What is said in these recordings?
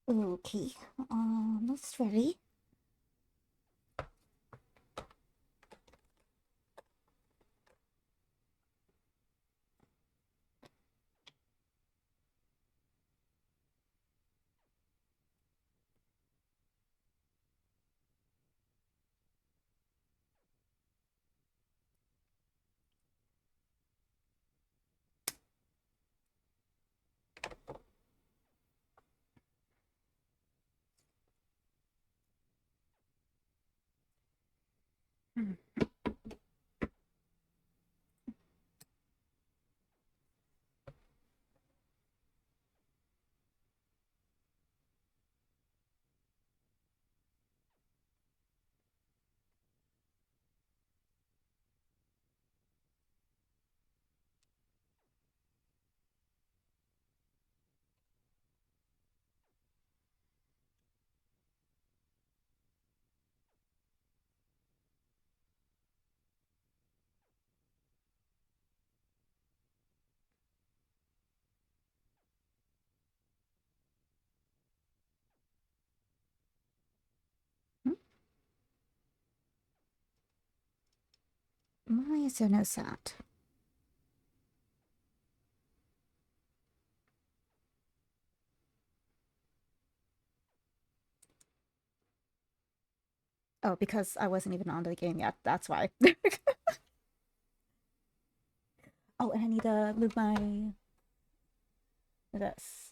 Okay, almost ready. Hmm. Why is there no sound? Oh, because I wasn't even on the game yet. That's why. Oh, and I need to move my this.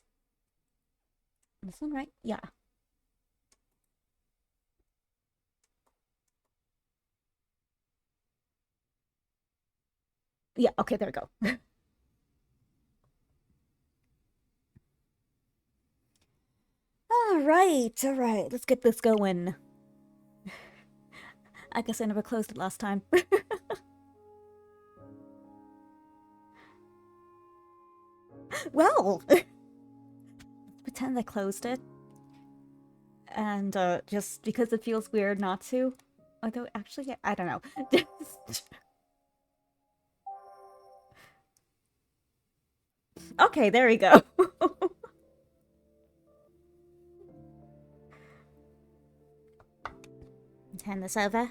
This one, right? Yeah. Yeah. Okay. There we go. All right. All right. Let's get this going. I guess I never closed it last time. Well, pretend I closed it, and just because it feels weird not to. Although, actually, yeah, I don't know. Okay, there we go. Turn this over.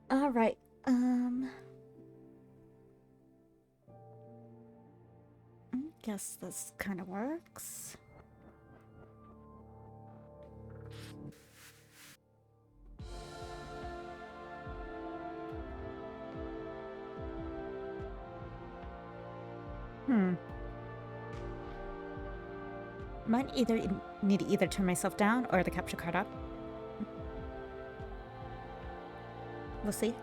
All right. Guess this kind of works. Hmm. Might either need to either turn myself down or the capture card up. We'll see.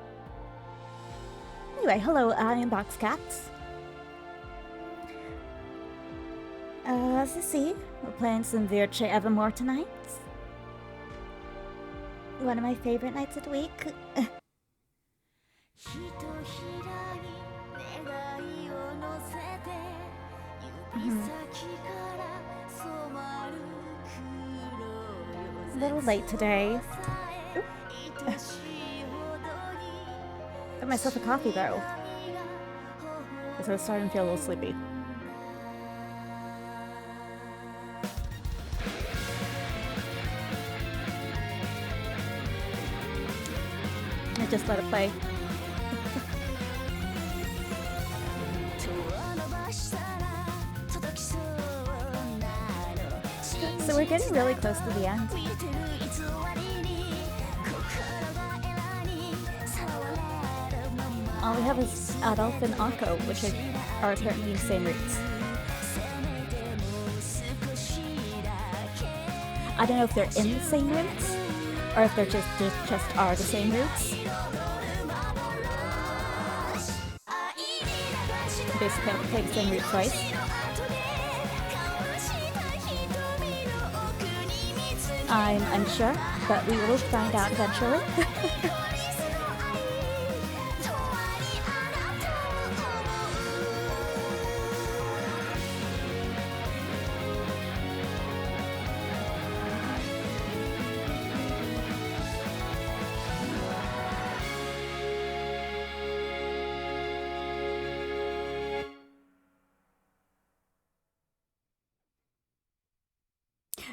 Anyway, hello, I am Box Cats. Let's see. We're playing some Virche Evermore tonight. One of my favorite nights of the week. A little late today. Got myself a coffee though, because I was starting to feel a little sleepy. I just let it play. So we're getting really close to the end. All we have is Adolphe and Akko, which are apparently the same roots. I don't know if they're in the same roots, or if they're just are the same roots. Basically, I play the same route twice. I'm unsure, but we will find out eventually.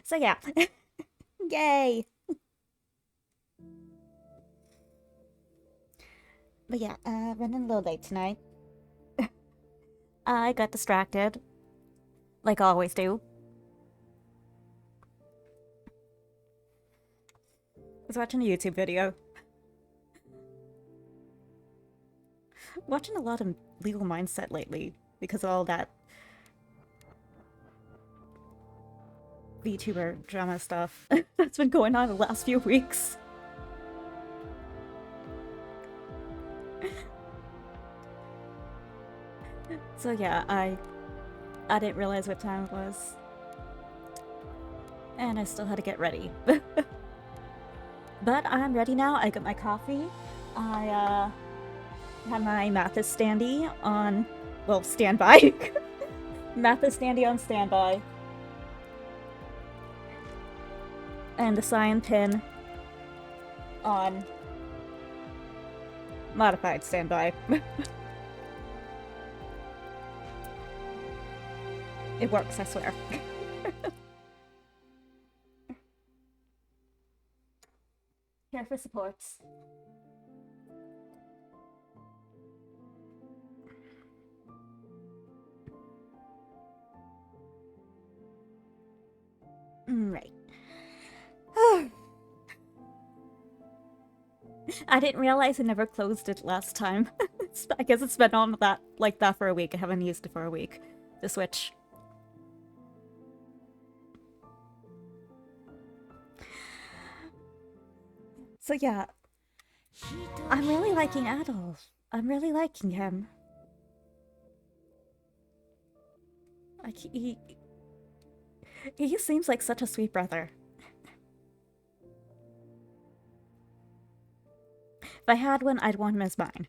So yeah. Yay! But yeah, running a little late tonight. I got distracted, like I always do. I was watching a YouTube video. Watching a lot of legal mindset lately because of all that VTuber drama stuff that's been going on the last few weeks. So yeah, I didn't realize what time it was. And I still had to get ready. But I'm ready now. I got my coffee. I had my Mathis standee on, well, standby. Mathis standee on standby. And the cyan pin on modified standby. It works, I swear. Here for supports. Right. I didn't realize I never closed it last time. I guess it's been on that like that for a week. I haven't used it for a week. The Switch. So yeah, I'm really liking Adolphe. I'm really liking him. Like he seems like such a sweet brother. If I had one, I'd want him as mine.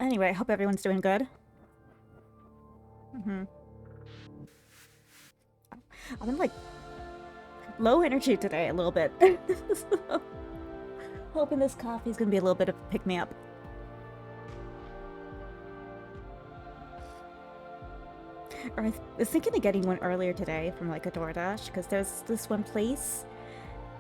Anyway, I hope everyone's doing good. I'm like low energy today a little bit. So, hoping this coffee's gonna be a little bit of a pick-me-up. Or I was thinking of getting one earlier today from like a DoorDash, because there's this one place,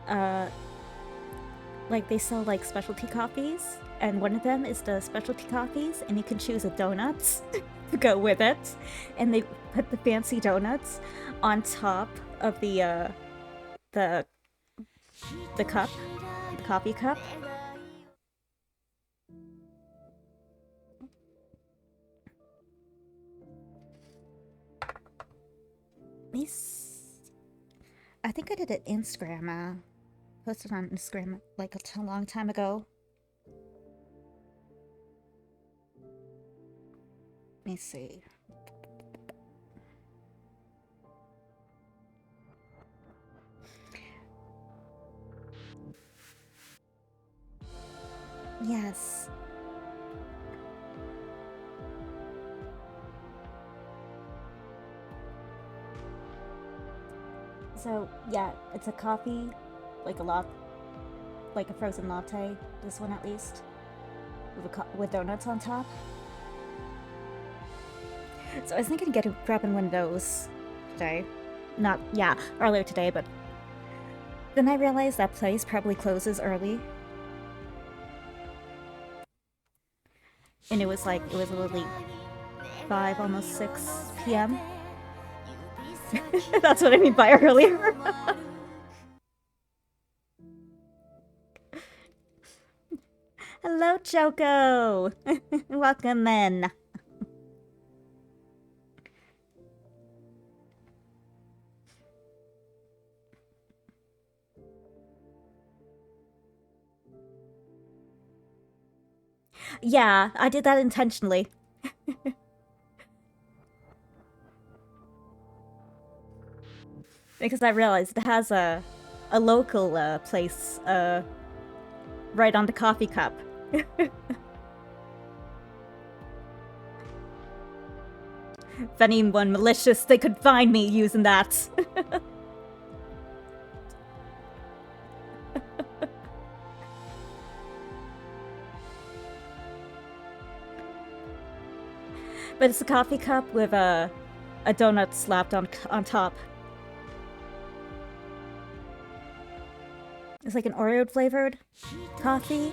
like they sell like specialty coffees, and one of them is the specialty coffees, and you can choose a donut to go with it, and they put the fancy donuts on top of the cup, the coffee cup. I think I did an Instagram, posted on Instagram like a long time ago. Let me see. Yes. So yeah, it's a coffee, like like a frozen latte. This one at least, with donuts on top. So I was thinking of grabbing one of those today. Earlier today, but then I realized that place probably closes early. And it was literally 5, almost 6 p.m. That's what I mean by earlier. Hello, Choco! Welcome in. Yeah, I did that intentionally. Because I realized it has a local place right on the coffee cup. If anyone malicious, they could find me using that. But it's a coffee cup with a donut slapped on top. It's like an Oreo flavored coffee.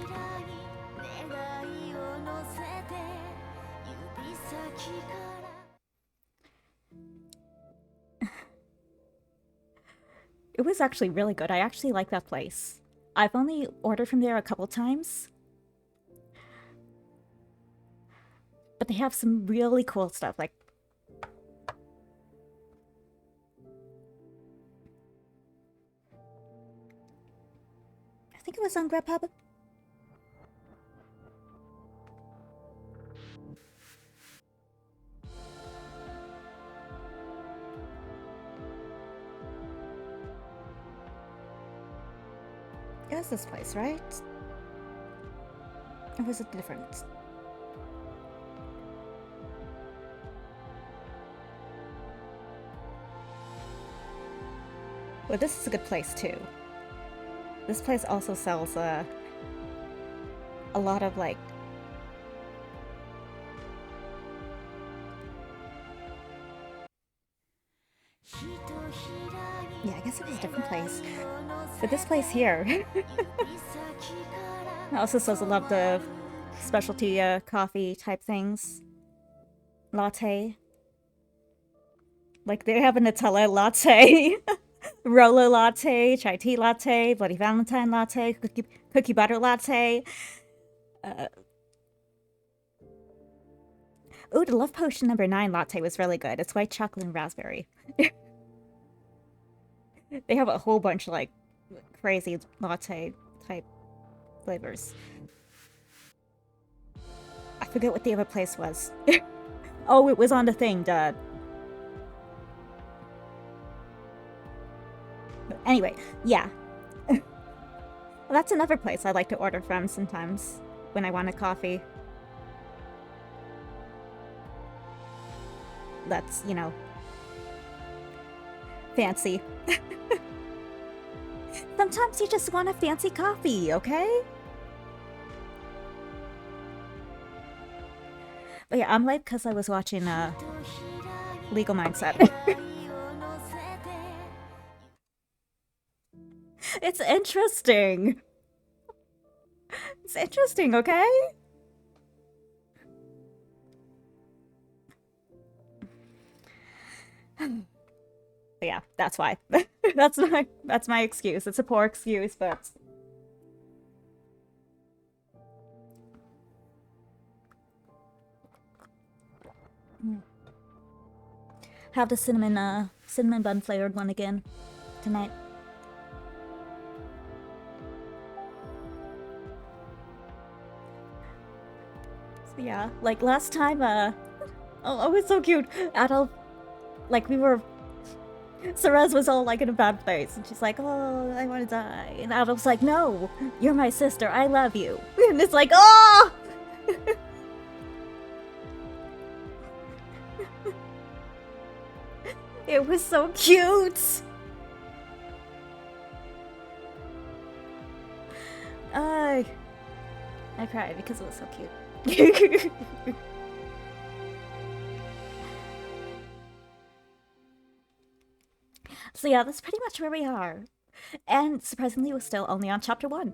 It was actually really good. I actually like that place. I've only ordered from there a couple times. But they have some really cool stuff, like... I think it was on Grubhub. It was this place, right? Or was it different? Well, this is a good place, too. This place also sells, a lot of, like... Yeah, I guess it was a different place. But this place here... also sells a lot of the specialty, coffee type things. Latte. Like, they have a Nutella latte. Rolo latte, chai tea latte, Bloody Valentine latte, cookie butter latte. Ooh, the Love Potion number 9 latte was really good. It's white chocolate and raspberry. They have a whole bunch of, like, crazy latte type flavors. I forget what the other place was. Oh, it was on the thing, duh. But anyway, yeah. Well, that's another place I like to order from sometimes when I want a coffee. That's, you know, fancy. Sometimes you just want a fancy coffee, okay? But yeah, I'm late because I was watching Legal Mindset. It's interesting. It's interesting, okay? But yeah, that's why. that's my excuse. It's a poor excuse, but have the cinnamon bun flavored one again tonight. So yeah, like last time, oh, it was so cute. Adolphe, like we were, Ceres was all like in a bad place, and she's like, "Oh, I want to die," and Adolphe's like, "No, you're my sister. I love you," and it's like, "Oh." It was so cute! I cried because it was so cute. So yeah, that's pretty much where we are. And surprisingly, we're still only on chapter 1.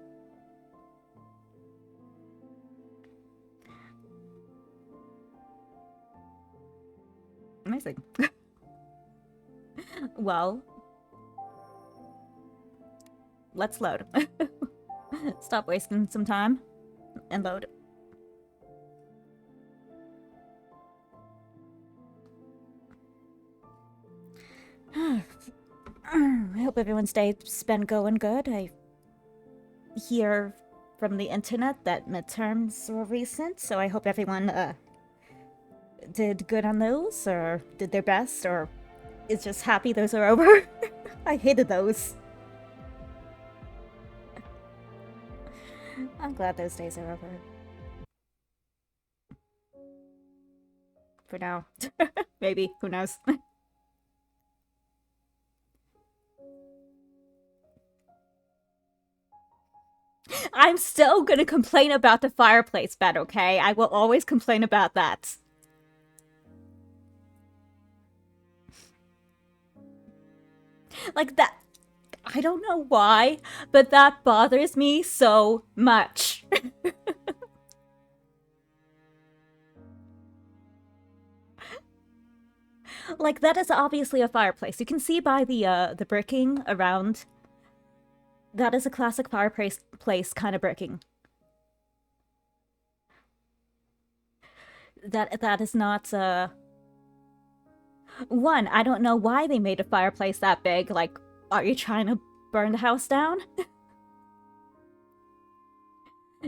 Amazing. Well, let's load. Stop wasting some time and load. I hope everyone's day's been going good. I hear from the internet that midterms were recent, so I hope everyone did good on those, or did their best, or is just happy those are over. I hated those. I'm glad those days are over. For now. Maybe. Who knows? I'm still gonna complain about the fireplace bed, okay? I will always complain about that. Like that. I don't know why, but that bothers me so much. Like that is obviously a fireplace. You can see by the bricking around. That is a classic fireplace place kind of bricking. That is not one. I don't know why they made a fireplace that big. Like, are you trying to burn the house down?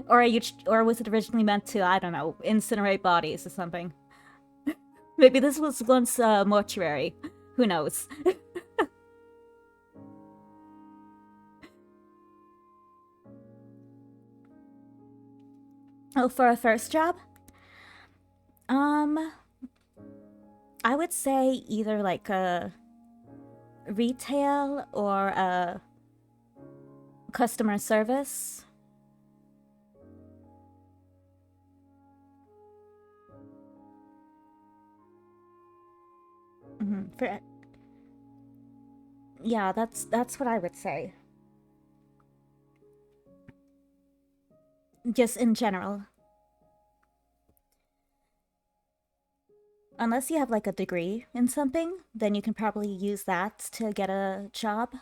Or are you or was it originally meant to, I don't know, incinerate bodies or something? Maybe this was once a mortuary. Who knows? Oh, for a first job? Um, I would say either like a retail or a customer service. For yeah, that's what I would say. Just in general. Unless you have like a degree in something, then you can probably use that to get a job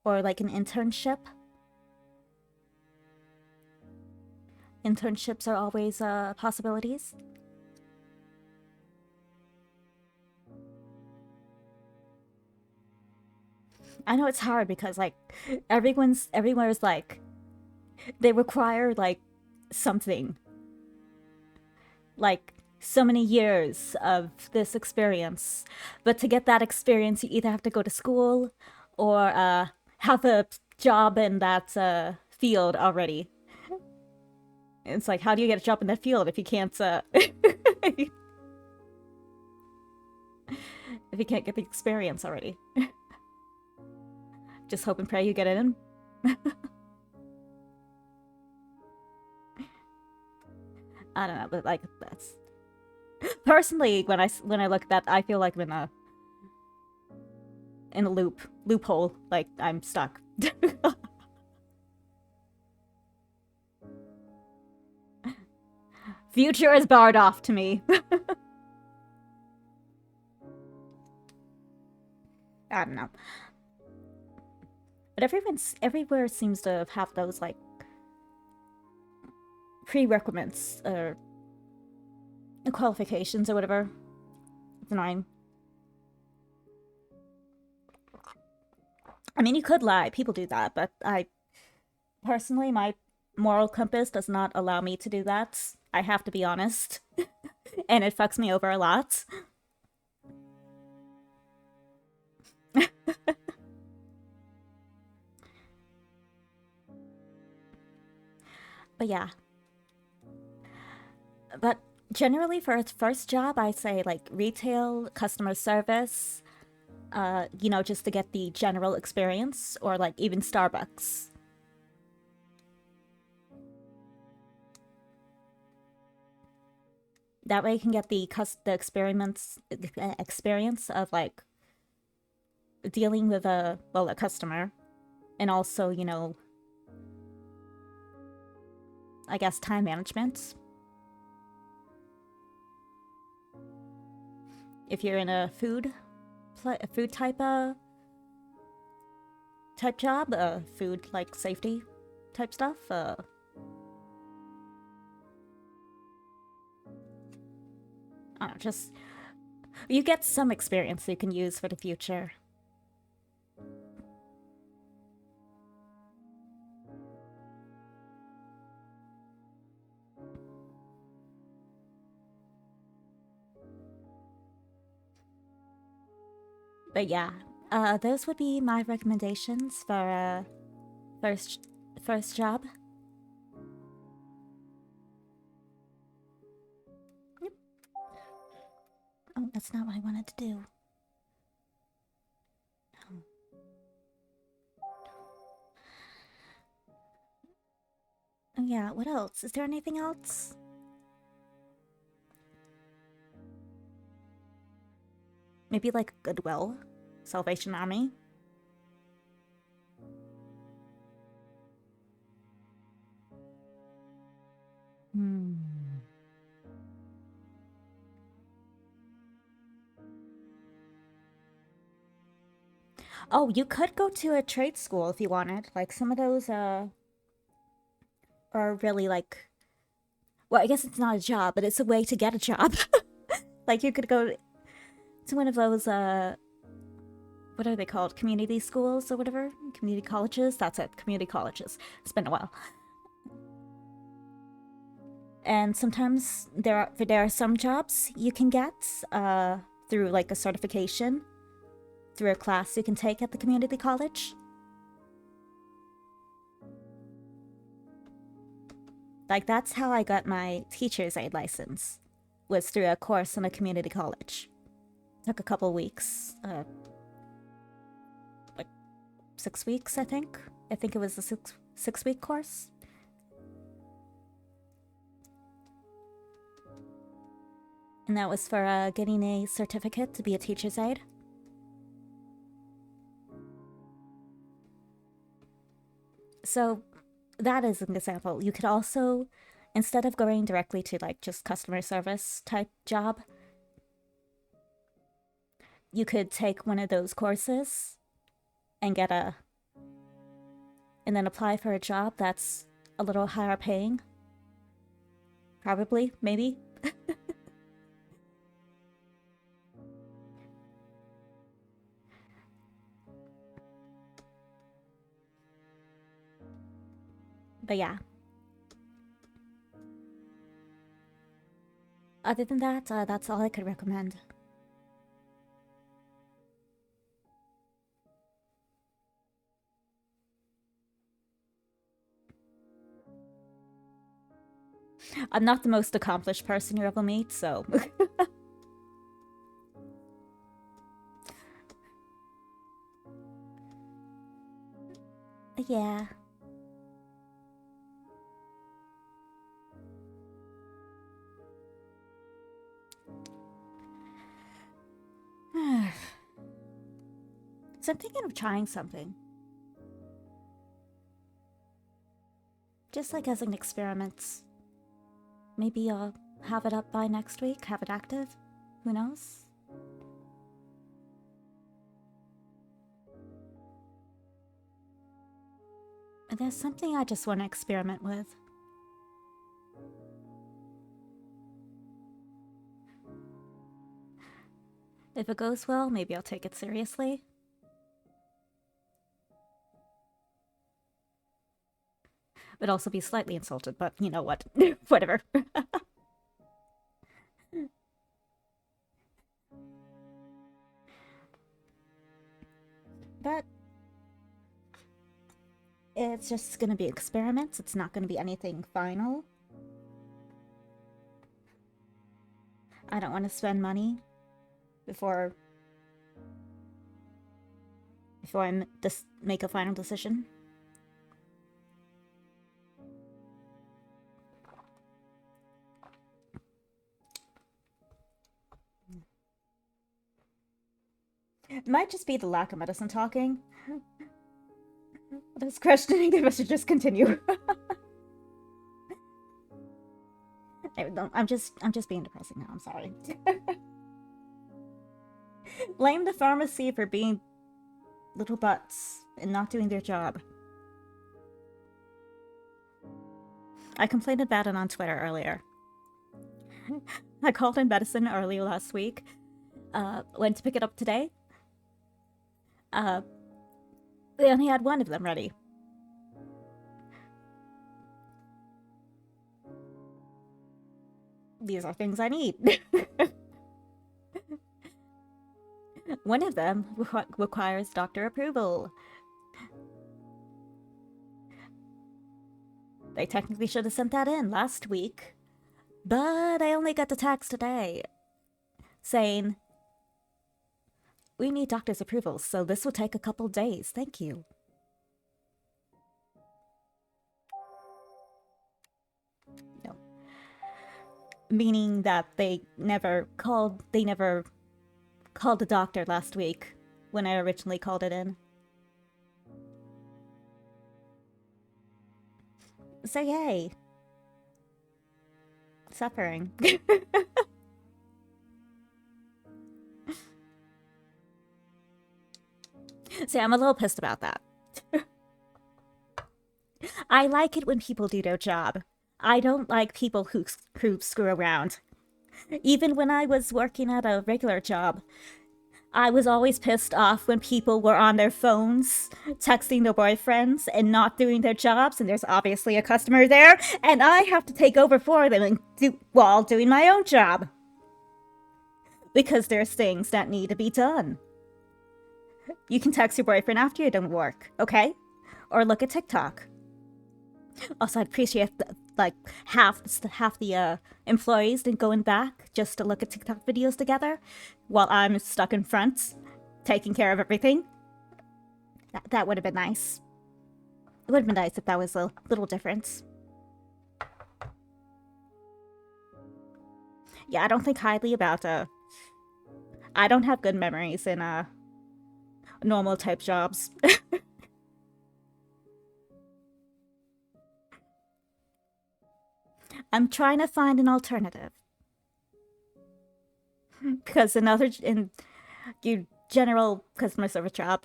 or like an internship. Internships are always possibilities. I know it's hard because like everywhere's like they require like something like so many years of this experience. But to get that experience, you either have to go to school or have a job in that field already. It's like, how do you get a job in that field if you can't if you can't get the experience already? Just hope and pray you get it in. I don't know, but like that's personally when I look at that, I feel like I'm in a loophole. Like I'm stuck. Future is barred off to me. I don't know, but everywhere seems to have those like prerequisites or qualifications or whatever. It's annoying. I mean, you could lie. People do that, but I personally, my moral compass does not allow me to do that. I have to be honest, and it fucks me over a lot. But yeah, but generally for a first job, I say like retail, customer service, you know, just to get the general experience, or like even Starbucks. That way you can get the experience of like dealing with a customer, and also, you know, I guess time management. If you're in a food type job, food like safety type stuff, I don't know, just you get some experience you can use for the future. But yeah, those would be my recommendations for first first job. Yep. Oh, that's not what I wanted to do. Oh. Oh yeah, what else? Is there anything else? Maybe like Goodwill, Salvation Army. Oh, you could go to a trade school if you wanted. Like some of those are really like, well, I guess it's not a job, but it's a way to get a job. Like you could go to one of those what are they called? Community schools or whatever? Community colleges? That's it, community colleges. It's been a while. And sometimes there are some jobs you can get through like a certification, through a class you can take at the community college. Like that's how I got my teacher's aide license, was through a course in a community college. Took a couple weeks, like 6 weeks, I think. I think it was a six-week course. And that was for getting a certificate to be a teacher's aide. So that is an example. You could also, instead of going directly to like just customer service type job, you could take one of those courses and and then apply for a job that's a little higher paying. Probably, maybe. But yeah. Other than that, that's all I could recommend. I'm not the most accomplished person you ever meet, so... yeah. So I'm thinking of trying something. Just like as an experiment. Maybe I'll have it up by next week, have it active. Who knows? And there's something I just want to experiment with. If it goes well, maybe I'll take it seriously. Would also be slightly insulted, but you know what? Whatever. But it's just gonna be experiments. It's not gonna be anything final. I don't want to spend money before I just make a final decision. It might just be the lack of medicine talking. I was questioning if I should just continue. I'm just being depressing now. I'm sorry. Blame the pharmacy for being little butts and not doing their job. I complained about it on Twitter earlier. I called in medicine earlier last week. Went to pick it up today. They only had one of them ready. These are things I need. One of them requires doctor approval. They technically should have sent that in last week, but I only got the text today saying, we need doctor's approval, so this will take a couple days. Thank you. No. Meaning that they never called the doctor last week when I originally called it in. So yay. Suffering. See, I'm a little pissed about that. I like it when people do their job. I don't like people who screw around. Even when I was working at a regular job, I was always pissed off when people were on their phones, texting their boyfriends and not doing their jobs, and there's obviously a customer there, and I have to take over for them while doing my own job. Because there's things that need to be done. You can text your boyfriend after you're done work, okay? Or look at TikTok. Also, I'd appreciate like half the employees then going back just to look at TikTok videos together while I'm stuck in front taking care of everything. That would have been nice. It would have been nice if that was a little different. Yeah, I don't think highly about I don't have good memories in normal type jobs. I'm trying to find an alternative. Because in your general customer service job,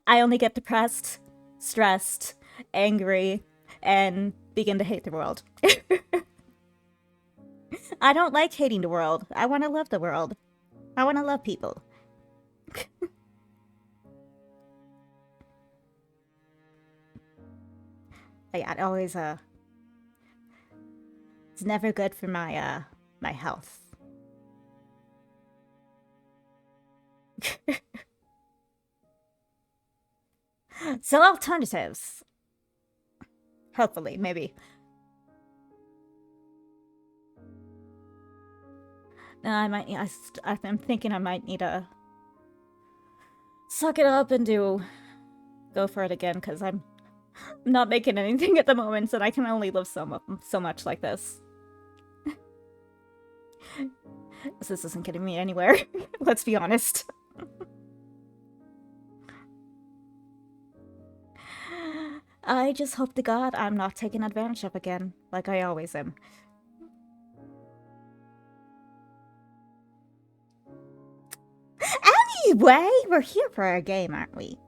I only get depressed, stressed, angry, and begin to hate the world. I don't like hating the world. I want to love the world. I want to love people. Yeah, it always it's never good for my my health. So alternatives. Hopefully, maybe. I might. I'm thinking I might need to suck it up and go for it again because I'm not making anything at the moment, and I can only live so much like this. This isn't getting me anywhere. Let's be honest. I just hope to God I'm not taken advantage of again, like I always am. Anyway, we're here for a game, aren't we?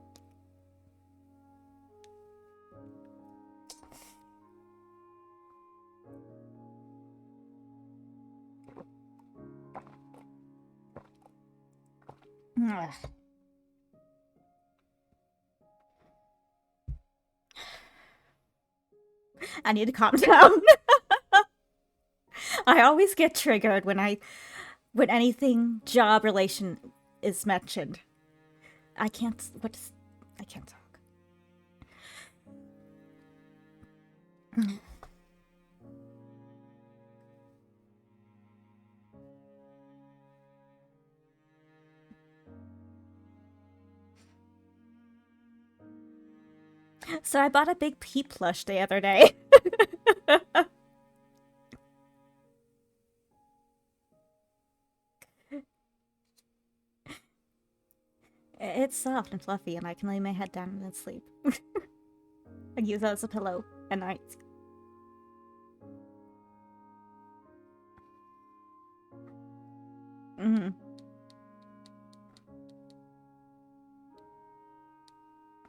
Ugh. I need to calm down. I always get triggered when anything job relation is mentioned. I can't talk. So I bought a big Pete plush the other day. It's soft and fluffy, and I can lay my head down and sleep. I use it as a pillow at night. Mm-hmm.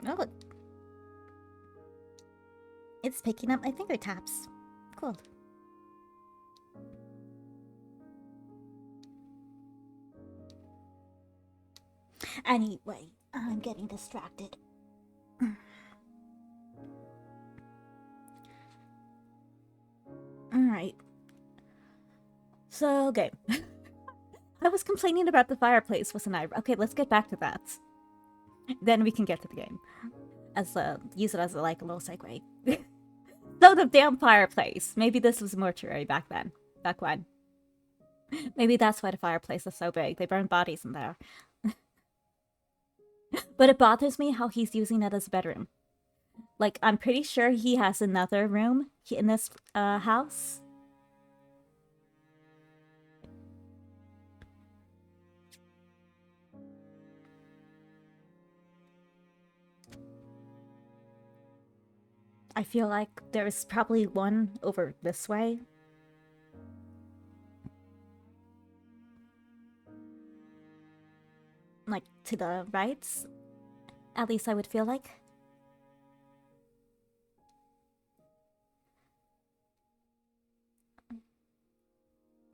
Oh, it's picking up my finger taps. Cool. Anyway, I'm getting distracted. Alright. So, okay. I was complaining about the fireplace, wasn't I? Okay, let's get back to that. Then we can get to the game. Use it as a little segue. So the damn fireplace. Maybe this was a mortuary back then. Back when. Maybe that's why the fireplace is so big. They burn bodies in there. But it bothers me how he's using it as a bedroom. Like, I'm pretty sure he has another room in this house. I feel like there's probably one over this way. Like, to the right. At least I would feel like.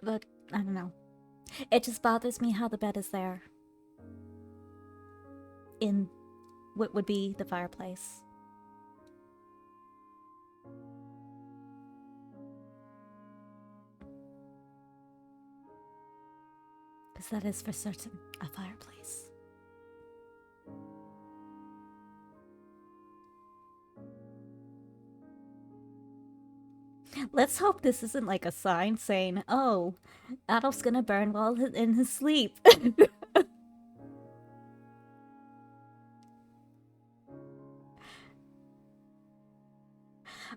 But, I don't know. It just bothers me how the bed is there. In what would be the fireplace. Because that is for certain a fireplace. Let's hope this isn't like a sign saying, oh, Adolphe's gonna burn while in his sleep.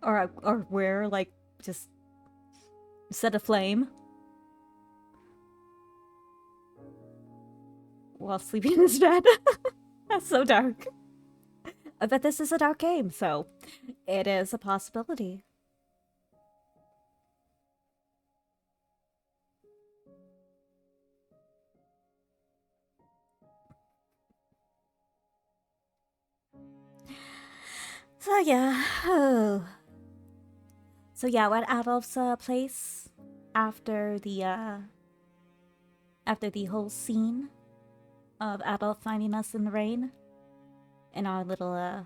or we're like, just set a flame while sleeping in his bed. That's so dark. But this is a dark game, so it is a possibility. So yeah. So yeah, we're at Adolphe's place after the whole scene of Adolphe finding us in the rain in our little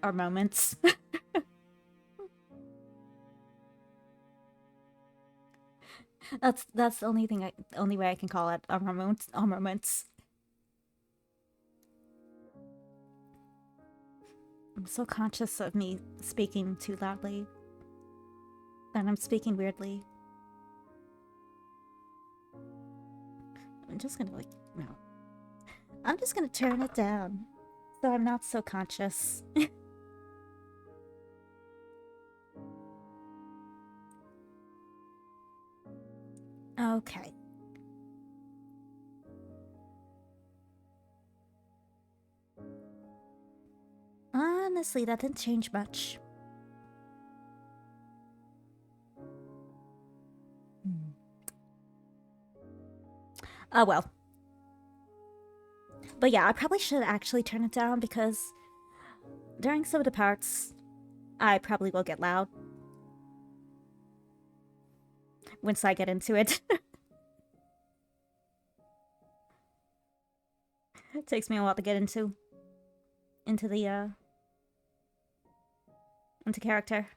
our moments. That's the only way I can call it, our moments. I'm so conscious of me speaking too loudly. And I'm speaking weirdly. I'm just gonna no. I'm just gonna turn it down so I'm not so conscious. Okay. Honestly, that didn't change much. Oh well. But yeah, I probably should actually turn it down because during some of the parts, I probably will get loud. Once I get into it. It takes me a while to get into the into character.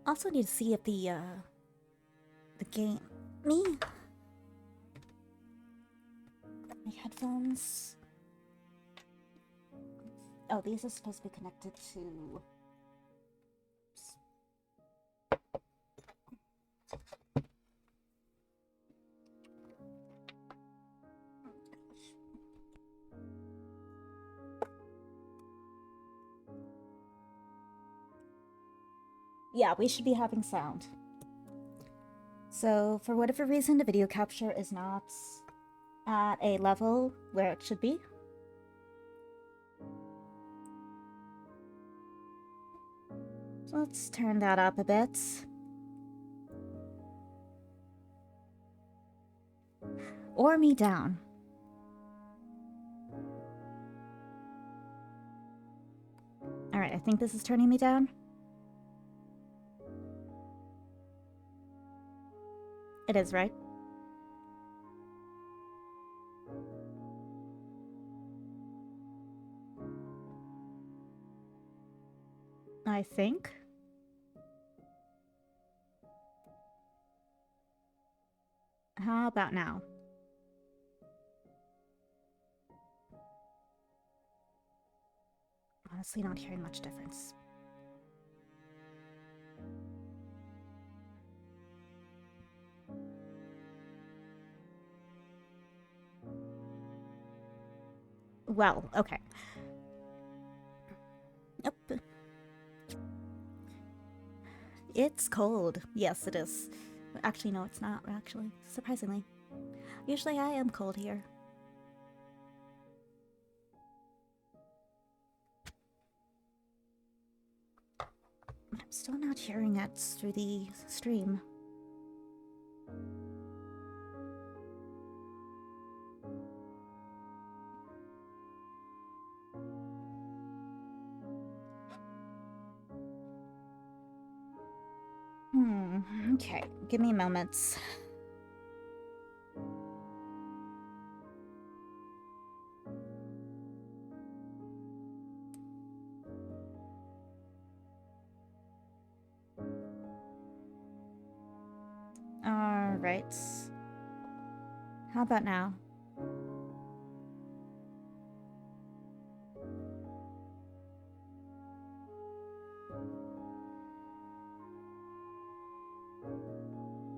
Also need to see if the game... Me? My headphones... Oh, these are supposed to be connected to... Yeah, we should be having sound. So, for whatever reason, the video capture is not at a level where it should be. So let's turn that up a bit. Or me down. Alright, I think this is turning me down. It is, right? I think. How about now? Honestly, not hearing much difference. Well, okay. Yep. It's cold. Yes, it is. Actually, no, it's not, actually. Surprisingly. Usually I am cold here. But I'm still not hearing it through the stream. Okay, give me moments. Alright. How about now?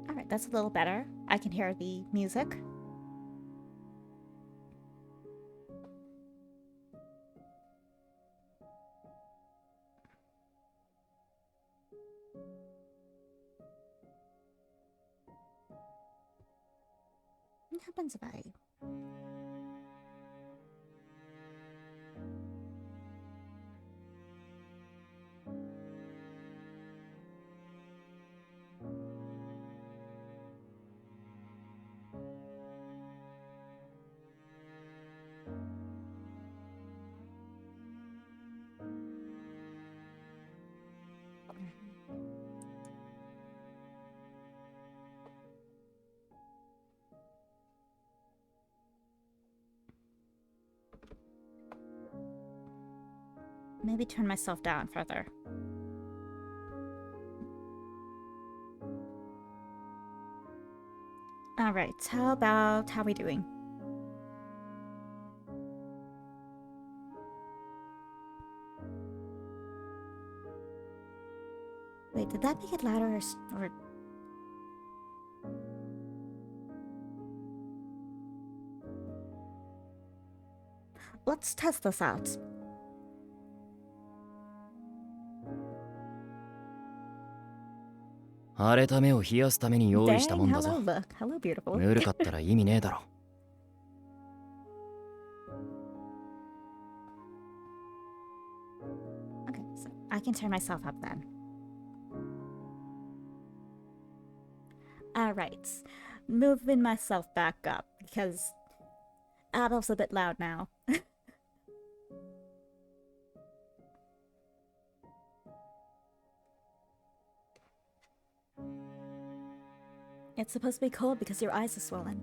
Alright, that's a little better. I can hear the music. What happens if I... Maybe turn myself down further. Alright, how are we doing? Wait, did that make it louder or... Let's test this out. Dang, hello, look. Hello, beautiful. Okay, so I can turn myself up then. Alright. Moving myself back up, because Adolphe's a bit loud now. It's supposed to be cold because your eyes are swollen.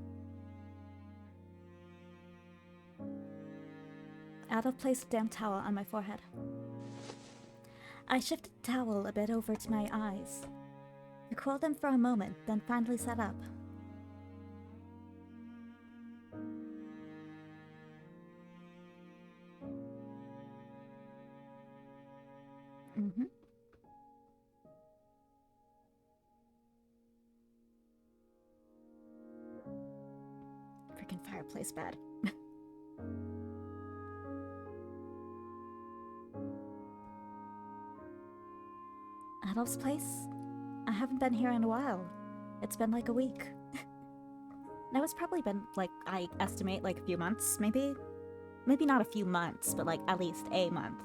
Adolphe placed a damp towel on my forehead. I shifted the towel a bit over to my eyes. I cooled them for a moment, then finally sat up. Freaking fireplace bed. Adolphe's place? I haven't been here in a while. It's been like a week. Now it's probably been, like, I estimate, like a few months, maybe? Maybe not a few months, but like at least a month.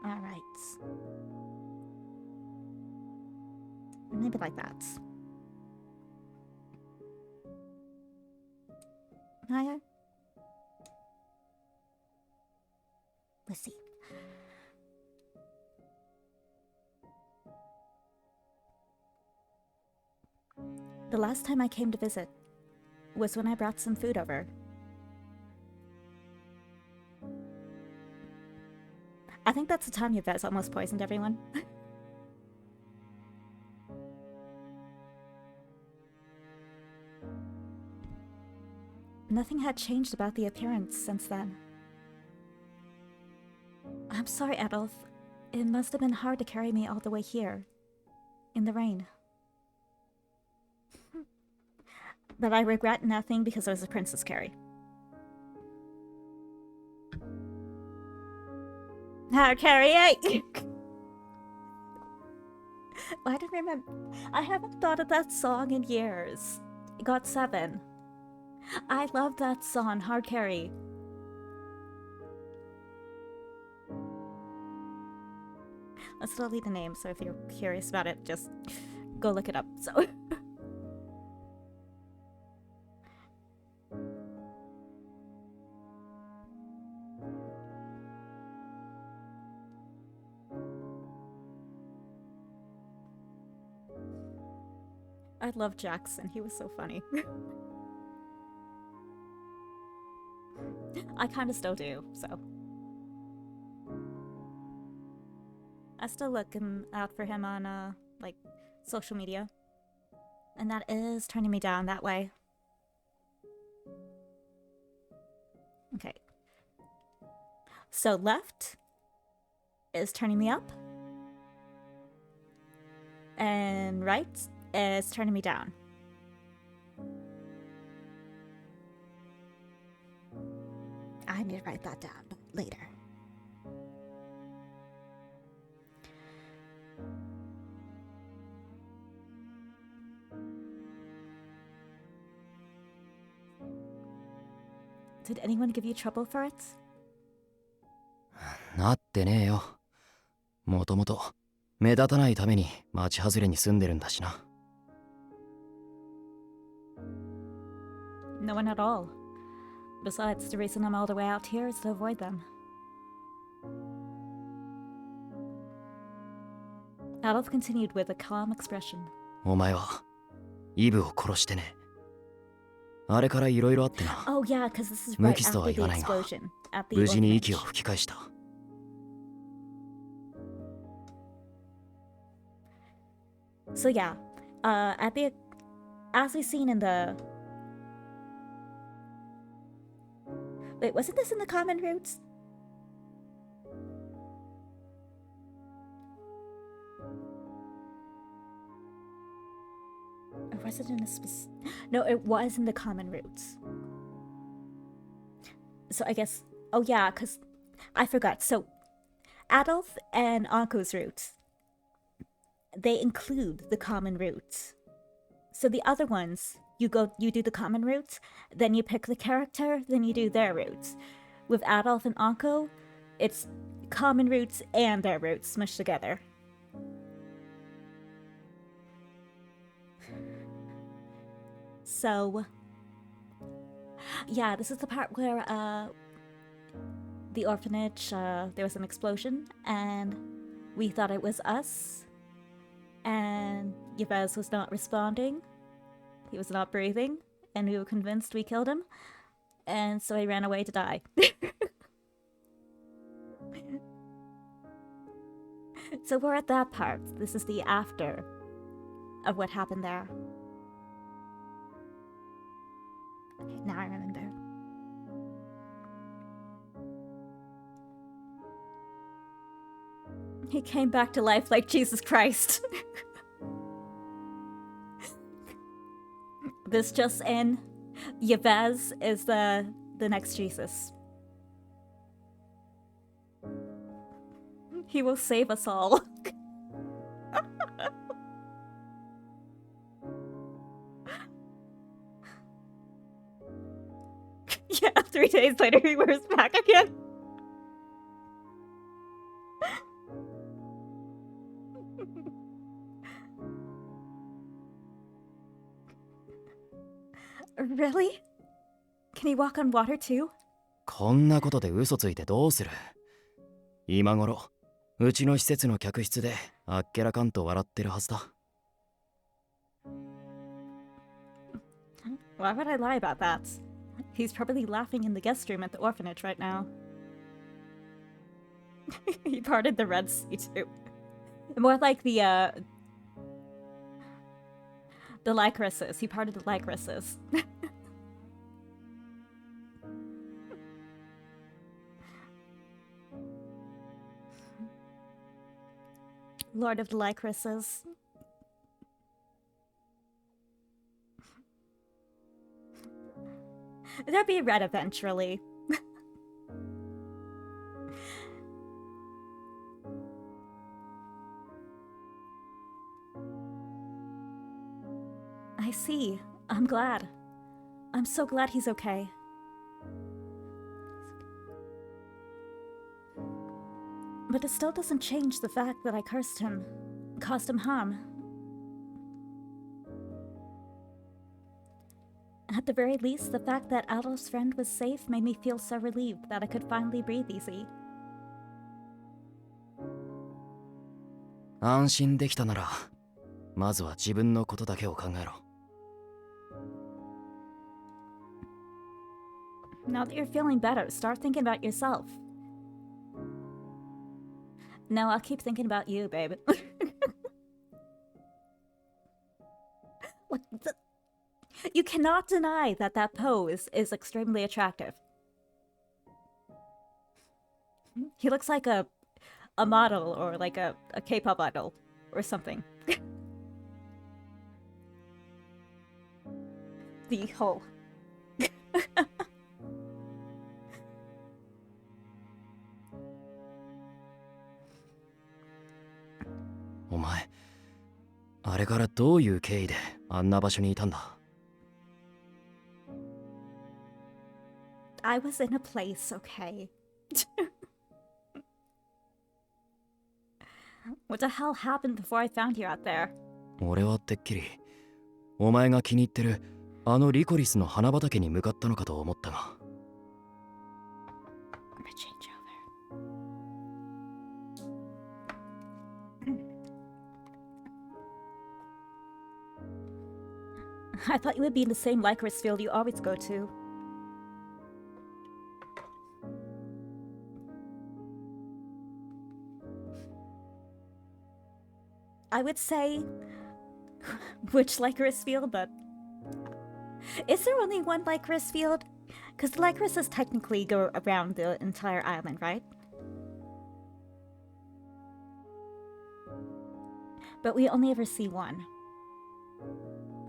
Alright. Maybe like that. Higher? Let's see. The last time I came to visit was when I brought some food over. I think that's the time your vets almost poisoned everyone. Nothing had changed about the appearance since then. I'm I'm sorry, Adolphe. It must have been hard to carry me all the way here. In the rain. But I regret nothing because I was a Princess Carrie. How Carrie? I don't remember. I haven't thought of that song in years. Got 7. I love that song, Hard Carry. Let's still leave the name, so if you're curious about it, just go look it up. So. I love Jackson. He was so funny. I kind of still do, so. I still looking out for him on, like, social media. And that is turning me down that way. Okay. So left is turning me up. And right is turning me down. I need to write that down later. Did anyone give you trouble for it? なってねえよ。もともと目立たないために町外れに住んでるんだしな。No one at all. Besides, the reason I'm all the way out here is to avoid them. Adolphe continued with a calm expression. お前はイブを殺してね。あれからいろいろあってな。Oh yeah, because this is 無 right 傷とは after 言 the わないが、 explosion at the 無事に息を orphanage. 吹き返した。So yeah, as we seen in the. Wait, wasn't this in the common roots? Or was it in a specific? No, it was in the common roots. So I guess. Oh yeah, because I forgot. So Adolphe and Anko's roots, they include the common roots. So the other ones, you do the common roots, then you pick the character, then you do their roots. With Adolphe and Anko, it's common roots and their roots smushed together. So, yeah, this is the part where the orphanage, there was an explosion, and we thought it was us, and Yves was not responding. He was not breathing, and we were convinced we killed him, and so he ran away to die. So we're at that part. This is the after of what happened there. Okay, now I remember. He came back to life like Jesus Christ. This just in, Yves is the next Jesus. He will save us all. Yeah, 3 days later he wears back again. Really? Can he walk on water too? こんなことで嘘ついてどうする。今頃うちの施設の客室であっけらかんと笑ってるはずだ。Why would I lie about that? He's probably laughing in the guest room at the orphanage right now. He parted the Red Sea too. More like the lycrases. He parted the lycrases. Lord of the Lycrises. They'll be red eventually. I see. I'm glad. I'm so glad he's okay. But it still doesn't change the fact that I cursed him, caused him harm. At the very least, the fact that Adolphe's friend was safe made me feel so relieved that I could finally breathe easy. 安心できたなら、まずは自分のことだけを考えろ。Now that you're feeling better, start thinking about yourself. No, I'll keep thinking about you, babe. Look, you cannot deny that that pose is extremely attractive. He looks like a model or like a K-pop idol or something. The whole... お前、あれからどういう経緯であんな場所にいたんだ？ I was in a place, okay? What the hell happened before I found you out there? 俺はてっきり、お前が気に入ってるあのリコリスの花畑に向かったのかと思ったが。I'm gonna change over. I thought you would be in the same licorice field you always go to. I would say which licorice field, but is there only one licorice field? Because the licorices technically go around the entire island, right? But we only ever see one.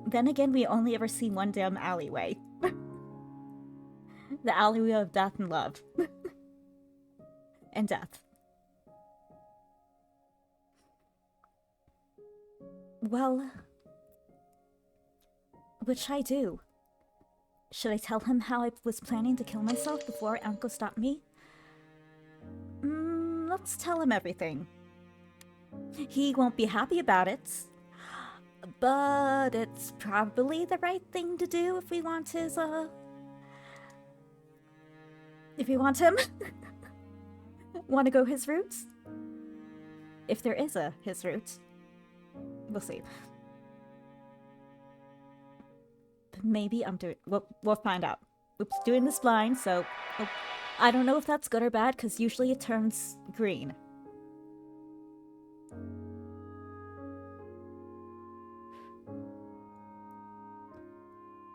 Then again, we only ever see one damn alleyway. The alleyway of death and love. And death. Well, what should I do? Should I tell him how I was planning to kill myself before Uncle stopped me? Let's tell him everything. He won't be happy about it, but it's probably the right thing to do if we want his, if we want him. Want to go his route? If there is a his route. We'll see. But maybe I'm doing... We'll find out. Oops, doing this blind, so... Oh, I don't know if that's good or bad, because usually it turns green.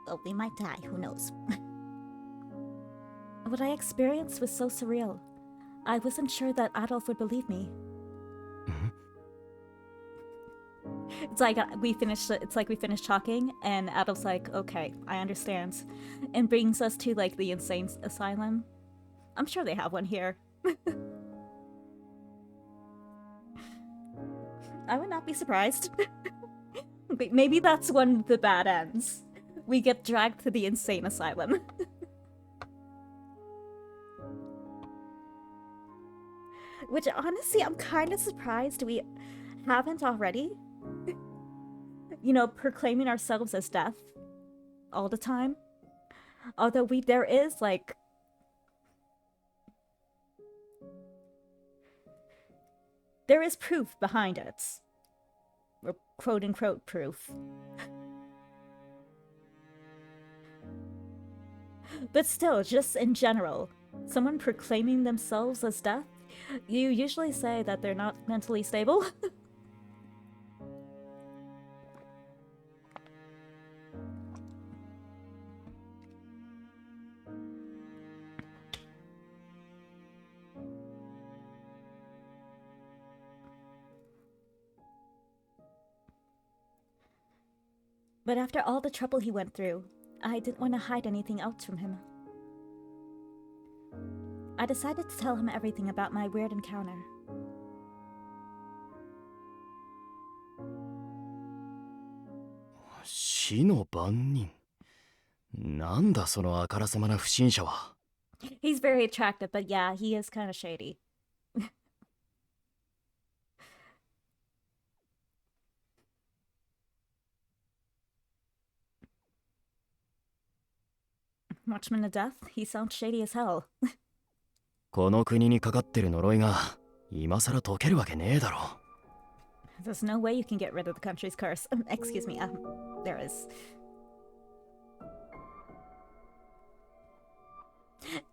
Oh, we might die, who knows. What I experienced was so surreal. I wasn't sure that Adolphe would believe me. It's like we finished talking, and Adolphe's like, okay, I understand. And brings us to, like, the insane asylum. I'm sure they have one here. I would not be surprised. Maybe that's when the bad ends. We get dragged to the insane asylum. Which, honestly, I'm kind of surprised we haven't already. You know, proclaiming ourselves as death all the time. Although there is, like... There is proof behind it. Or quote-unquote proof. But still, just in general, someone proclaiming themselves as death, you usually say that they're not mentally stable. But after all the trouble he went through, I didn't want to hide anything else from him. I decided to tell him everything about my weird encounter. "死の番人?なんだそのあからさまな不審者は." He's very attractive, but yeah, he is kind of shady. Watchman of Death? He sounds shady as hell. この国にかかってる呪いが今さら解けるわけねえだろ。There's no way you can get rid of the country's curse. Excuse me, there is.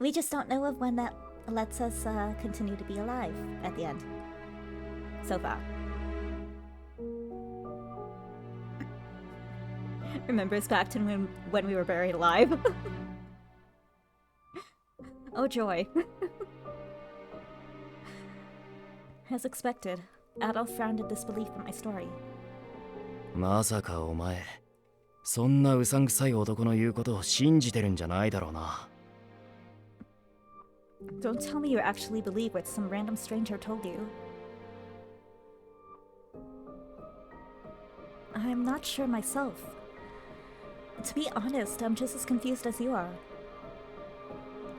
We just don't know of when that lets us continue to be alive at the end. So far. Remember us back to when we were buried alive? Oh joy. As expected, Adolphe frowned in disbelief at my story. まさかお前、そんなうさんくさい男の言うことを信じてるんじゃないだろうな。Don't tell me you actually believe what some random stranger told you. I'm not sure myself. To be honest, I'm just as confused as you are.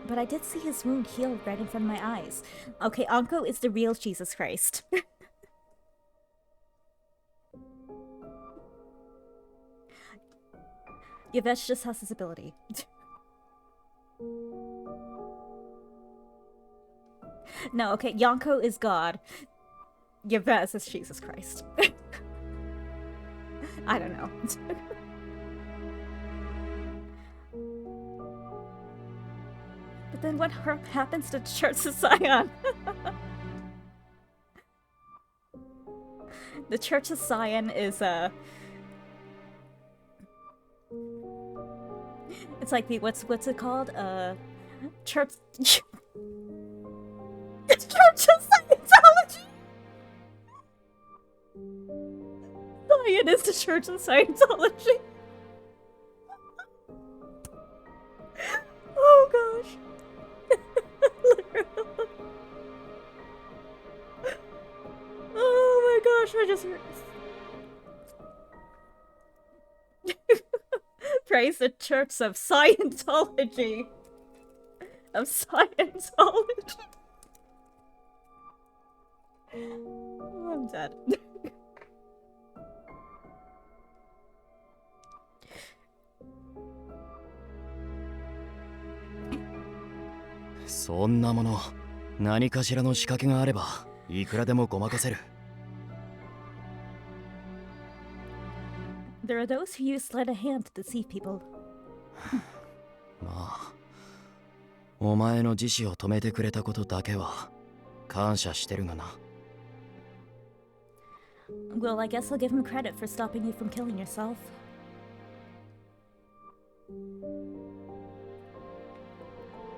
But I did see his wound healed right in front of my eyes. Okay, Anko is the real Jesus Christ. Yvesh just has his ability. No, okay, Yonko is God. Yves is Jesus Christ. I don't know. But then what happens to Church of Zion? The Church of Zion is it's like the what's it called? Church It's Church of Scientology! Zion is the Church of Scientology. Oh gosh. Oh my gosh, I just praise the Church of Scientology. Of Scientology. Oh, I'm dead. そんなもの、何かしらの仕掛けがあればいくらでもごまかせる。There are those who use sleight of hand to deceive people. まあ、お前の自死を止めてくれたことだけは感謝してるがな。Well, I guess I'll give him credit for stopping you from killing yourself.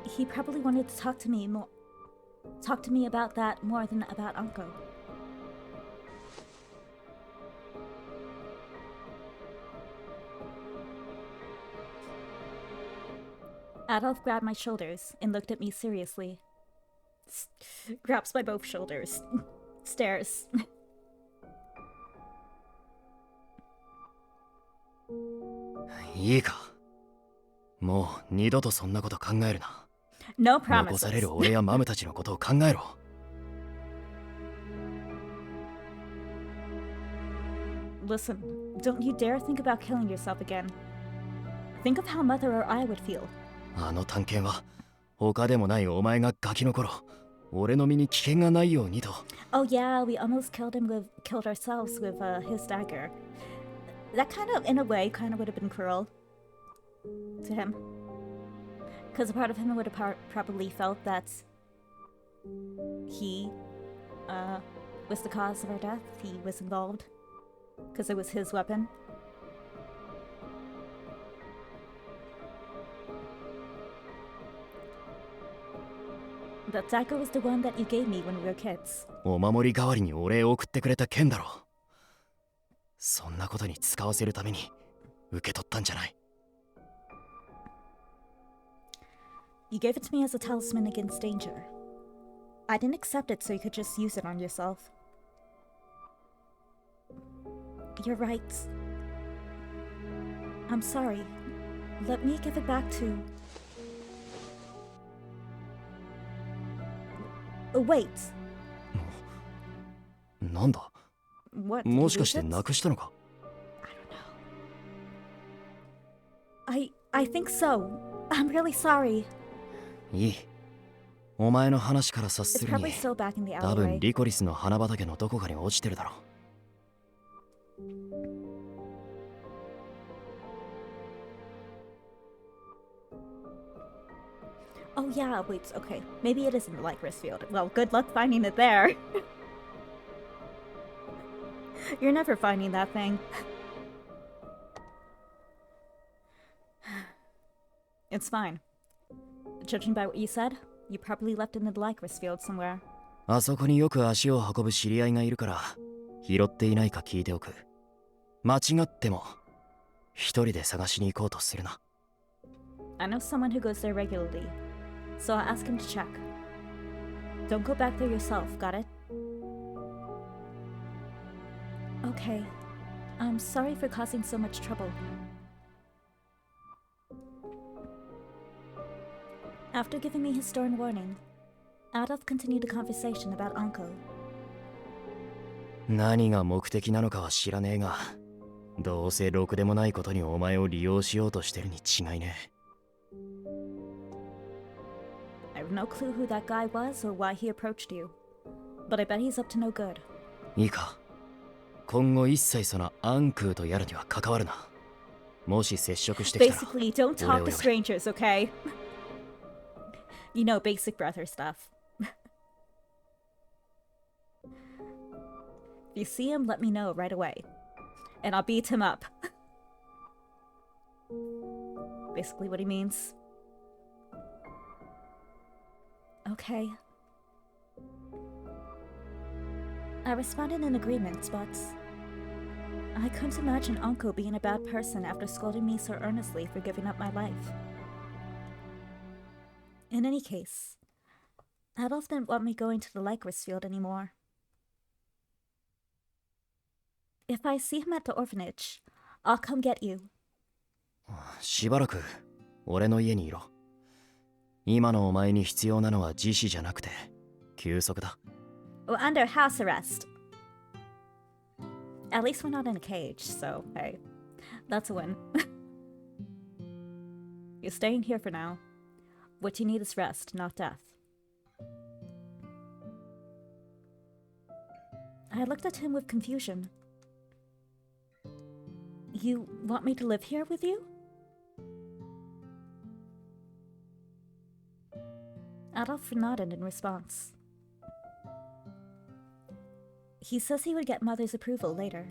He probably wanted to talk to me about that more than about Anko. Adolphe grabbed my shoulders and looked at me seriously. Grabs by both shoulders. Stares. いいか。もう二度とそんなこと考えるな。No 残され promises. る俺やマムたちのことを考えろ。Listen, don't you dare think about killing yourself again. Think of how Mother or I would feel. あの探検は他でもないお前がガキの頃、俺の身に危険がないようにと。Oh yeah, we almost killed ourselves with his dagger. That kind of, in a way, kind of would have been cruel to him. Because a part of him would have probably felt that he was the cause of our death. He was involved. Because it was his weapon. That dagger was the one that you gave me when we were kids. お守り代わりにお礼を送ってくれた剣だろ。そんなことに使わせるために受け取ったんじゃない。 You gave it to me as a talisman against danger. I didn't accept it so you could just use it on yourself. You're right. I'm sorry. Let me give it back to... Wait. なんだ What? Did you もしか lose して it? なくしたのか I don't know. I think so. I'm really sorry. いい。お前の話から察 It's する probably に still back in the 多分 alleyway. リコリスの花畑のどこかに落ちてるだろう。 Oh yeah, wait, okay. Maybe it is in the Lycris field. Well, good luck finding it there. You're never finding that thing. It's fine. Judging by what you said, you probably left it in the Lycris field somewhere. あそこによく足を運ぶ知り合いがいるから拾っていないか聞いておく。間違っても一人で探しに行こうとするな。 I know someone who goes there regularly, so I'll ask him to check. Don't go back there yourself, got it? Okay. I'm sorry for causing so much trouble. After giving me his stern warning, Adolphe continued the conversation about Uncle. 何が目的なのかは知らねえが、どうせろくでもないことにお前を利用しようとしてるに違いねえ。 I have no clue who that guy was or why he approached you, but I bet he's up to no good. いいか。今後一切そのアンクーとやらには関わるな。もし接触してきたら。 Basically, don't talk to strangers, okay? You know, basic brother stuff. If you see him, let me know right away. And I'll beat him up. Basically what he means. Okay. I responded in agreement, but I couldn't imagine Uncle being a bad person after scolding me so earnestly for giving up my life. In any case, Adolphe didn't want me going to the Lycris field anymore. If I see him at the orphanage, I'll come get you. しばらく俺の家にいろ。今のお前に必要なのは自死じゃなくて休息だ。 We're under house arrest. At least we're not in a cage, so hey, that's a win. You're staying here for now. What you need is rest, not death. I looked at him with confusion. You want me to live here with you? Adolphe nodded in response. He says he would get Mother's approval later.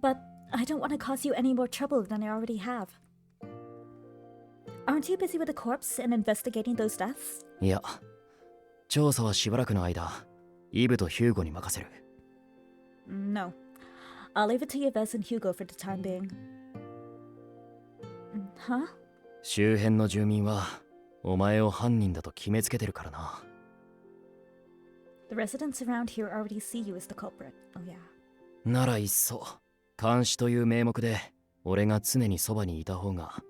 But I don't want to cause you any more trouble than I already have. Aren't you busy with the corpse and investigating those deaths? いや、調査はしばらくの間、イブとヒューゴに任せる。 No. I'll leave it to Yves and Hugo for the time being. Huh? 周辺の住民はお前を犯人だと決めつけてるからな。 The residents around here already see you as the culprit. Oh yeah. ならいっそ監視という名目で俺が常にそばにいた方が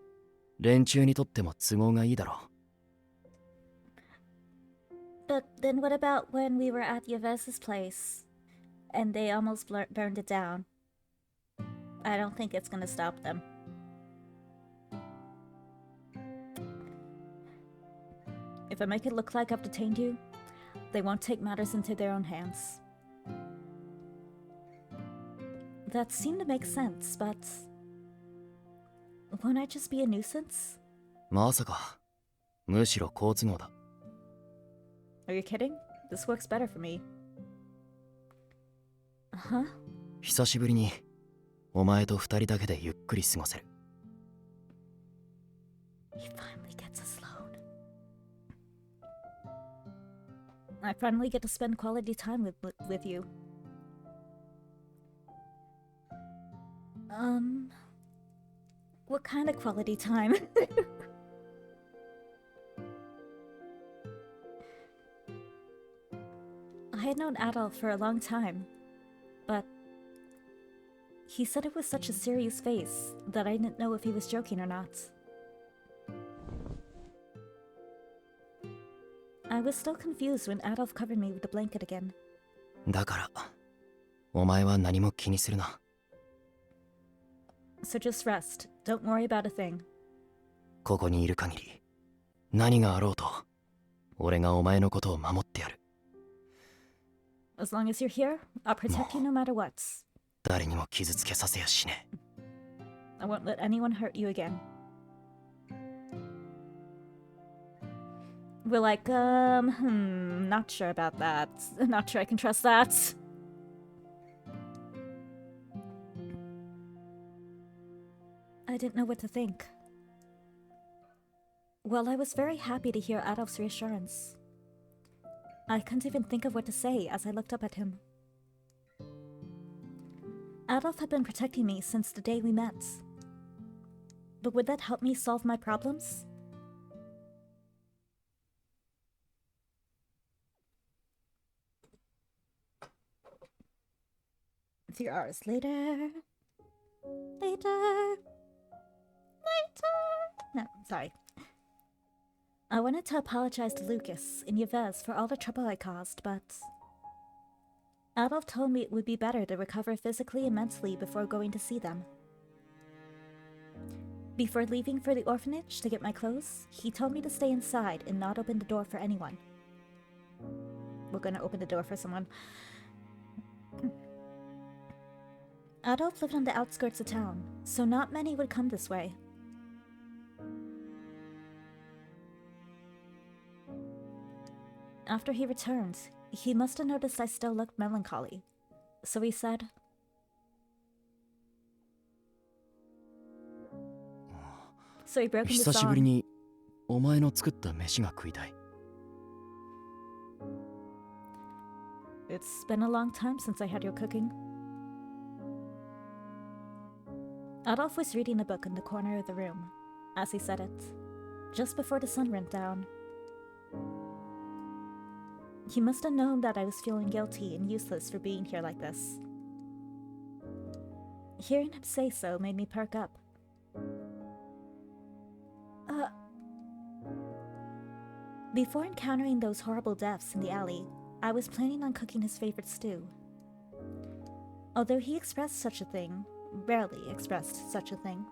連中にとっても都合がいいだろう。 But then what about when we were at Yves's place and they almost burned it down? I don't think it's gonna stop them. If I make it look like I've detained you, they won't take matters into their own hands. That seemed to make sense, but won't I just be a nuisance? まさか、むしろ好都合だ。 Are you kidding? This works better for me. Huh? 久しぶりにお前と二人だけでゆっくり過ごせる。 He finally gets us alone. I finally get to spend quality time with you. What kind of quality time? I had known Adolphe for a long time, but he said it was such a serious face that I didn't know if he was joking or not. I was still confused when Adolphe covered me with the blanket again. だから、お前は何も気にするな。So just rest. Don't worry about a thing. ここにいる限り、何があろうと、俺がお前のことを守ってやる。As long as you're here, I'll protect you no matter what. 誰にも傷つけさせやしね。I won't let anyone hurt you again. We're like, not sure about that. Not sure I can trust that. I didn't know what to think. Well, I was very happy to hear Adolphe's reassurance. I couldn't even think of what to say as I looked up at him. Adolphe had been protecting me since the day we met. But would that help me solve my problems? A few hours later... Later... No, sorry. I wanted to apologize to Lucas and Yves for all the trouble I caused, but... Adolphe told me it would be better to recover physically and mentally before going to see them. Before leaving for the orphanage to get my clothes, he told me to stay inside and not open the door for anyone. We're gonna open the door for someone. Adolphe lived on the outskirts of town, so not many would come this way. After he returned, he must have noticed I still looked melancholy, so he said, so he broke into 久しぶり song. にお前の作った飯が食いたい。It's been a long time since I had your cooking. Adolphe was reading a book in the corner of the room, as he said it, just before the sun went down. He must have known that I was feeling guilty and useless for being here like this. Hearing him say so made me perk up. Before encountering those horrible deaths in the alley, I was planning on cooking his favorite stew. Although he expressed such a thing, rarely expressed such a thing,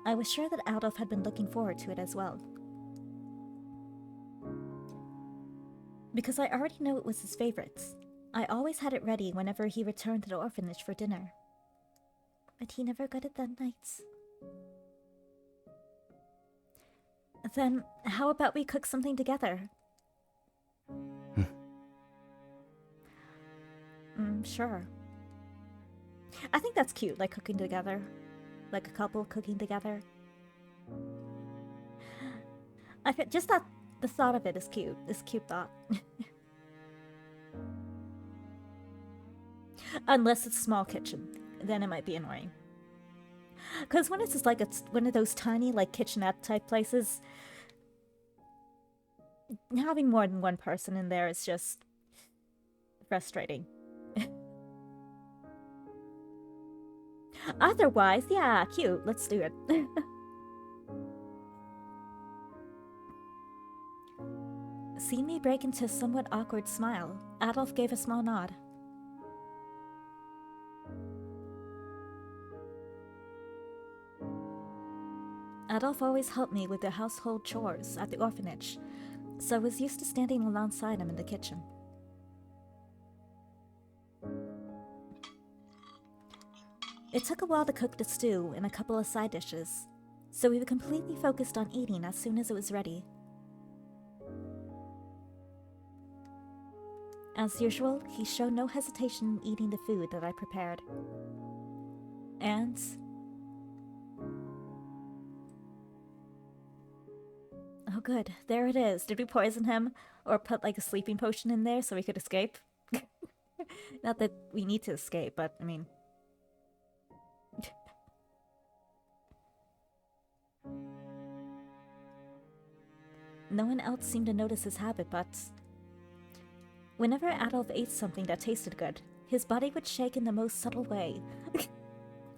I was sure that Adolphe had been looking forward to it as well. Because I already knew it was his favorite, I always had it ready whenever he returned to the orphanage for dinner. But he never got it that night. Then, how about we cook something together? Sure. I think that's cute, like cooking together. Like a couple cooking together. Just that the thought of it is cute. It's a cute thought. Unless it's a small kitchen, then it might be annoying. Because when it's just like one of those tiny, like, kitchenette type places, having more than one person in there is just frustrating. Otherwise, yeah, cute. Let's do it. Seeing me break into a somewhat awkward smile, Adolphe gave a small nod. Adolphe always helped me with the household chores at the orphanage, so I was used to standing alongside him in the kitchen. It took a while to cook the stew and a couple of side dishes, so we were completely focused on eating as soon as it was ready. As usual, he showed no hesitation in eating the food that I prepared. And... oh good, there it is. Did we poison him? Or put like a sleeping potion in there so we could escape? Not that we need to escape, but I mean... No one else seemed to notice his habit, but whenever Adolphe ate something that tasted good, his body would shake in the most subtle way.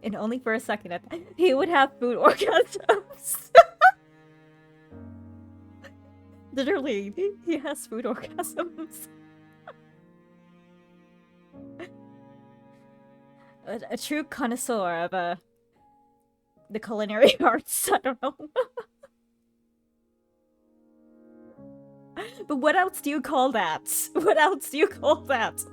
And only for a second, he would have food orgasms. Literally, he has food orgasms. A true connoisseur of the culinary arts. I don't know. But what else do you call that? What else do you call that?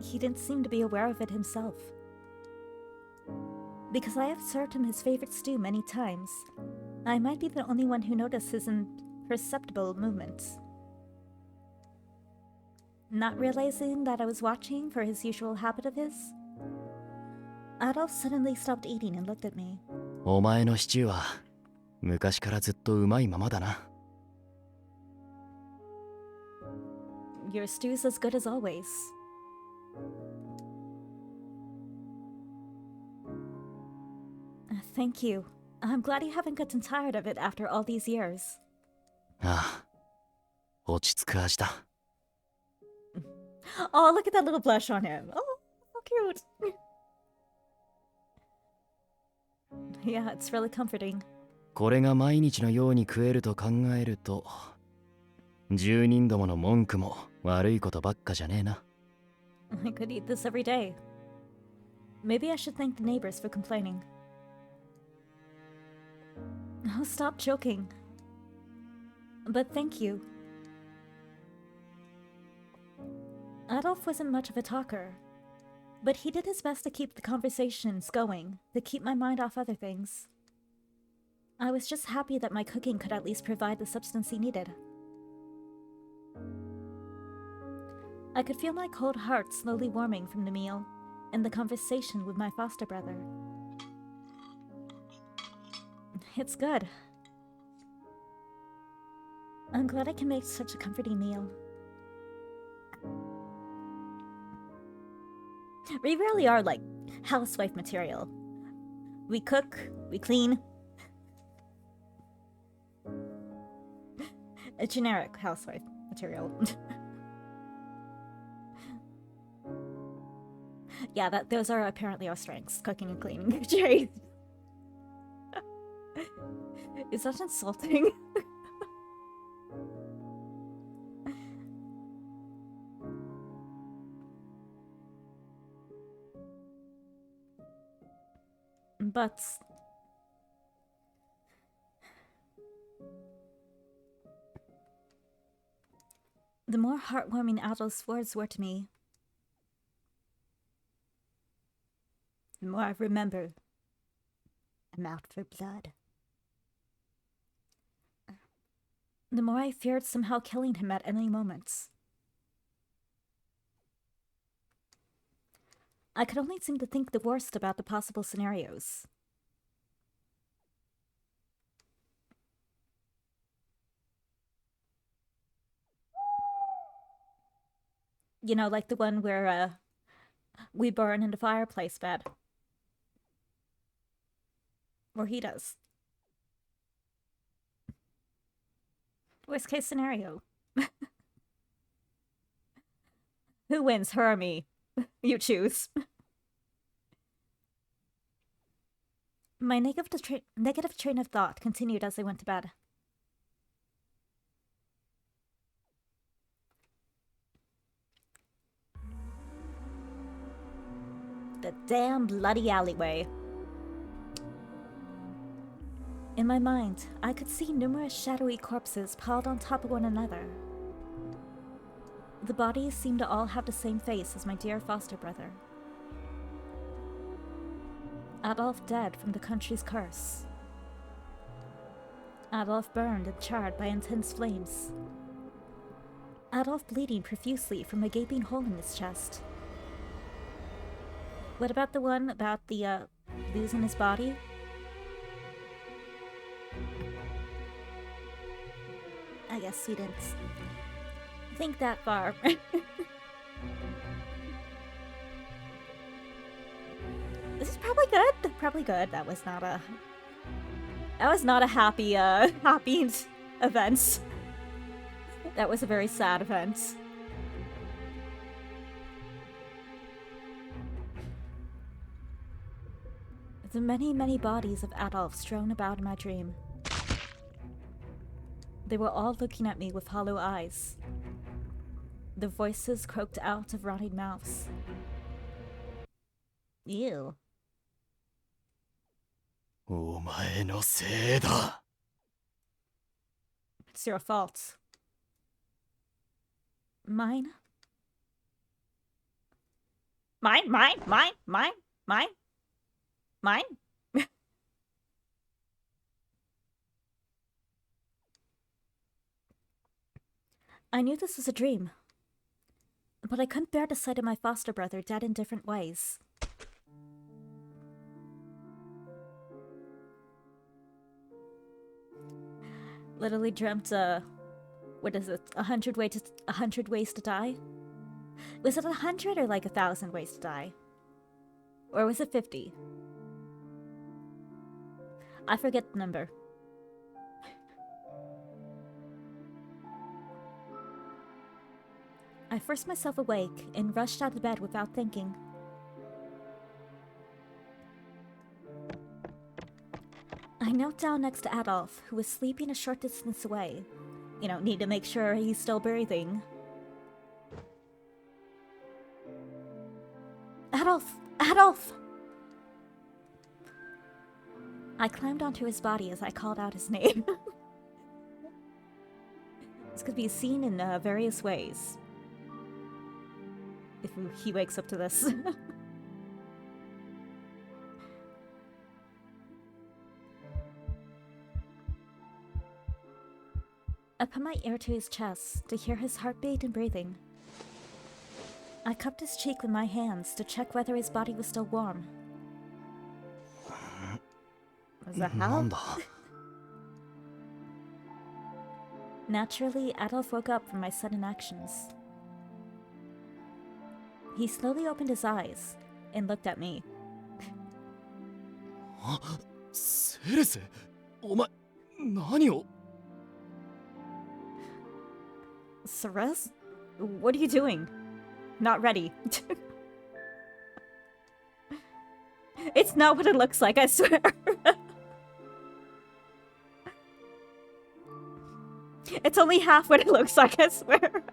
He didn't seem to be aware of it himself. Because I have served him his favorite stew many times, I might be the only one who noticed his imperceptible movements. Not realizing that I was watching for his usual habit of his, Adolphe suddenly stopped eating and looked at me. お前のシチューは昔からずっとうまいままだな。Your stew's as good as always. Thank you. I'm glad you haven't gotten tired of it after all these years. ああ、落ち着く味だ。Oh, look at that little blush on him. Oh, so cute. Yeah, it's really comforting. これが毎日のように食えると考えると、住人どもの文句も悪いことばっかじゃねえな。I could eat this every day. Maybe I should thank the neighbors for complaining. Oh, stop joking. But thank you. Adolphe wasn't much of a talker, but he did his best to keep the conversations going, to keep my mind off other things. I was just happy that my cooking could at least provide the substance he needed. I could feel my cold heart slowly warming from the meal and the conversation with my foster brother. It's good. I'm glad I can make such a comforting meal. We really are like housewife material. We cook, we clean. A generic housewife material. Yeah, those are apparently our strengths, cooking and cleaning. Jeez. Is that insulting? But the more heartwarming Adolphe's words were to me, the more I remember I'm out for blood. The more I feared somehow killing him at any moment. I could only seem to think the worst about the possible scenarios. You know, like the one where we burn in the fireplace bed. Or he does. Worst case scenario. Who wins, her or me? You choose. My negative train of thought continued as I went to bed. The damn bloody alleyway. In my mind, I could see numerous shadowy corpses piled on top of one another. The bodies seemed to all have the same face as my dear foster brother. Adolphe dead from the country's curse. Adolphe burned and charred by intense flames. Adolphe bleeding profusely from a gaping hole in his chest. What about the one about the, losing his body? I guess we didn't think that far. This is probably good. Probably good. That was not a happy happy event. That was a very sad event. The many, many bodies of Adolphe strewn about in my dream. They were all looking at me with hollow eyes. The voices croaked out of rotting mouths. Ew. お前のせいだ。 It's your fault. Mine? Mine? Mine? Mine? Mine? Mine? Mine? I knew this was a dream, but I couldn't bear the sight of my foster brother dead in different ways. Literally dreamt, what is it? 100 ways to die? Was it 100 or like 1,000 ways to die? Or was it 50? I forget the number. I forced myself awake and rushed out of bed without thinking. I knelt down next to Adolphe, who was sleeping a short distance away. You know, need to make sure he's still breathing. Adolphe! Adolphe! I climbed onto his body as I called out his name. This could be seen in various ways. If he wakes up to this. I put my ear to his chest to hear his heartbeat and breathing. I cupped his cheek with my hands to check whether his body was still warm. Was that how? Naturally, Adolphe woke up from my sudden actions. He slowly opened his eyes and looked at me. セレセ、お前、何を Ceres? What are you doing? Not ready. It's not what it looks like, I swear. It's only half what it looks like, I swear.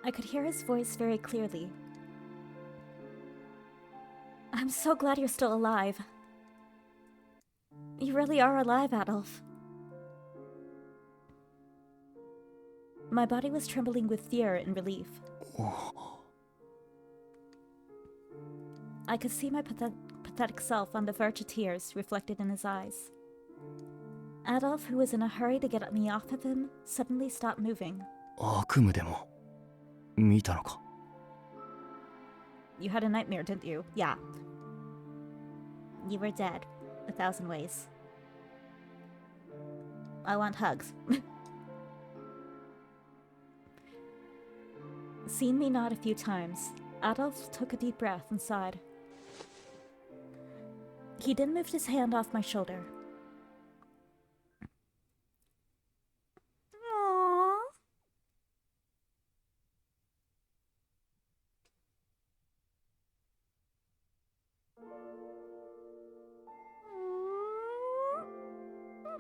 I could hear his voice very clearly. I'm so glad you're still alive. You really are alive, Adolphe. My body was trembling with fear and relief. I could see my pathetic self on the verge of tears reflected in his eyes. Adolphe, who was in a hurry to get me off of him, suddenly stopped moving. 悪夢でも見たのか You had a nightmare, didn't you? Yeah. You were dead. 1,000 ways. I want hugs. Seeing me nod a few times, Adolphe took a deep breath and sighed. He then moved his hand off my shoulder. Aww.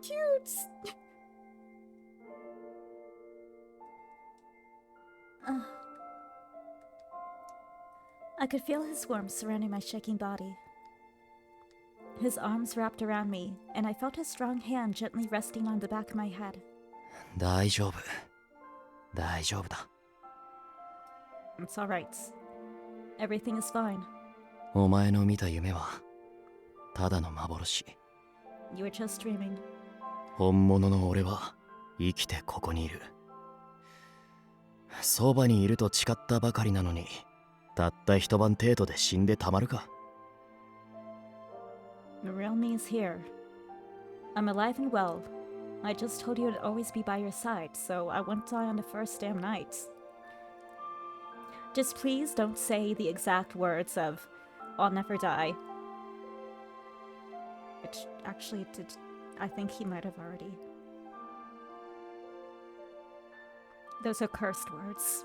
Cute. I could feel his warmth surrounding my shaking body. His arms wrapped around me, and I felt his strong hand gently resting on the back of my head. 大丈夫。大丈夫だ。 It's alright. Everything is fine. お前の見た夢はただの幻。 You were just dreaming. 本物の俺は生きてここにいる。そばにいると誓ったばかりなのに、たった一晩程度で死んでたまるか。 The real me is here. I'm alive and well. I just told you I'd always be by your side, so I wouldn't die on the first damn night. Just please don't say the exact words of, I'll never die. Which actually did... I think he might have already. Those are cursed words.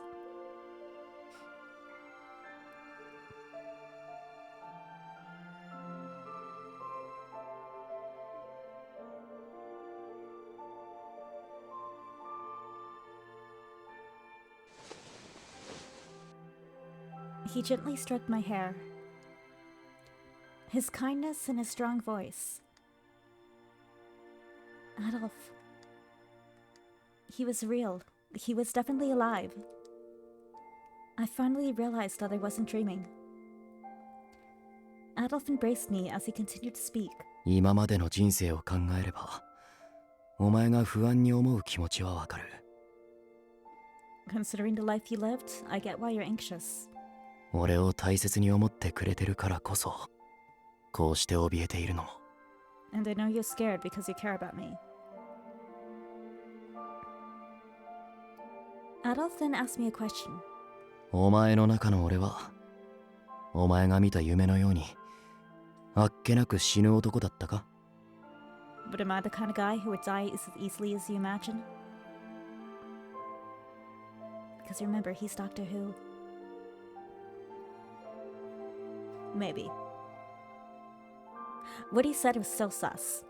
He gently stroked my hair. His kindness and his strong voice. Adolphe. He was real. He was definitely alive. I finally realized that I wasn't dreaming. Adolphe embraced me as he continued to speak. 今までの人生を考えれば、お前が不安に思う気持ちはわかる。Considering the life you lived, I get why you're anxious. 俺を大切に思ってくれてるからこそ、こうして怯えているのも。And I know you're scared because you care about me. Adolphe then asked me a question. お前の中の俺は、お前が見た夢のように、あっけなく死ぬ男だったか？ But am I the kind of guy who would die as easily as you imagine? Because remember, he's Doctor Who. Maybe. What he said was still sus.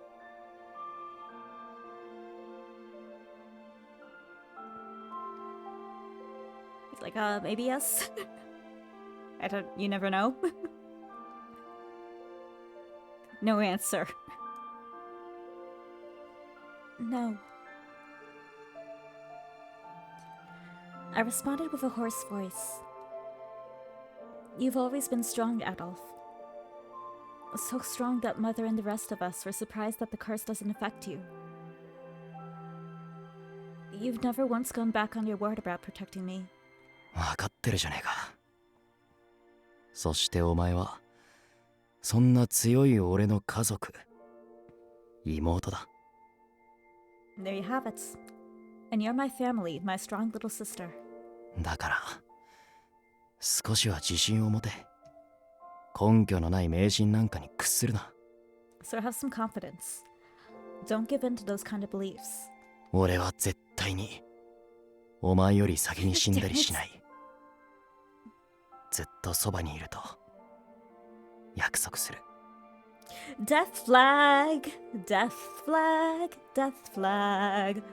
He's like, maybe yes. You never know. No answer. No. I responded with a hoarse voice. You've always been strong, Adolphe. So strong that Mother and the rest of us were surprised that the curse doesn't affect you. You've never once gone back on your word about protecting me. わかってるじゃねえか。そしてお前は、そんな強い俺の家族、妹だ。There you have it. And you're my family, my strong little sister. だから、少しは自信を持て。根拠のない迷信なんかに屈するな。So have some confidence. Don't give in to those kind of beliefs. 俺は絶対に、お前より先に死んだりしない。ずっとそばにいると、約束する。Death flag! Death flag! Death flag!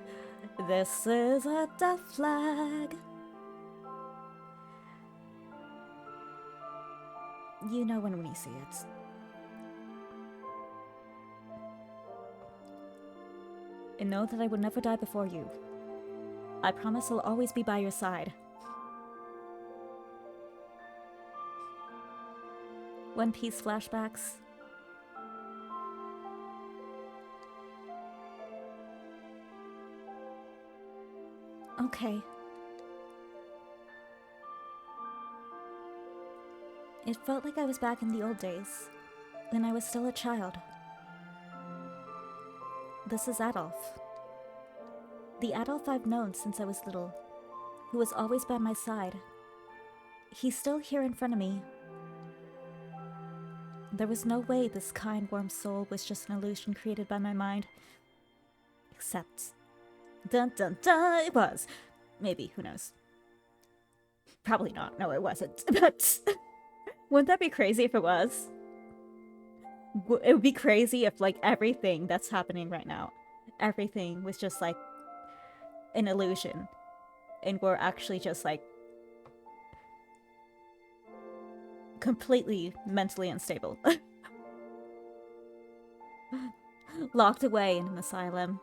This is a death flag! You know when you see it. And know that I will never die before you. I promise I'll always be by your side. One Piece flashbacks. Okay. It felt like I was back in the old days, when I was still a child. This is Adolphe. The Adolphe I've known since I was little, who was always by my side. He's still here in front of me. There was no way this kind, warm soul was just an illusion created by my mind. Except... Dun dun dun! It was. Maybe, who knows? Probably not. No, it wasn't. But... wouldn't that be crazy if it was? It would be crazy if, like, everything that's happening right now, everything was just, like, an illusion. And we're actually just, like, completely mentally unstable. Locked away in an asylum.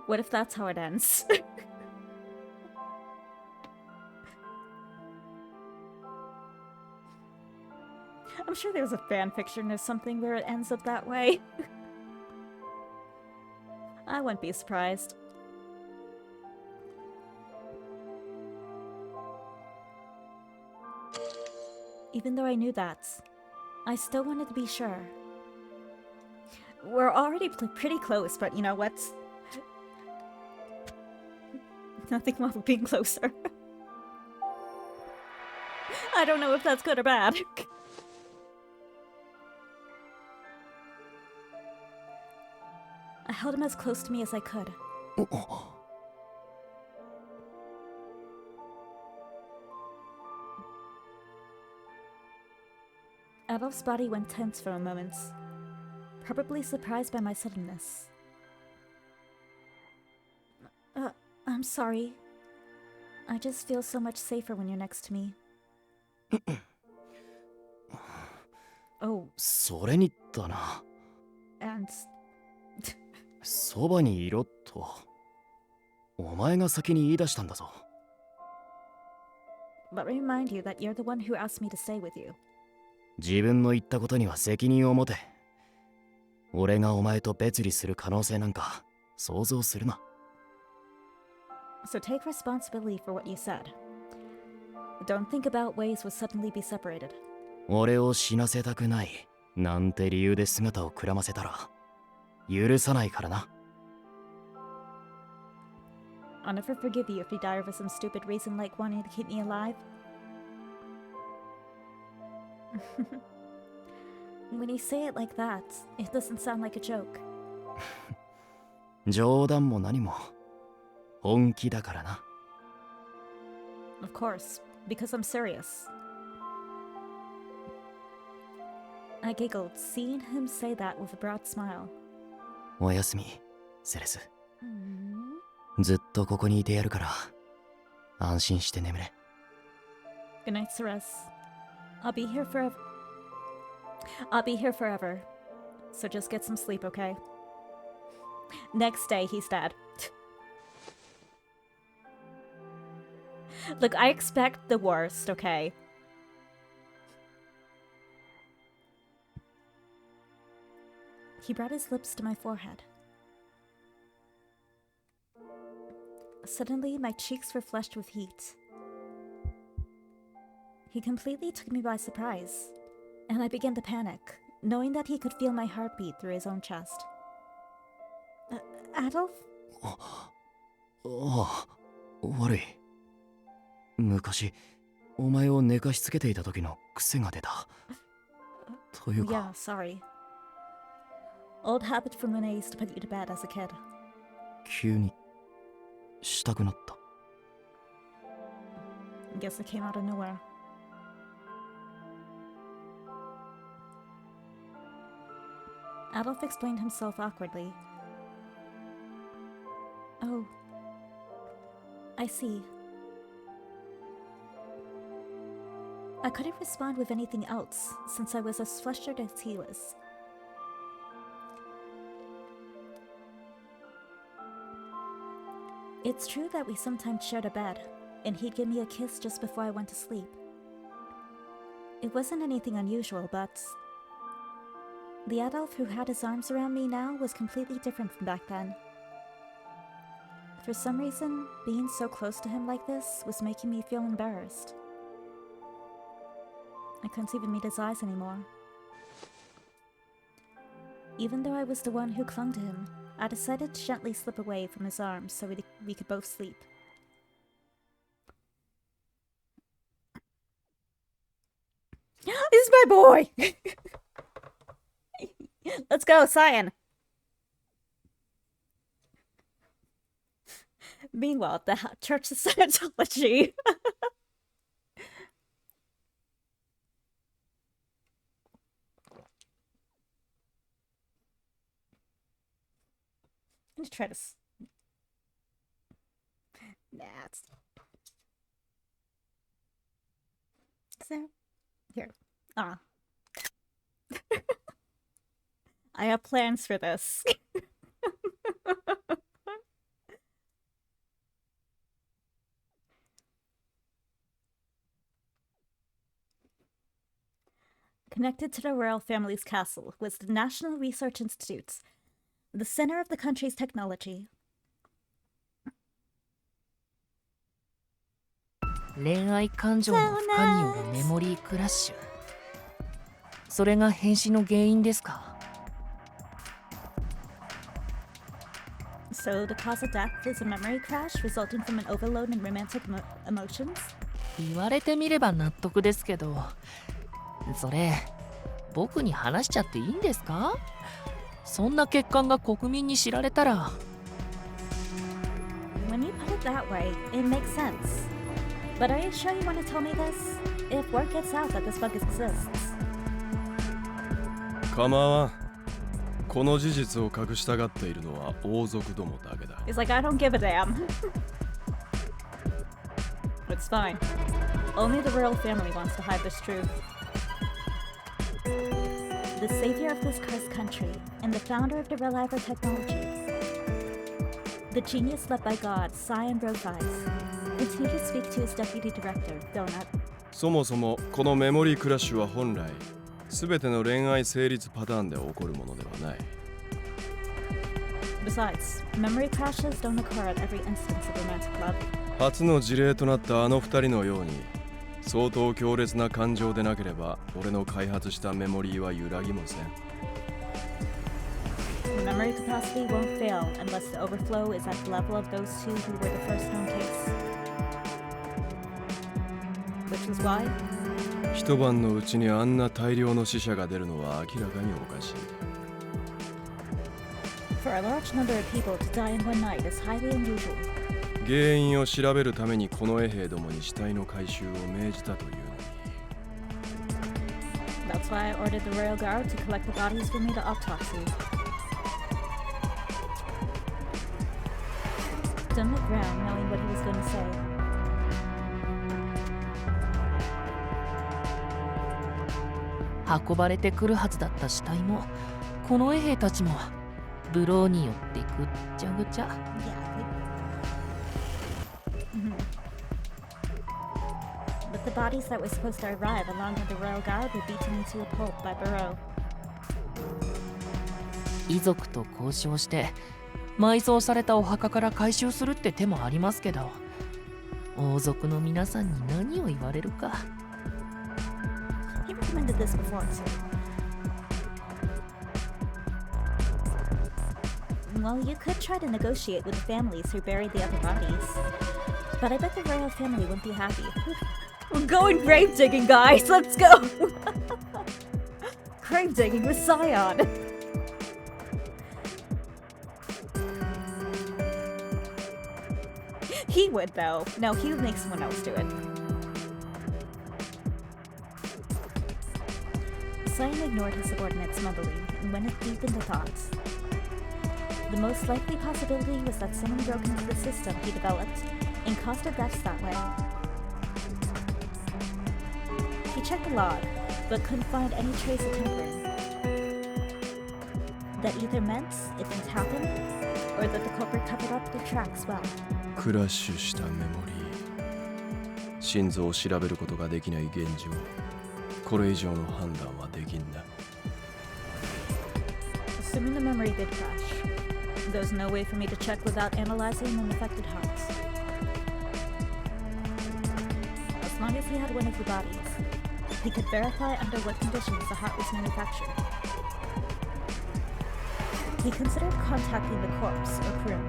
What if that's how it ends? I'm sure there's a fan fiction or something where it ends up that way. I wouldn't be surprised. Even though I knew that, I still wanted to be sure. We're already pretty close, but you know what? Nothing wrong with being closer. I don't know if that's good or bad. I held him as close to me as I could. Adolphe's body went tense for a moment, probably surprised by my suddenness. I'm sorry. I just feel so much safer when you're next to me. Oh. それにだな。And そばにいろと。お前が先に言い出したんだぞ。Let me remind you that you're the one who asked me to stay with you. 自分の言ったことには責任を持て。俺がお前と別離する可能性なんか想像するな。So take responsibility for what you said. Don't think about ways we'll suddenly be separated. 俺を死なせたくないなんて理由で姿をくらませたら許さないからな。I'll never forgive you if you die over some stupid reason like wanting to keep me alive. When you say it like that, it doesn't sound like a joke. 冗談も何も本気だからな。Of course, because I'm serious. I giggled, seeing him say that with a broad smile. おやすみ、セレス。ずっとここにいてやるから安心して眠れ。Good night, Ceres. I'll be here forever. I'll be here forever. So just get some sleep, okay? Next day, he's dead. Look, I expect the worst, okay? He brought his lips to my forehead. Suddenly, my cheeks were flushed with heat. He completely took me by surprise, and I began to panic, knowing that he could feel my heartbeat through his own chest. Adolphe? ああ、悪い。昔、お前を寝かしつけていた時の癖が出た。というか。Yeah, sorry. Old habit from when I used to put you to bed as a kid. 急にしたくなった。Guess it came out of nowhere. Adolphe explained himself awkwardly. Oh, I see. I couldn't respond with anything else, since I was as flustered as he was. It's true that we sometimes shared a bed, and he'd give me a kiss just before I went to sleep. It wasn't anything unusual, but the Adolphe who had his arms around me now was completely different from back then. For some reason, being so close to him like this was making me feel embarrassed. I couldn't even meet his eyes anymore. Even though I was the one who clung to him, I decided to gently slip away from his arms so we could both sleep. This is my boy! Let's go, Cyan! Meanwhile, at the Church of Scientology. I'm gonna try to. Nah, it's. So, here. Ah. I have plans for this. Connected to the royal family's castle was the National Research Institute, the center of the country's technology. 恋愛感情の負荷によるメモリークラッシュ。それが変死の原因ですか？ So the cause of death is a memory crash resulting from an overload in romantic emotions? 言われてみれば納得ですけど、それ僕に話しちゃっていいんですか？そんな欠陥が国民に知られたら。 When you put it that way, it makes sense. But are you sure you want to tell me this? If word gets out that this bug exists. 構わん。この事実を隠したがっているのは王族どもだけだ。 He's like, I don't give a damn. It's fine. Only the royal family wants to hide this truth. The savior of this cursed country and the founder of the Reliver technology. The genius led by God, Cyan Brofis. Continue to speak to his deputy director, Donut. そもそもこのメモリークラッシュは本来すべての恋愛成立パターンで起こるものではない。 Besides, memory crashes don't occur at every instance of romantic love. 初の事例となったあの二人のように相当強烈な感情でなければ俺の開発したメモリーは揺らぎもせん。 The memory capacity won't fail unless the overflow is at the level of those two who were the first known case. Which is why? 一晩のうちにあんな大量の死者が出るのは明らかにおかしい。 For a large number of people to die in one night is highly unusual. 原因を調べるためにこの衛兵どもに死体の回収を命じたというのに。 That's why I ordered the Royal Guard to collect the bodies for me to autopsy. Dunn looked around, knowing what he was going to say. 運ばれてくるはずだった死体もこの衛兵たちもブローによってぐっちゃぐちゃ。 But the bodies that were supposed to arrive along with the Royal Guard were beaten into a pulp by Barreau. 遺族と交渉して埋葬されたお墓から回収するって手もありますけど、王族の皆さんに何を言われるか。 He recommended this before too. Well, you could try to negotiate with the families who buried the other bodies. But I bet the royal family wouldn't be happy. We're going grave digging, guys! Let's go! Grave digging with Scion! He would, though. No, he would make someone else do it. Scion ignored his subordinates mumbling and went deep into thoughts. The most likely possibility was that someone broke into the system he developed and caused the deaths that way. He checked the log, but couldn't find any trace of tampering. That either meant it didn't happen, or that the culprit covered up the tracks well. クラッシュしたメモリー。心臓を調べることができない現状。これ以上の判断はできんな。 Assuming the memory did crash, there's no way for me to check without analyzing an affected heart. As long as he had one of the bodies, he could verify under what conditions the heart was manufactured. He considered contacting the corpse or crew,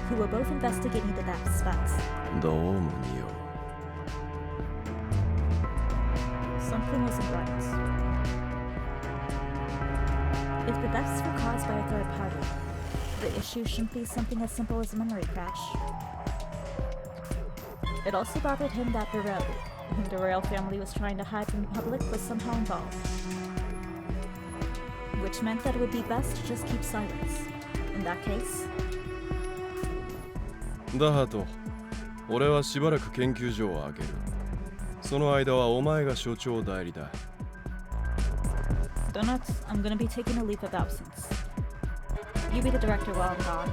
who were both investigating the deaths, but どうもにおう。 something wasn't right. If the deaths were caused by a third party, the issue shouldn't be something as simple as a memory crash. It also bothered him that Barreau, whom the royal family was trying to hide from the public, was somehow involved. Which meant that it would be best to just keep silence. In that case, ダハト、俺はしばらく研究所を開ける。その間はお前が所長代理だ。 Donuts, I'm gonna be taking a leave of absence. You be the director while I'm gone.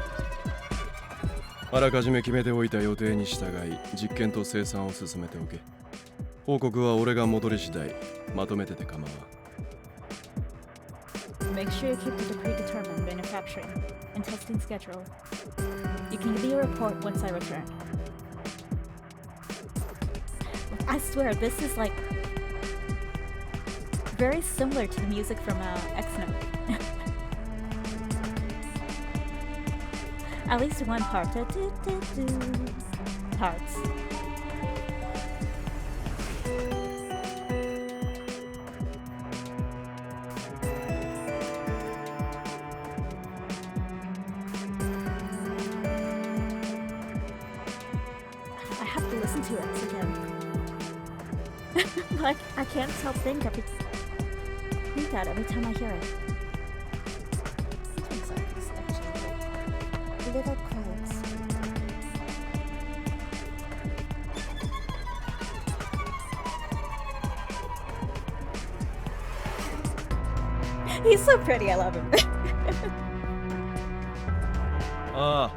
あらかじめ決めておいた予定に従い、実験と生産を進めておけ。報告は俺が戻り次第、まとめてて構わん。 Make sure you keep to the predetermined manufacturing and testing schedule. You can give me a report once I return. I swear, this is like Very similar to the music from X-Note. At least one part. Parts. I have to listen to it again. Like, I can't help think of it. Think that every time I hear it. This one's actually little clouds. He's so pretty, I love him. ああ。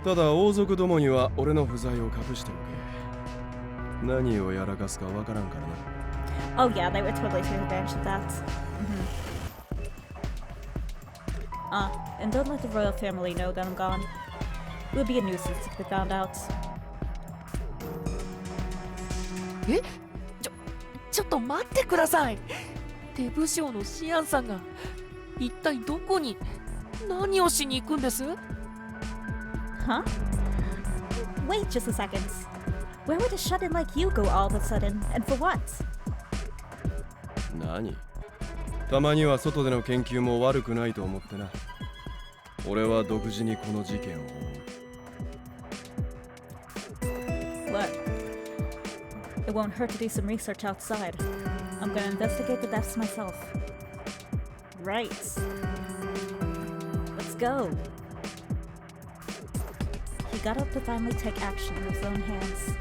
ただ王族どもには俺の不在を隠しておけ。何をやらかすかわからんからな。Oh yeah, they would totally take advantage of that. And don't let the royal family know that I'm gone. It would be a nuisance if they found out. えちょっと待ってください。手武将のシアンさんが一体どこに何をしに行くんです？ Huh? Wait just a second. Where would a shut-in like you go all of a sudden, and for what? 何？たまには外での研究も悪くないと思ってな。俺は独自にこの事件を追う。 What? It won't hurt to do some research outside. I'm gonna investigate the deaths myself. Right. Let's go. He got up to finally take action in his own hands.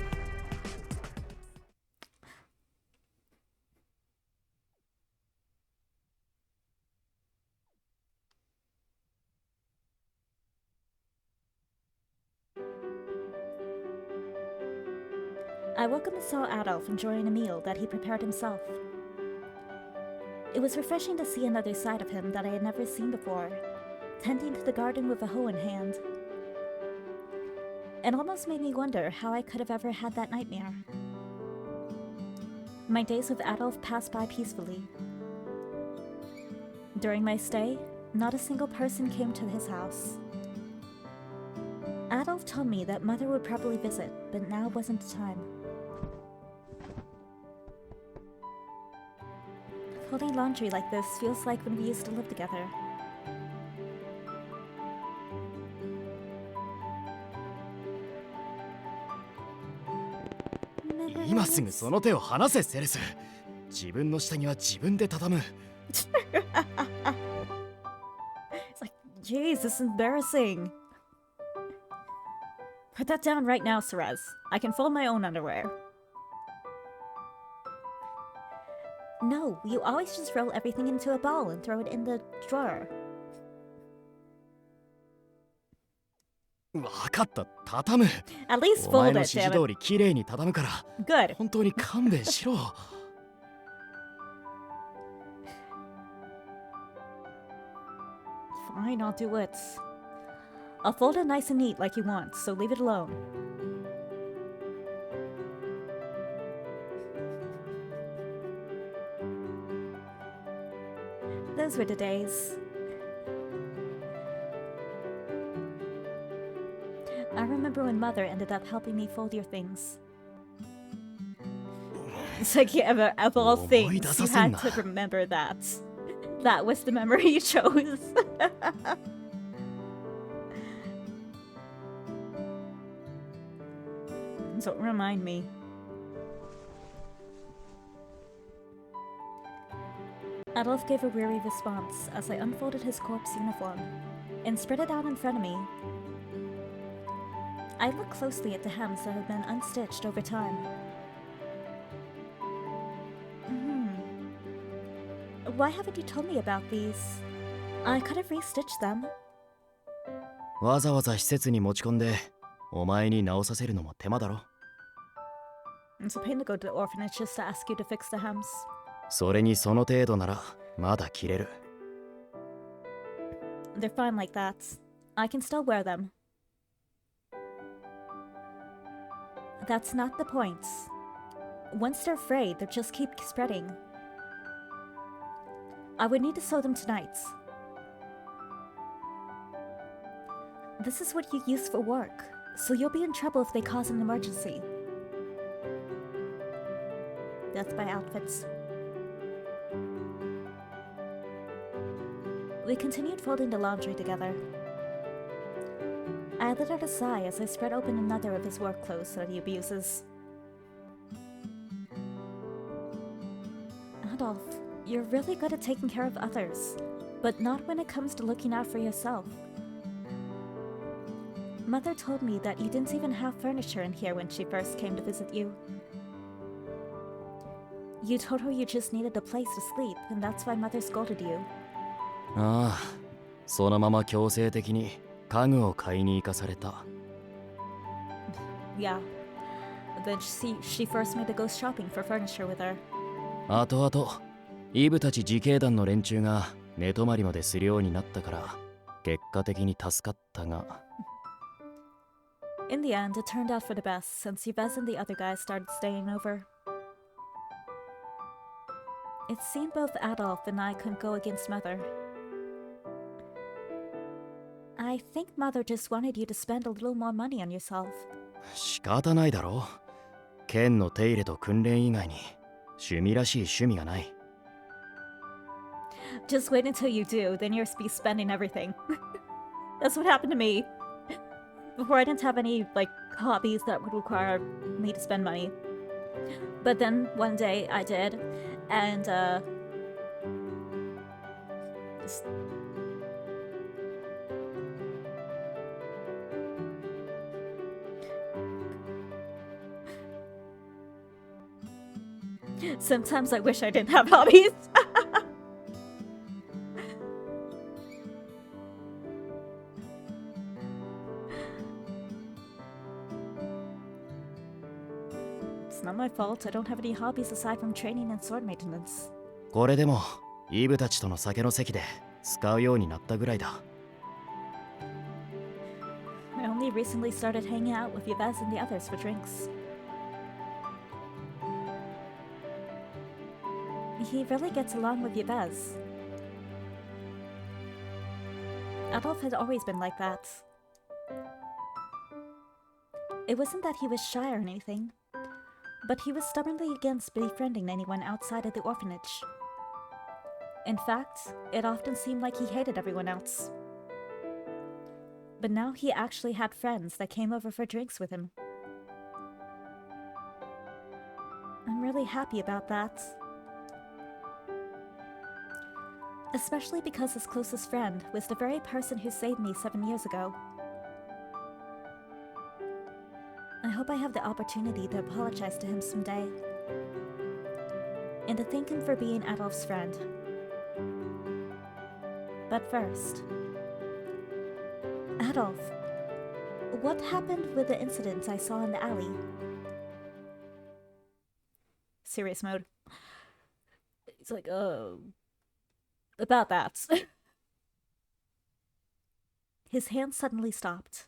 I woke up and saw Adolphe enjoying a meal that he prepared himself. It was refreshing to see another side of him that I had never seen before, tending to the garden with a hoe in hand. It almost made me wonder how I could have ever had that nightmare. My days with Adolphe passed by peacefully. During my stay, not a single person came to his house. Adolphe told me that Mother would probably visit, but now wasn't the time. Folding laundry like this feels like when we used to live together. 今すぐその手を離せ、セレス。自分の下着は自分で畳む。 It's like, jeez, this is embarrassing. Put that down right now, Cerez. I can fold my own underwear. No, you always just roll everything into a ball and throw it in the drawer. わかった、畳む。 At least お前 fold の it, 指示 damn 通 it. り綺麗に畳むから。 Good. 本当に勘弁しろ。 Fine, I'll do it. I'll fold it nice and neat like you want, so leave it alone. Those were the days. I remember when Mother ended up helping me fold your things. It's like, yeah, of all things, you had to remember that. That was the memory you chose. Don't remind me. Adolphe gave a weary response as I unfolded his corpse uniform and spread it out in front of me. I looked closely at the hems that had been unstitched over time. Why haven't you told me about these? I could have restitched them. わざわざ施設に持ち込んで、お前に直させるのも手間だろ。 It's a pain to go to the orphanage just to ask you to fix the hems. それにその程度ならまだ着れる。 They're fine like that. I can still wear them. That's not the point. Once they're frayed, they'll just keep spreading. I would need to sew them tonight. This is what you use for work, so you'll be in trouble if they cause an emergency. Death by outfits. We continued folding the laundry together. I let out a sigh as I spread open another of his work clothes that he abuses. Adolphe, you're really good at taking care of others, but not when it comes to looking out for yourself. Mother told me that you didn't even have furniture in here when she first came to visit you. You told her you just needed a place to sleep, and that's why Mother scolded you. ああ、そのまま強制的に家具を買いに行かされた。Yeah. Then she forced me to go shopping for furniture with her. あとあと、イブたち自警団の連中が寝泊まりまでするようになったから、結果的に助かったが。In the end, it turned out for the best, since Yves and the other guys started staying over. It seemed both Adolphe and I couldn't go against Mother. I think Mother just wanted you to spend a little more money on yourself. 仕方ないだろう。剣の手入れと訓練以外に趣味らしい趣味がない。Just wait until you do, then you'll be spending everything. That's what happened to me. Before I didn't have any, hobbies that would require me to spend money. But then one day I did, and, just... Sometimes I wish I didn't have hobbies. It's not my fault. I don't have any hobbies aside from training and sword maintenance. これでもイブたちとの酒の席で使うようになったぐらいだ。I only recently started hanging out with Yves and the others for drinks. He really gets along with Yves. Adolphe had always been like that. It wasn't that he was shy or anything, but he was stubbornly against befriending anyone outside of the orphanage. In fact, it often seemed like he hated everyone else. But now he actually had friends that came over for drinks with him. I'm really happy about that. Especially because his closest friend was the very person who saved me 7 years ago. I hope I have the opportunity to apologize to him someday. And to thank him for being Adolphe's friend. But first... Adolphe, what happened with the incident I saw in the alley? Serious mode. It's like, about that. His hand suddenly stopped.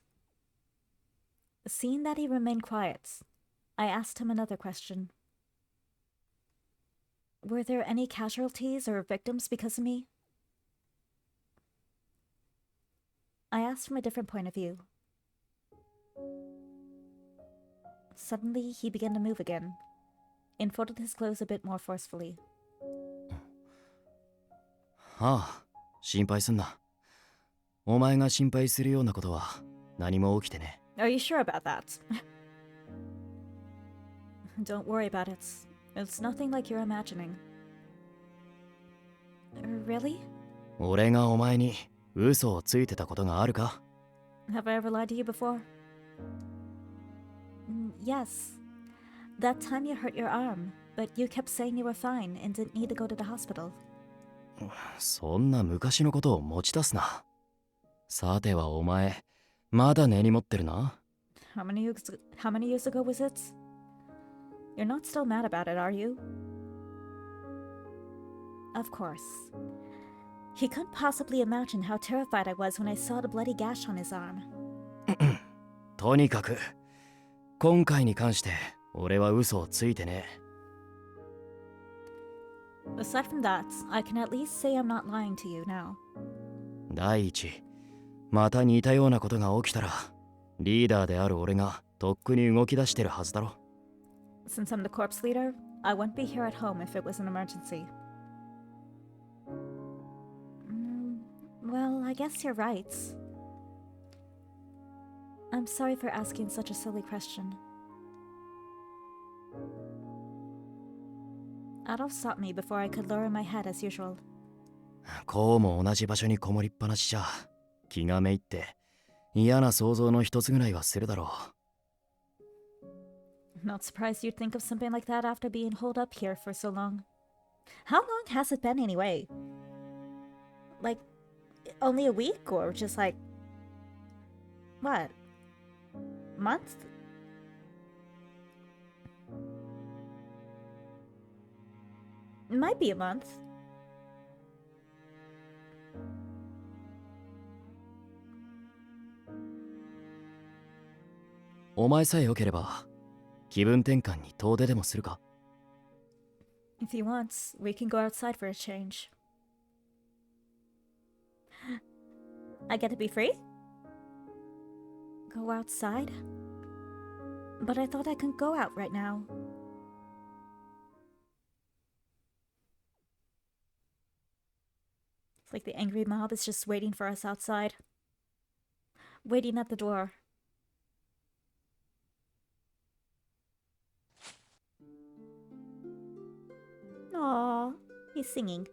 Seeing that he remained quiet, I asked him another question. Were there any casualties or victims because of me? I asked from a different point of view. Suddenly, he began to move again, and folded his clothes a bit more forcefully. ああ、心配すんな。お前が心配するようなことは何も起きてね。Are you sure about that? Don't worry about it. It's nothing like you're imagining. Really? 俺がお前に嘘をついてたことがあるか？ Have I ever lied to you before? Yes. That time you hurt your arm, but you kept saying you were fine and didn't need to go to the hospital. そんな昔のことを持ち出すな。さてはお前、まだ根に持ってるな。How many years ago was it? You're not still mad about it, are you? Of course. He couldn't possibly imagine how terrified I was when I saw the bloody gash on his arm. とにかく、今回に関して俺は嘘をついてね。Aside from that, I can at least say I'm not lying to you now. 第一、また似たようなことが起きたら、リーダーである俺がとっくに動き出してるはずだろ。Since I'm the corpse leader, I wouldn't be here at home if it was an emergency. Well, I guess you're right. I'm sorry for asking such a silly question. Adolphe stopped me before I could lower my head as usual. こうも同じ場所にこもりっぱなしじゃ気がめいって嫌な想像の一つぐらいはするだろう。Not surprised you'd think of something like that after being holed up here for so long. How long has it been anyway? Like, only a week or just like... what? Month? It might be a month.お前さえよければ気分転換に遠出でもするか？ If he wants, we can go outside for a change. I get to be free? Go outside? But I thought I couldn't go out right now. It's like the angry mob is just waiting for us outside. Waiting at the door. Aww, he's singing.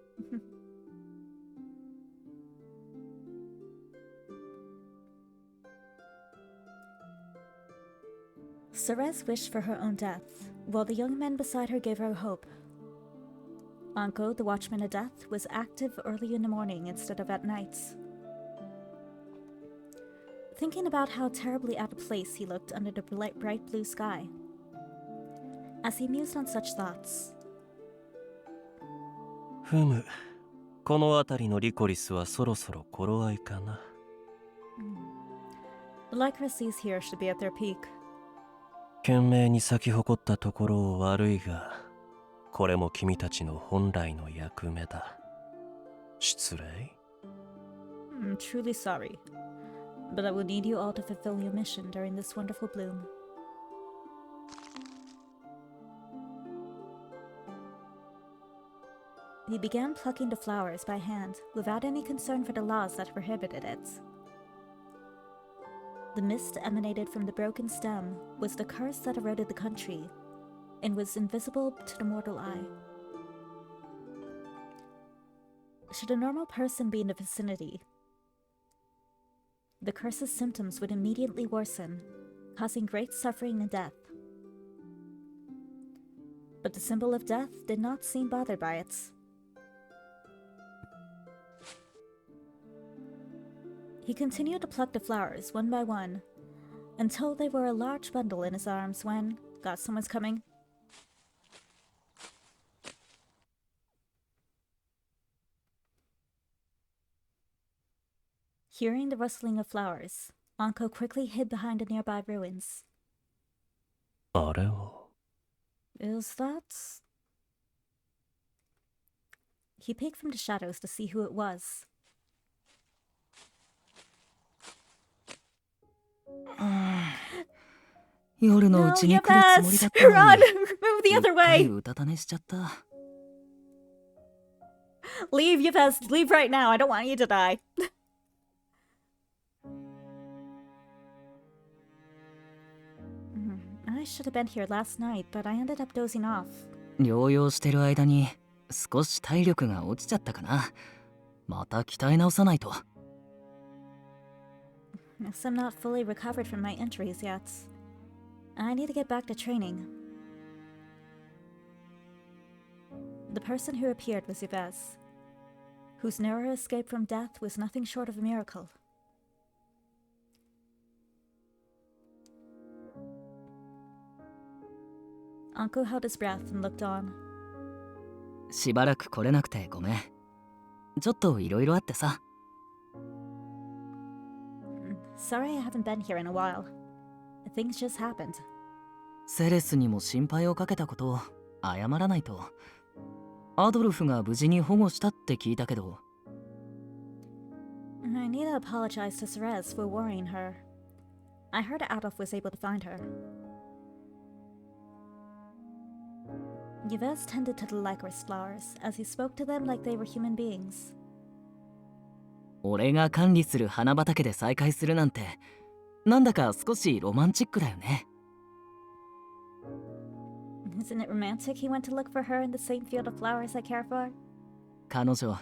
Ceres wished for her own death, while the young men beside her gave her hope. Anko, the watchman of death, was active early in the morning instead of at night. Thinking about how terribly out of place he looked under the bright blue sky. As he mused on such thoughts, ふむ、この辺りのリコリスはそろそろ頃合いかな。the lycracies here should be at their peak. 懸命に咲き誇ったところを悪いが、これも君たちの本来の役目だ。失礼？ I'm truly sorry, but I will need you all to fulfill your mission during this wonderful bloom. He began plucking the flowers by hand, without any concern for the laws that prohibited it. The mist emanated from the broken stem was the curse that eroded the country, and was invisible to the mortal eye. Should a normal person be in the vicinity, the curse's symptoms would immediately worsen, causing great suffering and death. But the symbol of death did not seem bothered by it. He continued to pluck the flowers one by one, until they were a large bundle in his arms when... God, someone's coming. Hearing the rustling of flowers, Anko quickly hid behind the nearby ruins. あれを。 Is that... He peeked from the shadows to see who it was. 夜のうちに来るつもりだったの Run! に Move the other うっかり way! うたた寝しちゃった Leave, Yves! Leave right now! I don't want you to die! I should have been here last night, but I ended up dozing off. 療養してる間に少し体力が落ちちゃったかなまた鍛え直さないと Guess I'm not fully recovered from my injuries yet. I need to get back to training. The person who appeared was Yves, whose narrow escape from death was nothing short of a miracle. Anko held his breath and looked on. しばらく来れなくてごめんちょっといろいろあってさ Sorry I haven't been here in a while. Things just happened. セレスにも心配をかけたことを謝らないとアドルフが無事に保護したって聞いたけど。I need to apologize to Ceres for worrying her. I heard Adolphe was able to find her. Yves tended to the licorice flowers as he spoke to them like they were human beings. 俺が管理する花畑で再会するなんて、なんだか少しロマンチックだよね。Isn't it romantic he went to look for her in the same field of flowers I care for? 彼女、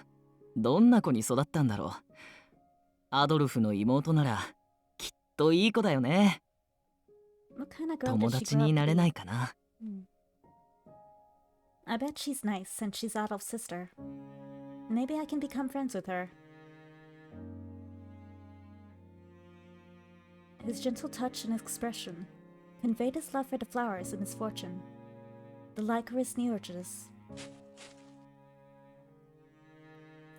どんな子に育ったんだろう。アドルフの妹なら、きっといい子だよね。What kind of girl 友 did she 達 grow に up な to れ be? ないかな。I bet she's nice since she's Adolphe's sister. Maybe I can become friends with her. His gentle touch and expression conveyed his love for the flowers and his fortune. The licorice neurges.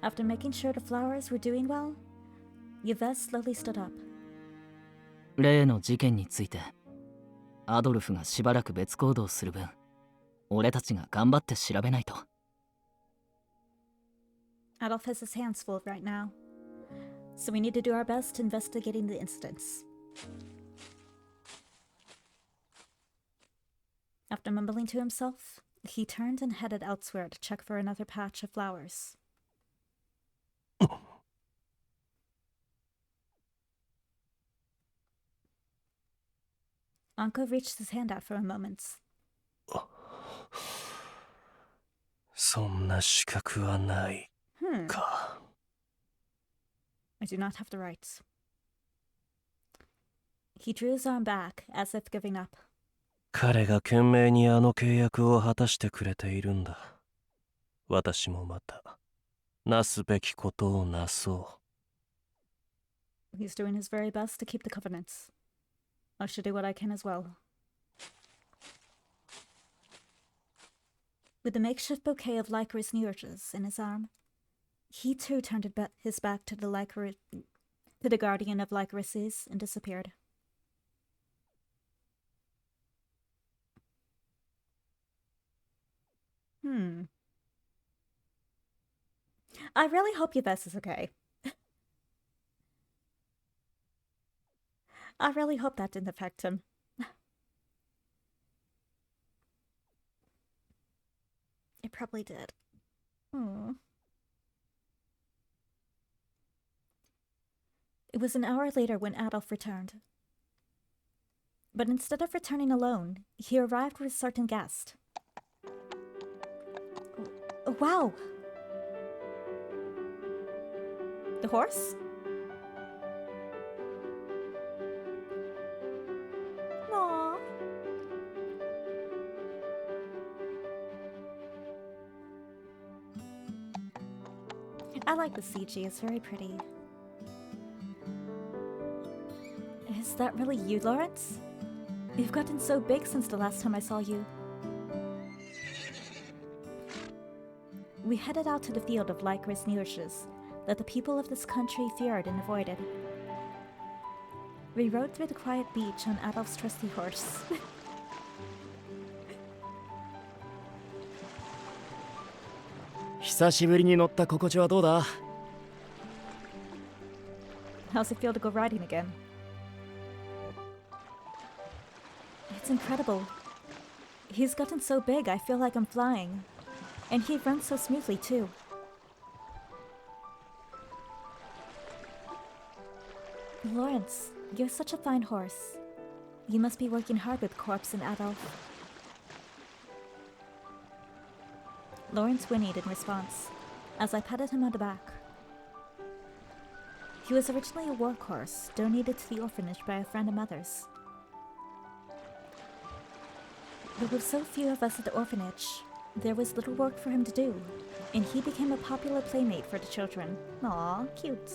After making sure the flowers were doing well, Yves slowly stood up. 例の事件について、アドルフがしばらく別行動する分、俺たちが頑張って調べないと。Adolphe has his hands full right now, so we need to do our best investigating the incidents. After mumbling to himself, he turned and headed elsewhere to check for another patch of flowers. Anko reached his hand out for a moment. そんな資格はないか。I do not have the rights. He drew his arm back, as if giving up. 彼が懸命にあの契約を果たしてくれているんだ。私もまた、なすべきことをなそ He's doing his very best to keep the covenants. I should do what I can as well. With the makeshift bouquet of licorice neurges in his arm, he too turned his back to the guardian of licorices and disappeared. I really hope Yves is okay. I really hope that didn't affect him. It probably did. It was an hour later when Adolphe returned. But instead of returning alone, he arrived with a certain guest. Oh, wow! The horse? Aww. I like the CG, it's very pretty. Is that really you, Lawrence? You've gotten so big since the last time I saw you. We headed out to the field of licorice neurges that the people of this country feared and avoided. We rode through the quiet beach on Adolphe's trusty horse.久しぶりに乗った心地はどうだ? How's it feel to go riding again? It's incredible. He's gotten so big, I feel like I'm flying. And he runs so smoothly, too. Lawrence, you're such a fine horse. You must be working hard with Corpse and Adolphe. Lawrence whinnied in response, as I patted him on the back. He was originally a work horse, donated to the orphanage by a friend of Mother's. There were so few of us at the orphanage, there was little work for him to do, and he became a popular playmate for the children. Aw, cute.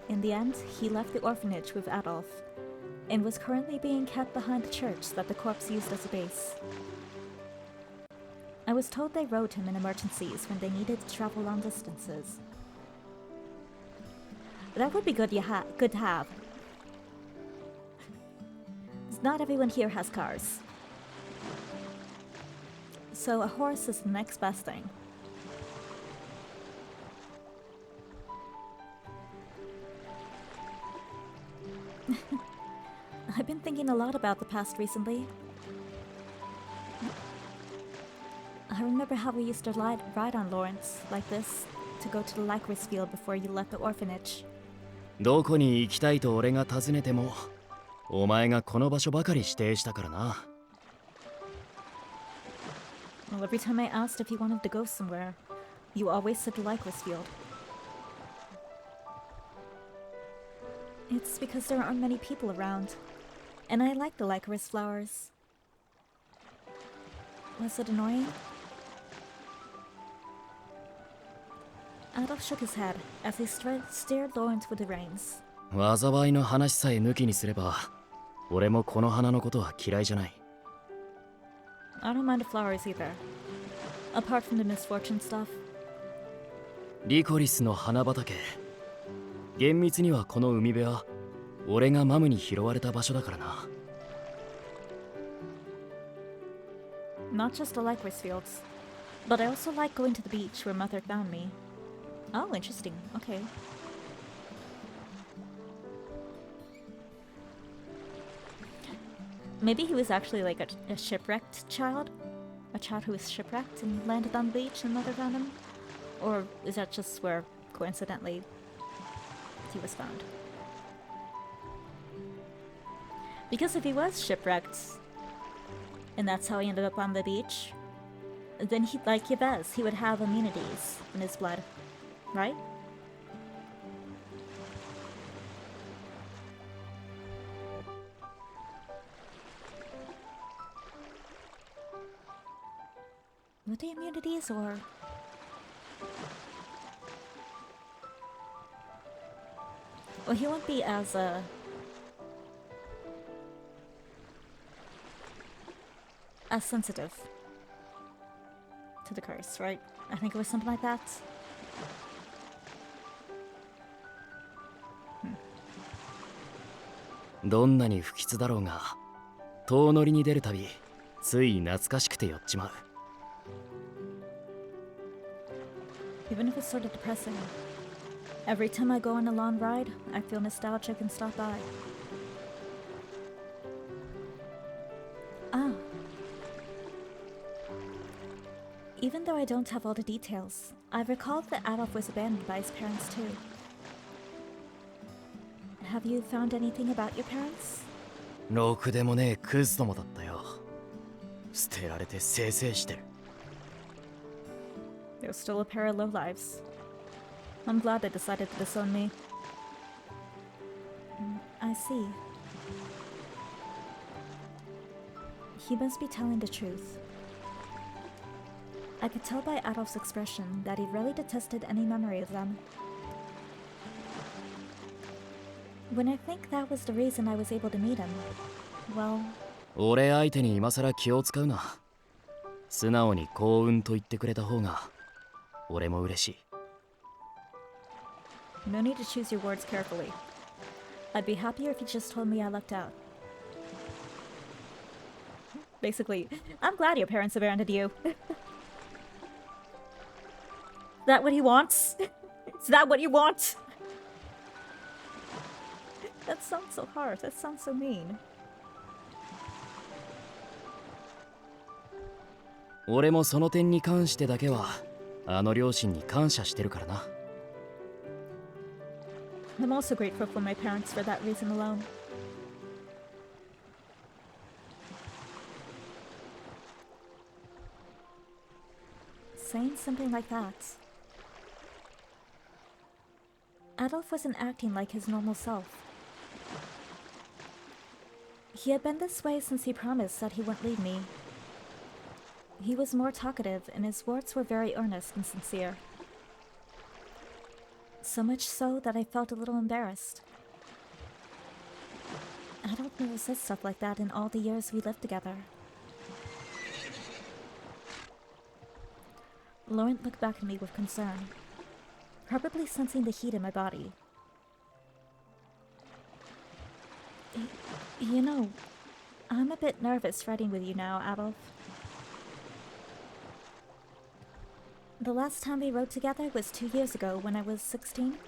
In the end, he left the orphanage with Adolphe, and was currently being kept behind the church that the corpse used as a base. I was told they rode him in emergencies when they needed to travel long distances. That would be good to have. Not everyone here has cars. So a horse is the next best thing. I've been thinking a lot about the past recently. I remember how we used to ride on Lawrence like this to go to the licorice field before you left the orphanage. どこに行きたいと俺が尋ねても、お前がこの場所ばかり指定したからな。Well, every time I asked if he wanted to go somewhere, you always said the licorice field. It's because there aren't many people around, and I like the licorice flowers. Was it annoying? Adolphe shook his head as he steered Lawrence with the reins. 災いの話さえ抜きにすれば、俺もこの花のことは嫌いじゃない。I don't mind the flowers either. Apart from the misfortune stuff. リコリスの花畑。厳密にはこの海辺は、俺がマムに拾われた場所だからな。Not just the licorice fields, but I also like going to the beach where Mother found me. Oh, interesting. Okay. Maybe he was actually like a shipwrecked child? A child who was shipwrecked and landed on the beach and Mother found him? Or is that just where, coincidentally, he was found? Because if he was shipwrecked, and that's how he ended up on the beach, then he, like Yves, he would have immunities in his blood, right? Would the immunities or... Well, he won't be as sensitive to the curse, right? I think it was something like that. Hmm. どんなに不吉だろうが、遠乗りに出るたび、つい懐かしくて寄っちまう。Even if it's sort of depressing. Every time I go on a long ride, I feel nostalgic and stop by. Ah. Even though I don't have all the details, I've recalled that Adolphe was abandoned by his parents too. Have you found anything about your parents? ろくでもねえクズどもだったよ。捨てられてせいせいしてる。They're still a pair of lowlives. I'm glad they decided to disown me. I see. He must be telling the truth. I could tell by Adolphe's expression that he really detested any memory of them. When I think that was the reason I was able to meet him, well... 俺相手に今さら気を使うな。素直に幸運と言ってくれた方が、俺も嬉しい。No need to choose your words carefully. I'd be happier if you just told me I lucked out. Basically, I'm glad your parents abandoned you. Is that what he wants? Is that what you want? That sounds so harsh. That sounds so mean. 俺もその点に関してだけは、あの両親に感謝してるからな。I'm also grateful for my parents for that reason alone. Saying something like that. Adolphe wasn't acting like his normal self. He had been this way since he promised that he wouldn't leave me. He was more talkative, and his words were very earnest and sincere. So much so that I felt a little embarrassed. Adolphe never said stuff like that in all the years we lived together. Laurent looked back at me with concern, probably sensing the heat in my body. You know, I'm a bit nervous riding with you now, Adolphe. The last time we rode together was 2 years ago when I was 16.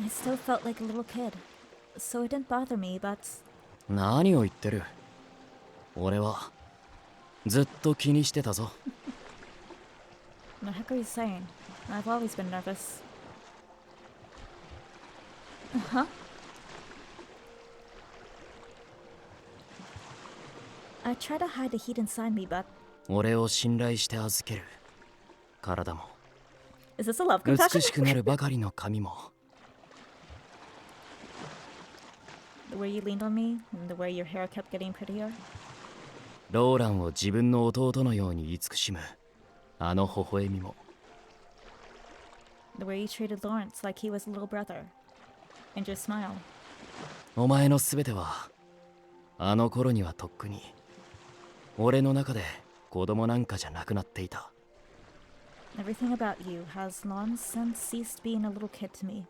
I still felt like a little kid, so it didn't bother me, but 何を言ってる。俺はずっと気にしてたぞ。 the heck are you saying? I've always been nervous. Huh? I try to hide the heat inside me, but 俺を信頼して預ける。体も is this a love 美 confession? しくなるばかりの髪も The way you leaned on me, and the way your hair kept getting prettier. ローランを自分の弟のように慈しむあの微笑みも The way you treated Lawrence like he was a little brother. And your smile. お前のすべてはあの頃にはとっくに俺の中で子供なんかじゃなくなっていた。 Everything about you has long since ceased being a little kid to me.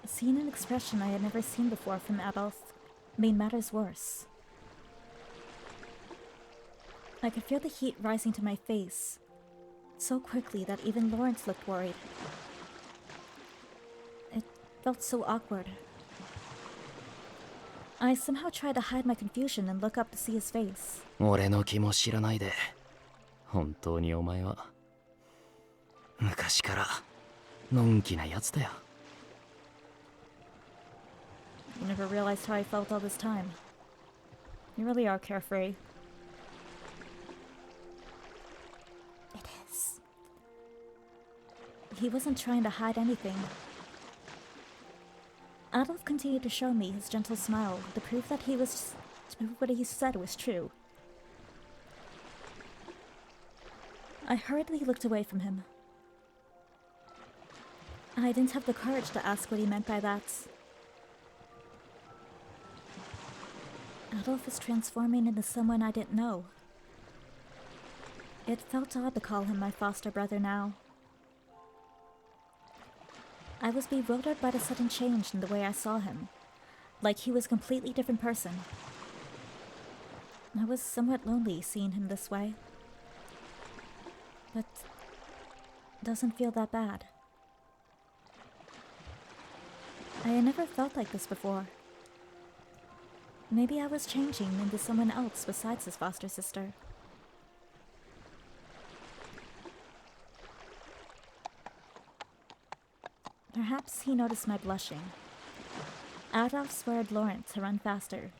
Seeing an expression I had never seen before from Adolphe made matters worse. I could feel the heat rising to my face so quickly that even Lawrence looked worried. It felt so awkward. I somehow tried to hide my confusion and look up to see his face. 俺の気も知らないで本当にお前は昔からのんきなやつだよ。 You never realized how I felt all this time. You really are carefree. It is. He wasn't trying to hide anything. Adolphe continued to show me his gentle smile, the proof that what he said was true. I hurriedly looked away from him. I didn't have the courage to ask what he meant by that. Adolphe is transforming into someone I didn't know. It felt odd to call him my foster brother now. I was bewildered by the sudden change in the way I saw him, like he was a completely different person. I was somewhat lonely seeing him this way, but doesn't feel that bad. I had never felt like this before. Maybe I was changing into someone else besides his foster sister. Perhaps he noticed my blushing. Adolphe spurred Lawrence to run faster,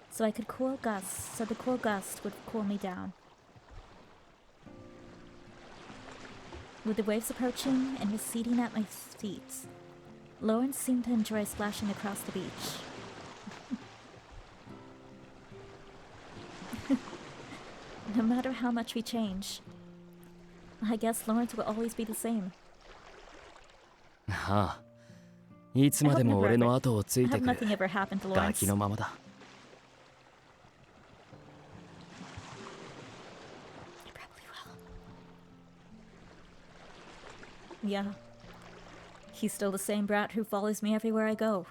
so the cool gust would cool me down. With the waves approaching and receding at my feet, Lawrence seemed to enjoy splashing across the beach. No matter how much we change, I guess Lawrence will always be the same. はあ、いつまでも俺の後をつ I いて hope くる nothing ever happened to ガ Lawrence. キのままだ。 It probably will. Yeah. He's still the same brat who follows me everywhere I go.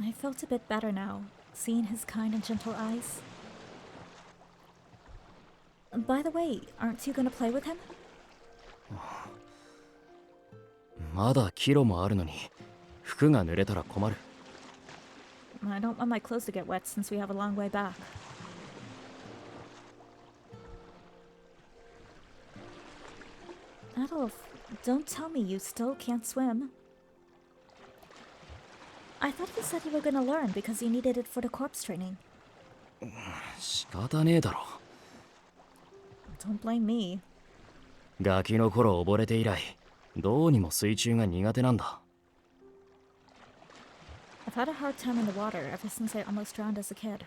I felt a bit better now, seeing his kind and gentle eyes. By the way, aren't you gonna play with him? まだキロもあるのに服が濡れたら困る。 I don't want my clothes to get wet since we have a long way back. Adolphe, don't tell me you still can't swim. I thought you said you were gonna learn because you needed it for the corpse training. 仕方ねえだろ。 Don't blame me. ガキの頃溺れて以来どうにも水中が苦手なんだ。 I've had a hard time in the water ever since I almost drowned as a kid.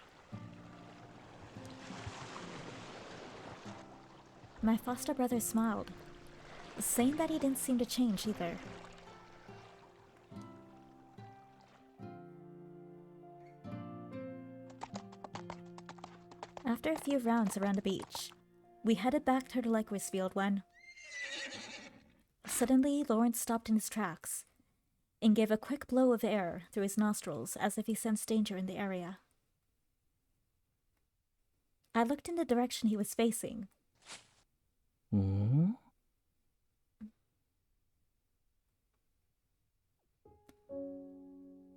My foster brother smiled, saying that he didn't seem to change either. After a few rounds around the beach, we headed back to the Lycris field when... Suddenly, Lawrence stopped in his tracks and gave a quick blow of air through his nostrils as if he sensed danger in the area. I looked in the direction he was facing. ん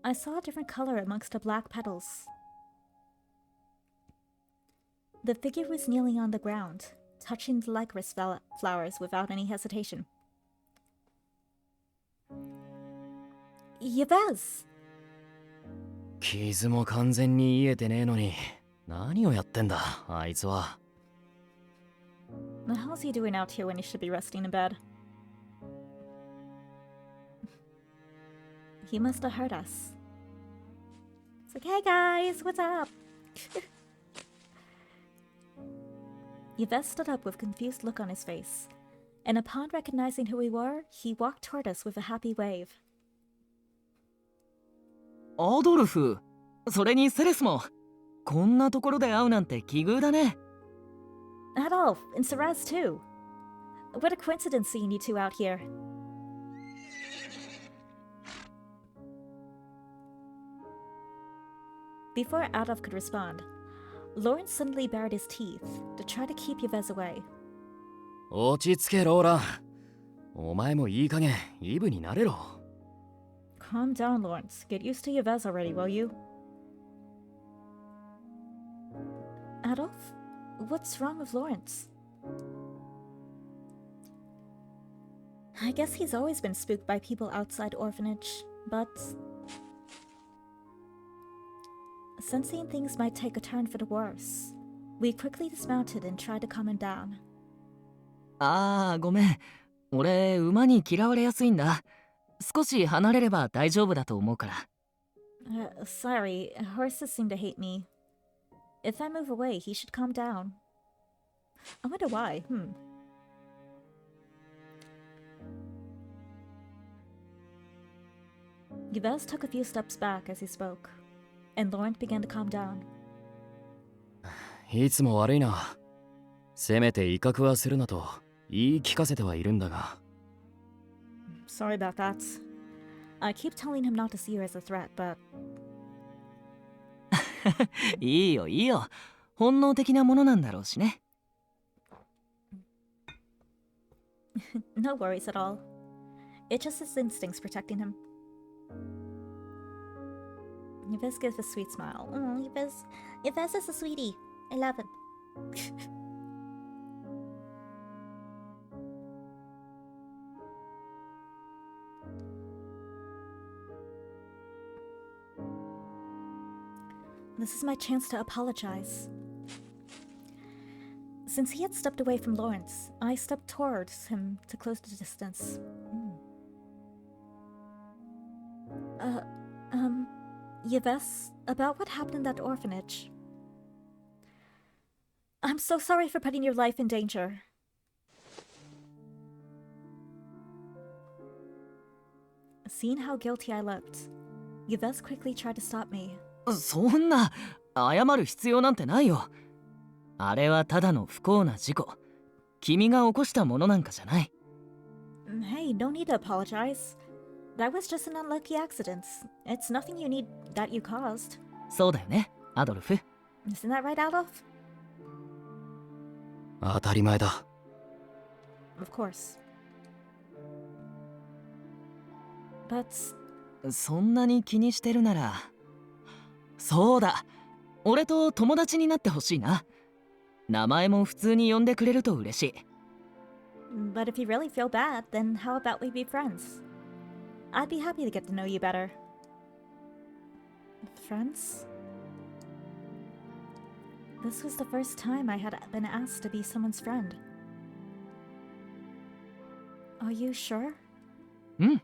I saw a different color amongst the black petals. The figure was kneeling on the ground, touching the licorice flowers without any hesitation. Yves! 傷も完全に癒えてねえのに何をやってんだあいつは。 How's he doing out here when he should be resting in bed? He must have heard us. It's like, hey guys, what's up? Yves stood up with a confused look on his face, and upon recognizing who we were, he walked toward us with a happy wave. アドルフ、それにセレスも。こんなところで会うなんて奇遇だね。Adolphe, and Saraz too. What a coincidence seeing you two out here. Before Adolphe could respond, Lawrence suddenly bared his teeth to try to keep Yves away. 落ち着けローラン。お前もいい加減イブになれろ。 Calm down, Lawrence. Get used to Yves already, will you? Adolphe? What's wrong with Lawrence? I guess he's always been spooked by people outside orphanage, but... Sensing things might take a turn for the worse, we quickly dismounted and tried to calm him down. ああ、ごめん。俺、馬に嫌われやすいんだ。少し離れれば大丈夫だと思うから。Sorry, horses seem to hate me. If I move away, he should calm down. I wonder why, Yves took a few steps back as he spoke, and Laurent began to calm down. いつも悪いな。せめて威嚇はするなと言い聞かせてはいるんだが。 Sorry about that. I keep telling him not to see you as a threat, but... いいよいいよ。本能的なものなんだろうしね。No worries at all. It's just his instincts protecting him. Yves gives a sweet smile. Oh, Yves is a sweetie. I love him. This is my chance to apologize. Since he had stepped away from Lawrence, I stepped towards him to close the distance. Yves, about what happened in that orphanage. I'm so sorry for putting your life in danger. Seeing how guilty I looked, Yves quickly tried to stop me. そんな、謝る必要なんてないよ。あれはただの不幸な事故。君が起こしたものなんかじゃない。Hey, no need to apologize. That was just an unlucky accident. It's nothing that you caused. そうだよね、アドルフ。Isn't that right, Adolphe? 当たり前だ。 Of course. But... そんなに気にしてるなら。そうだ。俺と友達になってほしいな。名前も普通に呼んでくれると嬉しい。But if you really feel bad, then how about we be friends? I'd be happy to get to know you better. Friends? This was the first time I had been asked to be someone's friend. Are you sure? うん。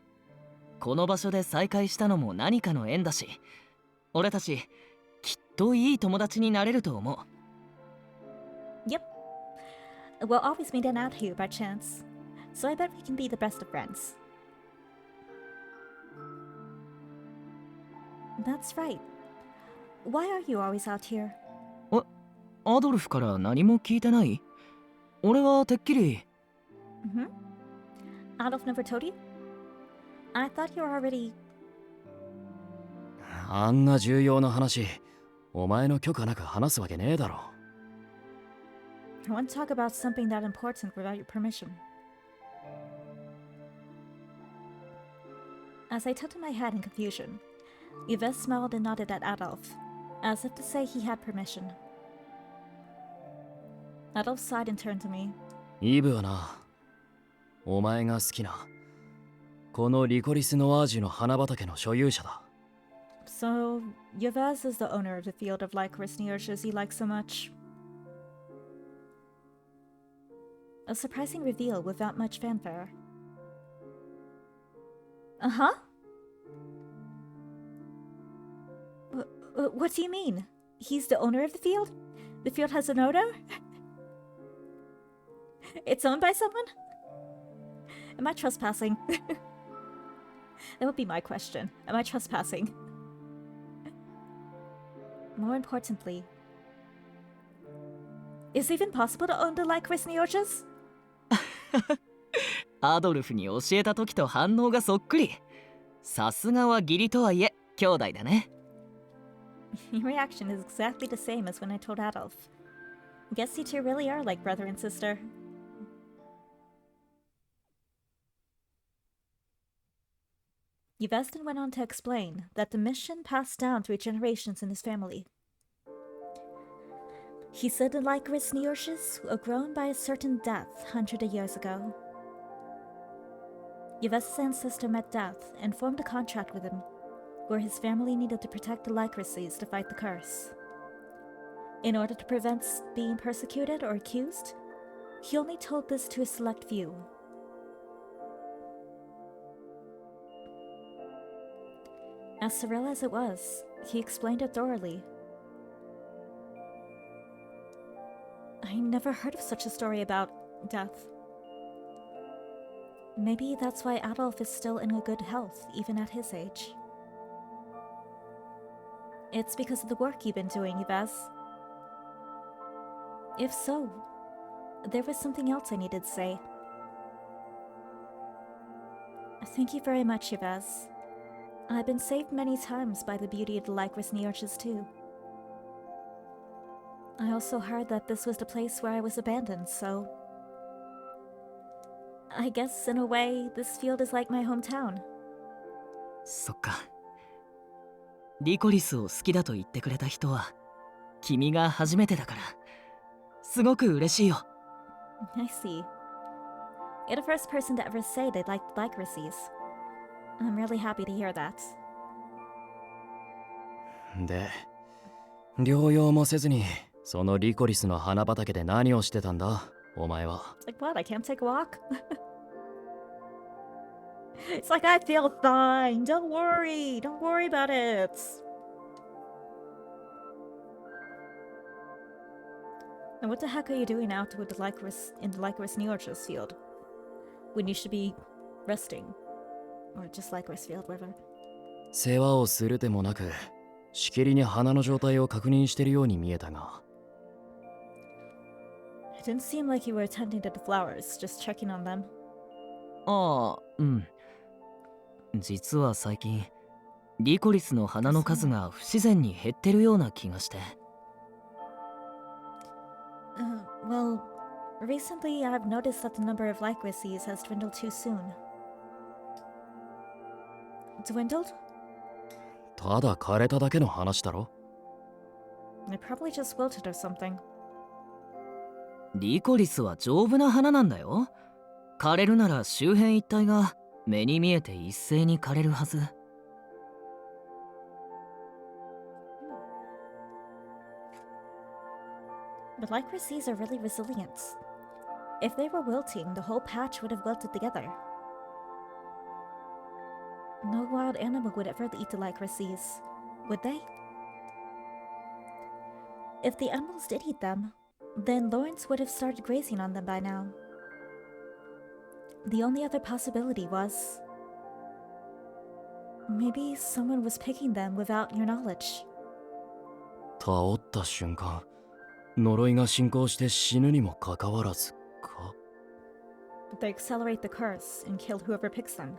この場所で再会したのも何かの縁だし、俺たちきっといい友達になれると思う。Yep. We'll always meet an out here by chance, so I bet we can be the best of friends. That's right. Why are you always out here? アドルフから何も聞いてない？俺はてっきり。Adolphe never told you? I thought you were already... あんな重要な話、お前の許可なく話すわけねえだろ。I want to talk about something that important without your permission. As I tilted my head in confusion, Yves smiled and nodded at Adolphe, as if to say he had permission. Adolphe sighed and turned to me. イブはな、お前が好きなこのリコリス・ノワージュの花畑の所有者だ。So, Yves is the owner of the field of licorice nearches you like so much. A surprising reveal without much fanfare. Uh-huh? What do you mean? He's the owner of the field? The field has an owner? It's owned by someone? Am I trespassing? That would be my question. Am I trespassing? More importantly, is it even possible to own the licorice nearches? アドルフに教えた時と反応がそっくり。さすがは義理とはいえ兄弟だね。Your reaction is exactly the same as when I told Adolphe. Guess you two really are like brother and sister. Yves then went on to explain that the mission passed down through generations in his family. He said the licorice nearches were grown by a certain Death hundreds of years ago. Yves' ancestor met Death and formed a contract with him, where his family needed to protect the licorices to fight the curse. In order to prevent being persecuted or accused, he only told this to a select few. As surreal as it was, he explained it thoroughly. I never heard of such a story about Death. Maybe that's why Adolphe is still in a good health, even at his age. It's because of the work you've been doing, Yves. If so, there was something else I needed to say. Thank you very much, Yves. I've been saved many times by the beauty of the licorice nearches too. I also heard that this was the place where I was abandoned, so... I guess, in a way, this field is like my hometown. そっか。リコリスを好きだと言ってくれた人は君が初めてだからすごく嬉しいよ。I see. You're the first person to ever say they liked licorices. I'm really happy to hear that. で、療養もせずにそのリコリスの花畑で何をしてたんだ、お前は。It's like, what? I can't take a walk? It's like, I feel fine. Don't worry. Don't worry about it. And what the heck are you doing out with the licorice in the licorice nearches field? When you should be resting. Or just licorice field, whatever. 世話をするでもなく、しきりに花の状態を確認してるように見えたが。It didn't seem like you were attending to the flowers, just checking on them. ああ、うん。実は最近リコリスの花の数が不自然に減ってるような気がして。Well, recently I've noticed that the number of licorices has dwindled too soon. Dwindled? ただ枯れただけの話だろ。They probably just wilted or something. リコリスは丈夫な花なんだよ。枯れるなら周辺一帯が目に見えて一斉に枯れるはず。But licorices are really resilient. If they were wilting, the whole patch would have wilted together. No wild animal would ever eat the licorices, would they? If the animals did eat them, then Lawrence would have started grazing on them by now. The only other possibility was... maybe someone was picking them without your knowledge. 倒った瞬間、呪いが進行して死ぬにもかかわらずか。They accelerate the curse and kill whoever picks them.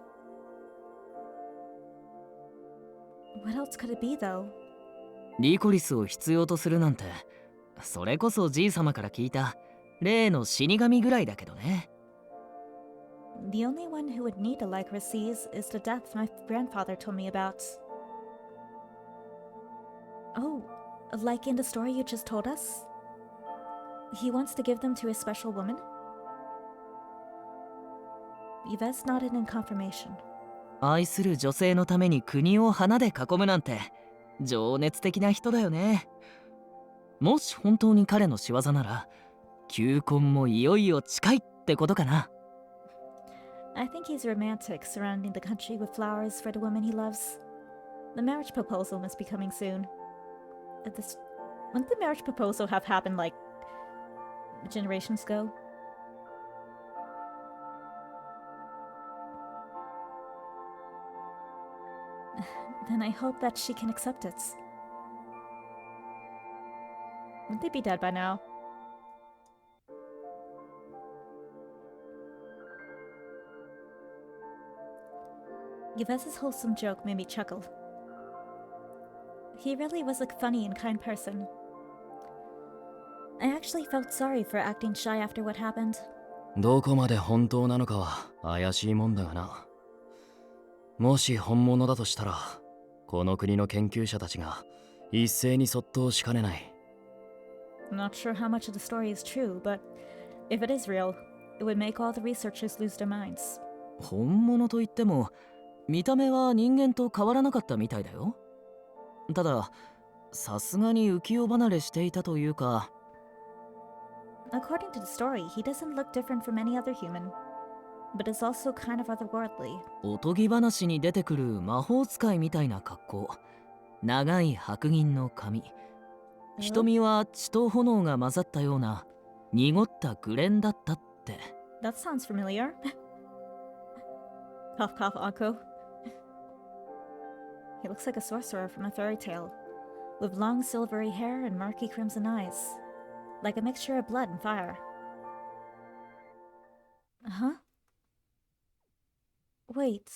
What else could it be, though? リコリスを必要とするなんて、それこそじいさまから聞いた例の死神ぐらいだけどね。The only one who would need a Lycraces is the death my grandfather told me about. Oh, like in the story you just told us? He wants to give them to a special woman? Yves nodded in confirmation. 愛する女性のために国を花で囲むなんて情熱的な人だよね。もし本当に彼の仕業なら、求婚もいよいよ近いってことかな。I think he's romantic, surrounding the country with flowers for the woman he loves. The marriage proposal must be coming soon. Wouldn't the marriage proposal have happened like generations ago? Then I hope that she can accept it. Wouldn't they be dead by now? Yves's wholesome joke made me chuckle. He really was a funny and kind person. I actually felt sorry for acting shy after what happened. どこまで本当なのかは怪しいもんだがな。もし本物だとしたら、この国の研究者たちが一斉にそっとしかねない。I'm not sure how much of the story is true, but if it is real, it would make all the researchers lose their minds. 本物といっても、見た目は人間と変わらなかったみたいだよ。ただ、さすがに浮世離れしていたというか。According to the story, he doesn't look different from any other human, but is also kind of otherworldly. おとぎ話に出てくる魔法使いみたいな格好。長い白銀の髪。瞳は血と炎が混ざったような濁ったグレンだったって。That sounds familiar. Cough cough Anko. He looks like a sorcerer from a fairy tale, with long silvery hair and murky crimson eyes, like a mixture of blood and fire. Huh? Wait.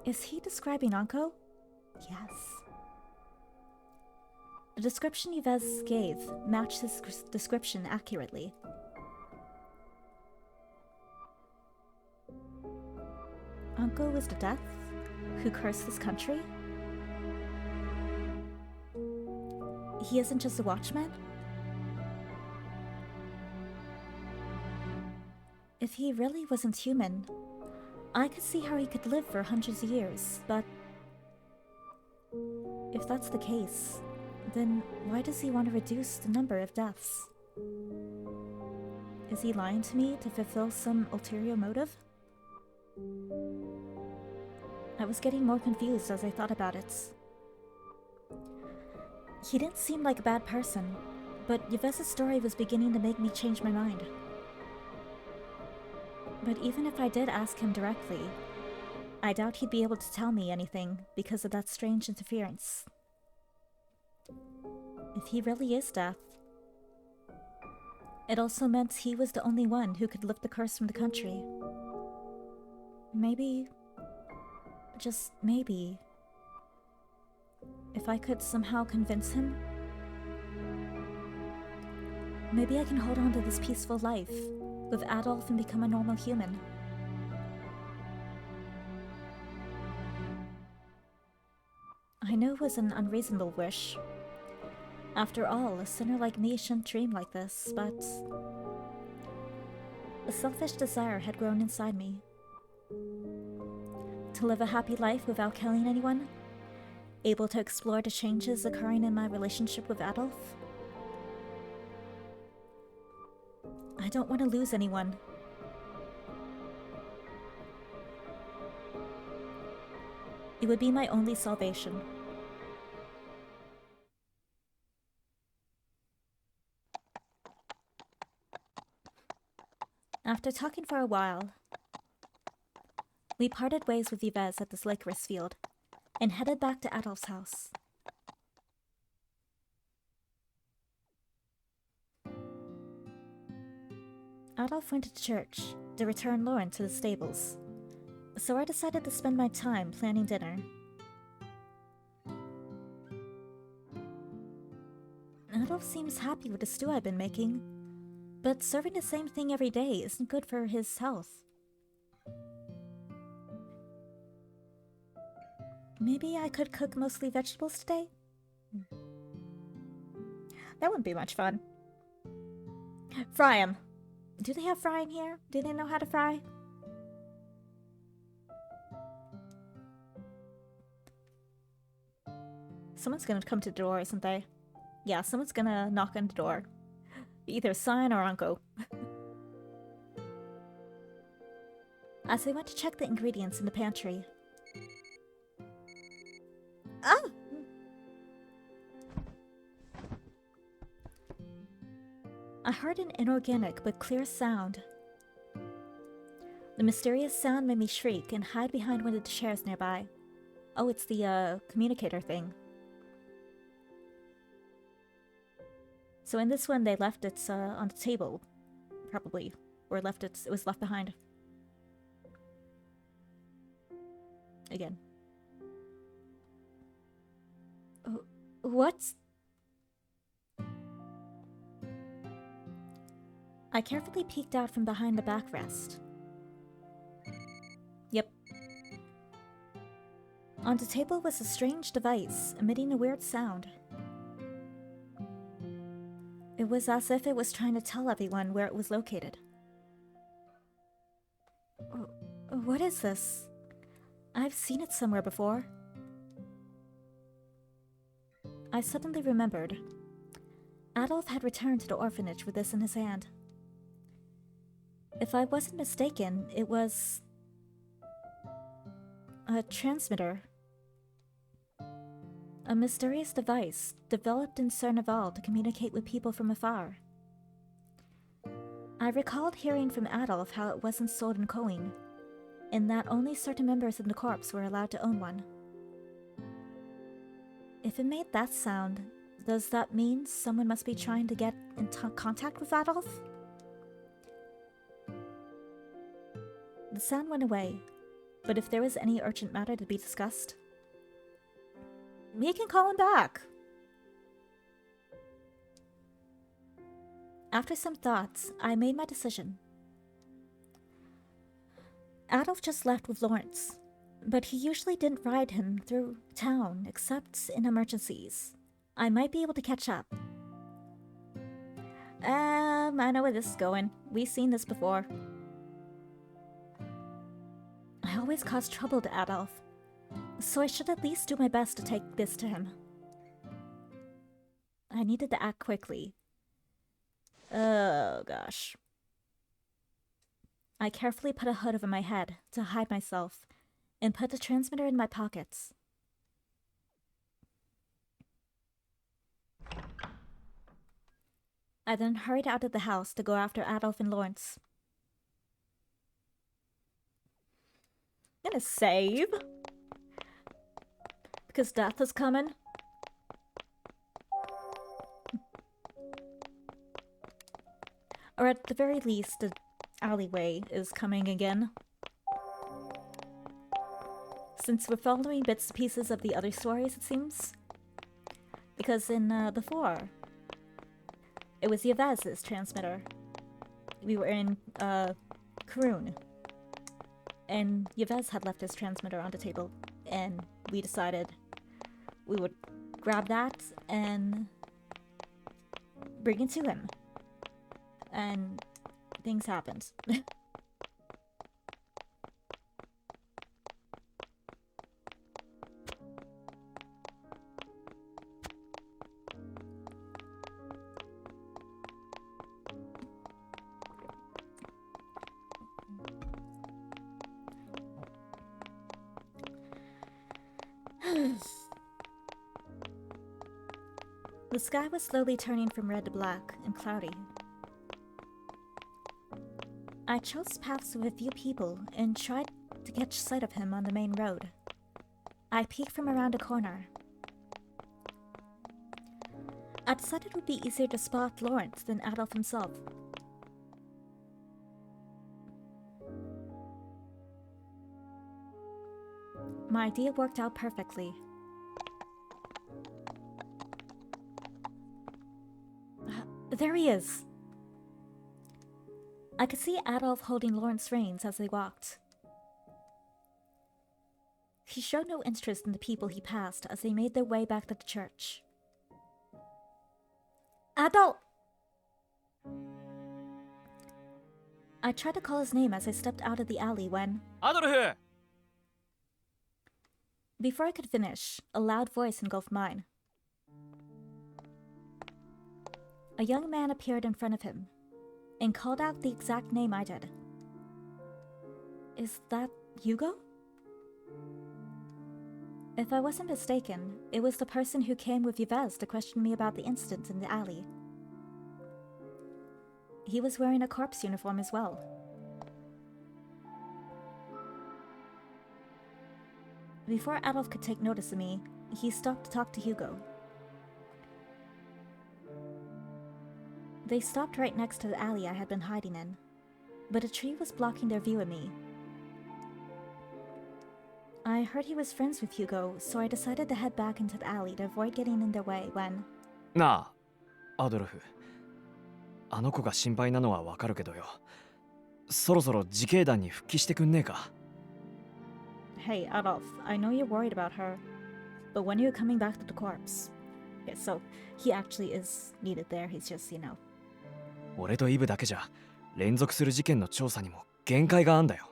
Is he describing Anko? Yes. The description Yves gave matched his description accurately. Anko was the death who cursed this country? He isn't just a watchman? If he really wasn't human, I could see how he could live for hundreds of years, but if that's the case, then why does he want to reduce the number of deaths? Is he lying to me to fulfill some ulterior motive? I was getting more confused as I thought about it. He didn't seem like a bad person, but Yves's story was beginning to make me change my mind. But even if I did ask him directly, I doubt he'd be able to tell me anything because of that strange interference. If he really is death, it also meant he was the only one who could lift the curse from the country. Maybe, just maybe, if I could somehow convince him, maybe I can hold on to this peaceful life with Adolphe and become a normal human. I know it was an unreasonable wish. After all, a sinner like me shouldn't dream like this, but a selfish desire had grown inside me. To live a happy life without killing anyone, able to explore the changes occurring in my relationship with Adolphe. I don't want to lose anyone. It would be my only salvation. After talking for a while, we parted ways with Yves at this licorice field and headed back to Adolphe's house. Adolphe went to church to return Lauren to the stables, so I decided to spend my time planning dinner. Adolphe seems happy with the stew I've been making, but serving the same thing every day isn't good for his health. Maybe I could cook mostly vegetables today? That wouldn't be much fun. Fry 'em. Do they have frying here? Do they know how to fry? Someone's gonna come to the door, isn't they? Yeah, someone's gonna knock on the door. Either Sign or Uncle. As I went to check the ingredients in the pantry. Oh! I heard an inorganic but clear sound. The mysterious sound made me shriek and hide behind one of the chairs nearby. Oh, it's the communicator thing. So in this one, they left it on the table, probably, or left it. It was left behind. Again. What? I carefully peeked out from behind the backrest. Yep. On the table was a strange device, emitting a weird sound. It was as if it was trying to tell everyone where it was located. What is this? I've seen it somewhere before. I suddenly remembered. Adolphe had returned to the orphanage with this in his hand. If I wasn't mistaken, it was a transmitter. A mysterious device developed in Cernaval to communicate with people from afar. I recalled hearing from Adolphe how it wasn't sold in Coing, and that only certain members of the corps were allowed to own one. If it made that sound, does that mean someone must be trying to get in contact with Adolphe? The sound went away, but if there was any urgent matter to be discussed, we can call him back. After some thoughts, I made my decision. Adolphe just left with Lawrence, but he usually didn't ride him through town except in emergencies. I might be able to catch up. I know where this is going. We've seen this before. I always cause trouble to Adolphe, so I should at least do my best to take this to him. I needed to act quickly. Oh gosh. I carefully put a hood over my head to hide myself and put the transmitter in my pockets. I then hurried out of the house to go after Adolphe and Lawrence. I'm gonna save. Because death is coming. Or at the very least, the alleyway is coming again. Since we're following bits and pieces of the other stories, it seems. Because in before, it was Yvez's transmitter. We were in Karun. And Yves had left his transmitter on the table. And we decided we would grab that and bring it to him. And things happened. The sky was slowly turning from red to black and cloudy. I chose paths with a few people and tried to catch sight of him on the main road. I peeked from around a corner. I decided it would be easier to spot Lawrence than Adolphe himself. my idea worked out perfectly. There he is! I could see Adolphe holding Lawrence's reins as they walked. He showed no interest in the people he passed as they made their way back to the church. Adolphe! I tried to call his name as I stepped out of the alley when... Adolphe! Before I could finish, a loud voice engulfed mine. A young man appeared in front of him and called out the exact name I did. Is that Hugo? If I wasn't mistaken, it was the person who came with Yves to question me about the incident in the alley. He was wearing a corpse uniform as well. Before Adolphe could take notice of me, he stopped to talk to Hugo. They stopped right next to the alley I had been hiding in, but a tree was blocking their view of me. I heard he was friends with Hugo, so I decided to head back into the alley to avoid getting in their way when... なあ、アドルフ。あの子が心配なのはわかるけどよ。そろそろ自警団に復帰してくんねえか。Hey, Adolphe, I know you're worried about her, but when are you coming back to the corpse? Okay, so he actually is needed there, he's just, you know. 俺とイブだけじゃ連続する事件の調査にも限界があんだよ。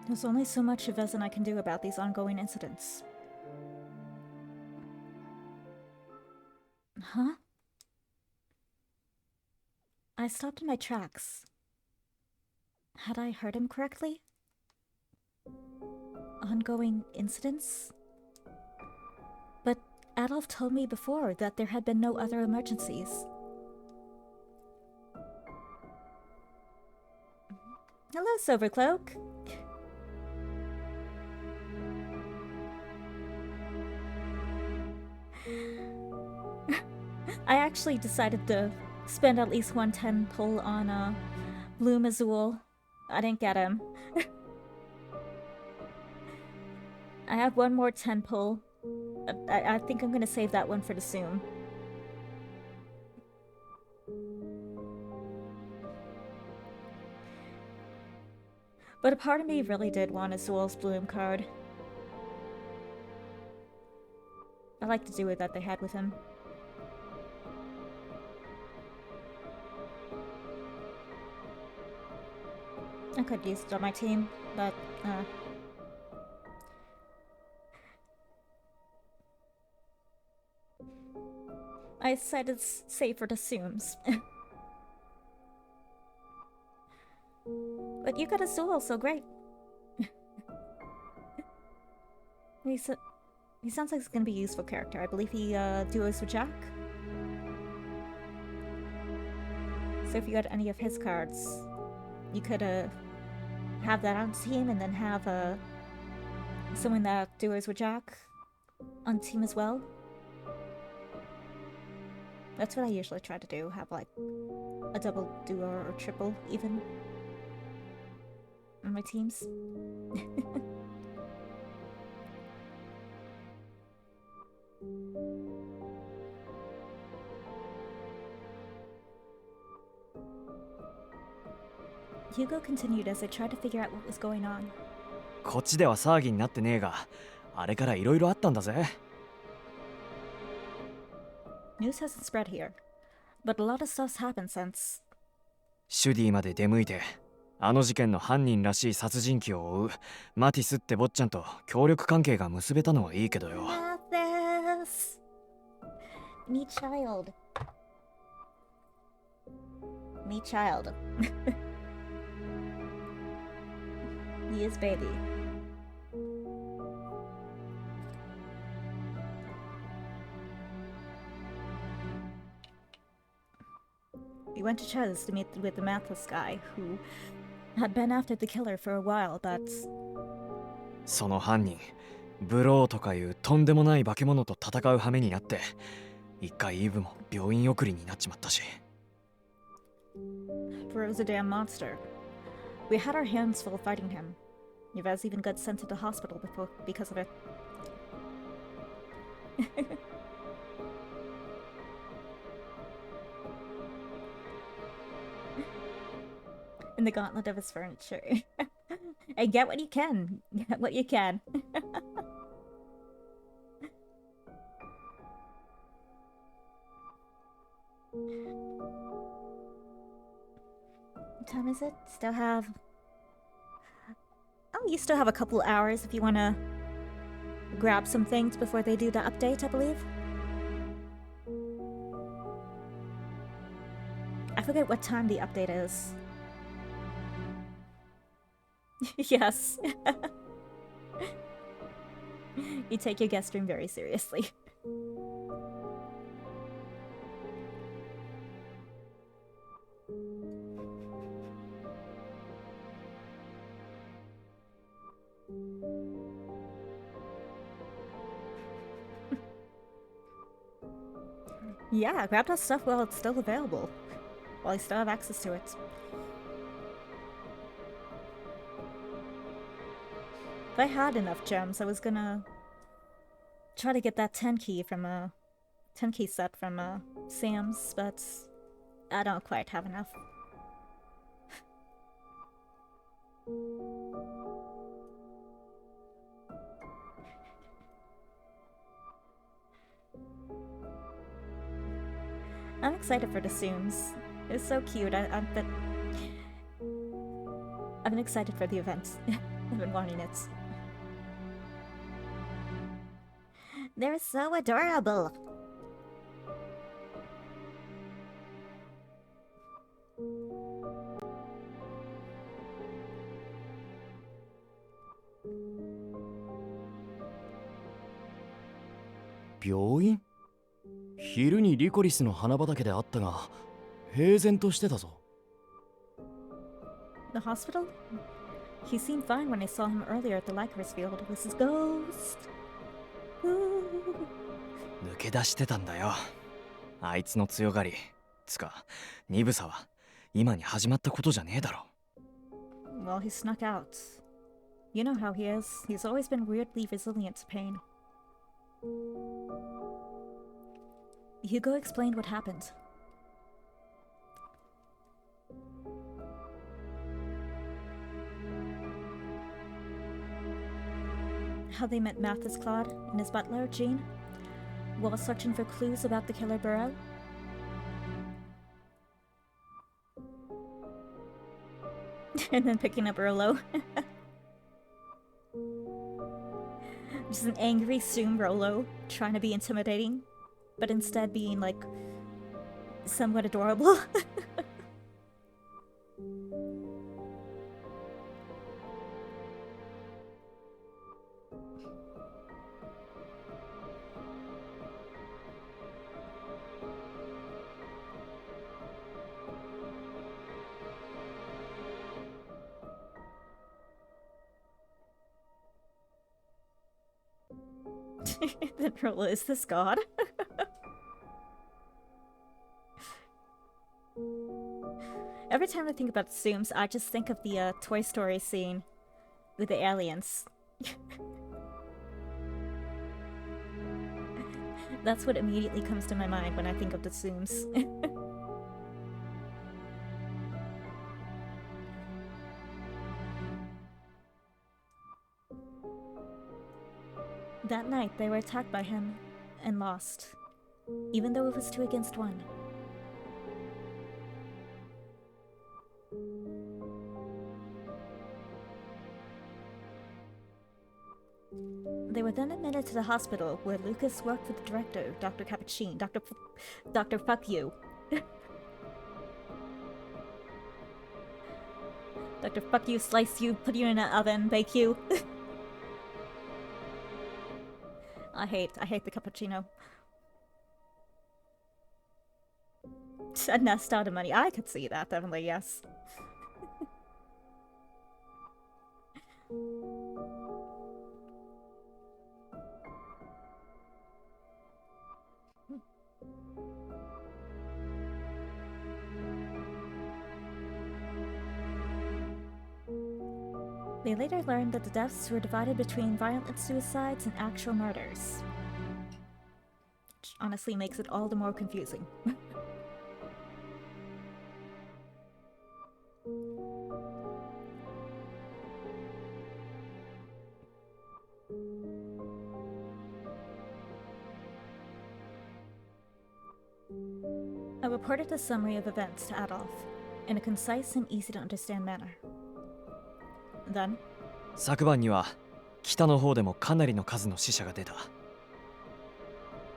There's only so much Yves and I can do about these ongoing incidents. Huh? I stopped in my tracks. Had I heard him correctly? Ongoing incidents? But Adolphe told me before that there had been no other emergencies. Hello, Silvercloak. I actually decided to spend at least 110 pull on Bloom Azul. I didn't get him. I have one more 10 pull. I think I'm gonna save that one for the soon. But a part of me really did want Azul's Bloom card. I like to do it that they had with him. I could use it on my team, but I decided it's safer to assumes. But you got a Azul, so great. He sounds like he's gonna be a useful character. I believe he duos with Jack. So if you got any of his cards, you could have that on team and then have someone that duos with Jack on team as well. That's what I usually try to do, have like a double duo or triple even on my teams. Hugo continued as I tried to figure out what was going on. こっちでは騒ぎになってねえが、あれからいろいろあったんだぜ。News hasn't spread here, but a lot of stuff's happened since. シュディまで出向いて、あの事件の犯人らしい殺人鬼を追うマティスって坊ちゃんと協力関係が結べたのはいいけどよ。Mathis! Me child. Me child. He is baby. We went to Ches to meet with the Mathis guy, who had been after the killer for a while, but... その犯人、ブローとかいうとんでもない化け物と戦う羽目になって、一回イブも病院送りになっちまったし。For it was a damn monster. We had our hands full fighting him. Yvez even got sent to the hospital because of it. In the gauntlet of his furniture. Hey, get what you can. Get what you can. What time is it? Still have... Oh, you still have a couple hours if you want to grab some things before they do the update, I believe. I forget what time the update is. Yes. You take your guest stream very seriously. Yeah, grab that stuff while it's still available. While you still have access to it. If I had enough gems, I was gonna try to get that 10 key from 10 key set from Sam's, but I don't quite have enough. I'm excited for the Zooms. It's so cute. I've been excited for the event. I've been wanting it. They're so adorable.病院？昼にリコリスの花畑で会ったが、平然としてたぞ。The hospital? He seemed fine when I saw him earlier at the licorice field. It was his ghost. 抜け出してたんだよ。あいつの強がり。つか、鈍さは今に始まったことじゃねえだろ。Well, he snuck out. You know how he is. He's always been weirdly resilient to pain. Hugo explained what happened. How they met Mathis Claude and his butler, Jean, while searching for clues about the killer burrow. And then picking up Rolo. Just an angry Zoom Rolo trying to be intimidating, but instead being like somewhat adorable. Then Rolo is this god? Every time I think about Zooms, I just think of the Toy Story scene with the aliens. That's what immediately comes to my mind when I think of the Zooms. That night, they were attacked by him and lost, even though it was 2 against 1. They were then admitted to the hospital where Lucas worked with the director, Dr. Cappuccine. Dr. Fuck You. Dr. Fuck You, slice you, put you in an oven, bake you. I hate the cappuccino. A nest out of money. I could see that, definitely, yes. They later learned that the deaths were divided between violent suicides and actual murders. Which honestly makes it all the more confusing. I reported a summary of events to Adolphe in a concise and easy to understand manner. Then, 昨晩には北の方でもかなりの数の死者が出た。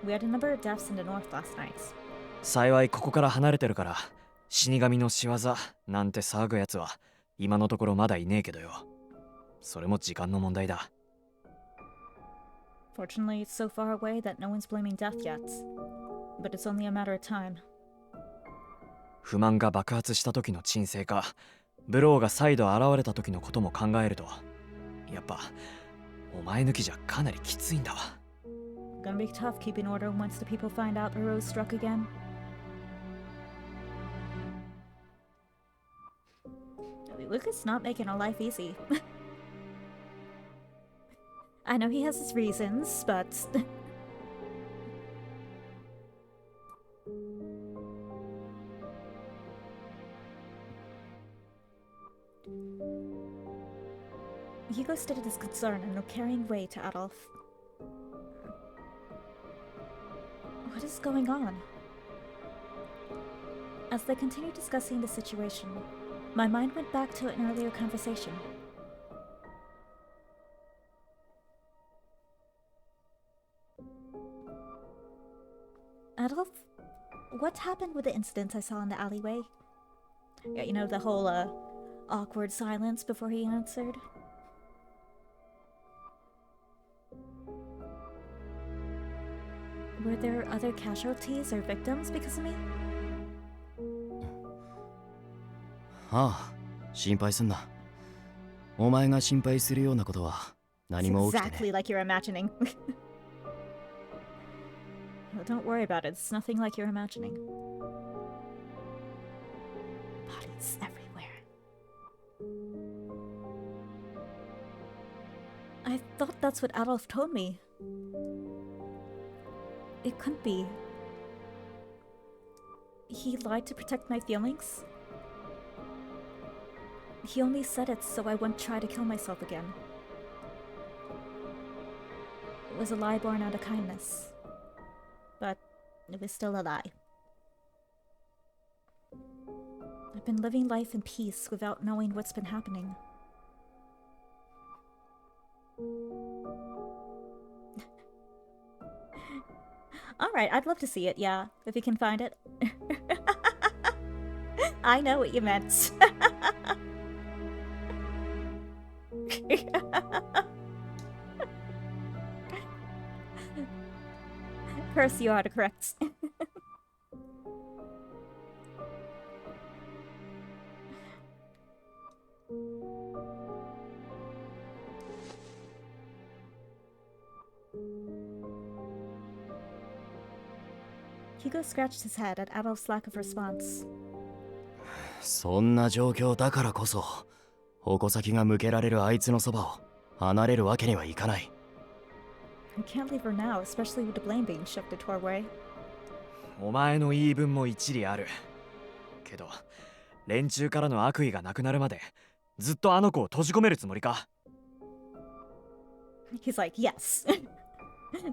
we had a number of deaths in the north last night. 幸いここから離れてるから死神の仕業なんて騒ぐやつは今のところまだいねえけどよ。それも時間の問題だ。 Fortunately, it's so far away that no one's blaming death yet. But it's only a matter of time. 不満が爆発した時の沈静化、ブローが再度現れた時のことも考えると、やっぱお前抜きじゃかなりきついんだわ。 Gonna be tough keeping order once the people find out the rose struck again. Lucas not making our life easy. I know he has his reasons, but Hugo stated his concern and no carrying way to Adolphe. What is going on? As they continued discussing the situation, my mind went back to an earlier conversation. Adolphe, what happened with the incident I saw in the alleyway? Yeah, you know, the whole, awkward silence before he answered? Were there other casualties or victims because of me? ああ、心配すんな。お前が心配するようなことは何 It's も起きて exactly ね。 like you're imagining. Well, don't worry about it. It's nothing like you're imagining. Bodies everywhere. I thought that's what Adolphe told me. It couldn't be. He lied to protect my feelings? He only said it so I wouldn't try to kill myself again. It was a lie born out of kindness. But it was still a lie. I've been living life in peace without knowing what's been happening. Alright, I'd love to see it, yeah, if you can find it. I know what you meant. Curse you autocorrects. Hugo scratched his head at Adolphe's lack of response. そんな状況だからこそ、矛先が向けられるあいつのそばを離れるわけにはいかない。I can't leave her now, especially with the blame being shifted to our way. お前の言い分も一理ある。けど、連中からの悪意がなくなるまで、ずっとあの子を閉じ込めるつもりか？ He's like, yes.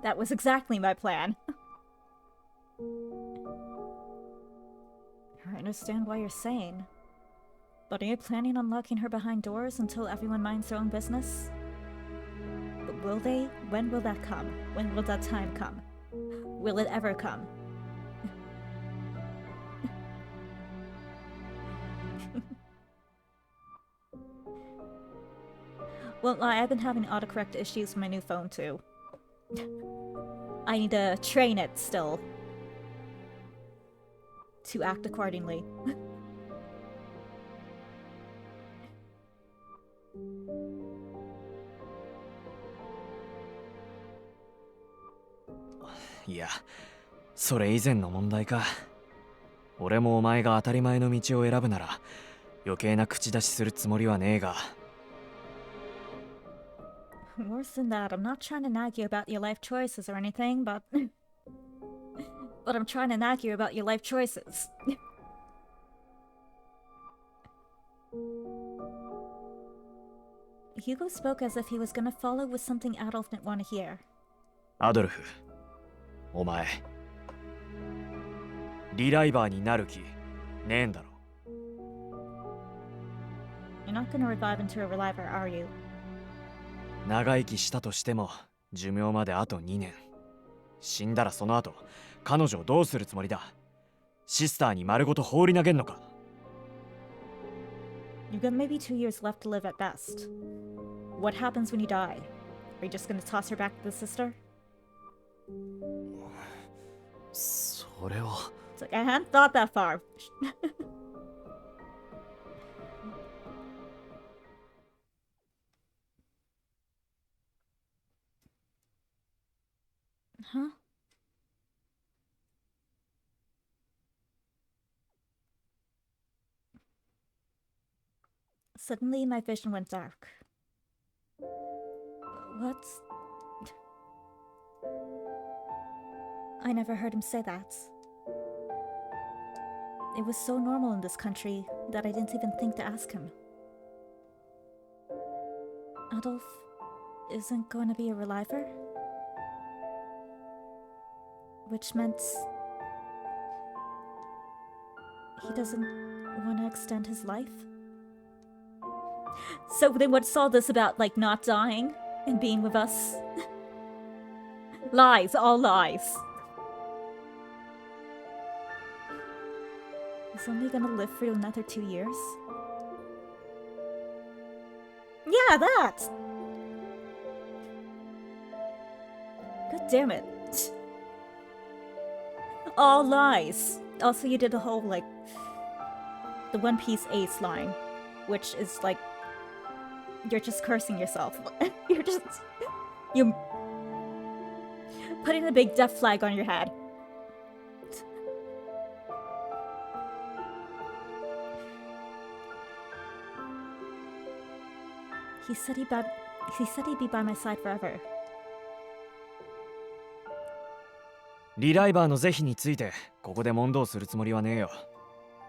That was exactly my plan. I understand why you're sane. But are you planning on locking her behind doors until everyone minds their own business? But will they? When will that come? When will that time come? Will it ever come? Well, I've been having autocorrect issues with my new phone too. I need to train it still to act accordingly. Yeah, それ以前の問題か。俺もお前が当たり前の道を選ぶなら余計な口出しするつもりはねえが。Worse than that, I'm not trying to nag you about your life choices or anything, but... but I'm trying to nag you about your life choices. Hugo spoke as if he was gonna follow with something Adolphe didn't want to hear. アドルフ、お前、リライバーになる気ねえんだろ。You're not gonna revive into a reliver, are you? 長生きしたとしても寿命まであと2年。死んだらその後彼女をどうするつもりだ。シスターに丸ごと放り投げんのか。 You've got maybe 2 years left to live at best. What happens when you die? Are you just gonna toss her back to the sister? それは It's like, I hadn't thought that far. Huh? Suddenly, my vision went dark. What? I never heard him say that. It was so normal in this country that I didn't even think to ask him. Adolphe isn't going to be a reliver? Which meant he doesn't want to extend his life? So then what's all this about, like, not dying and being with us? Lies, all lies. He's only gonna live for another 2 years? Yeah, that! God damn it. All lies. Also, you did a whole, like, the One Piece ace line, which is, like, you're just cursing yourself. You're putting a big death flag on your head. He said he'd be by my side forever. リライバーの是非についてここで問答するつもりはねえよ。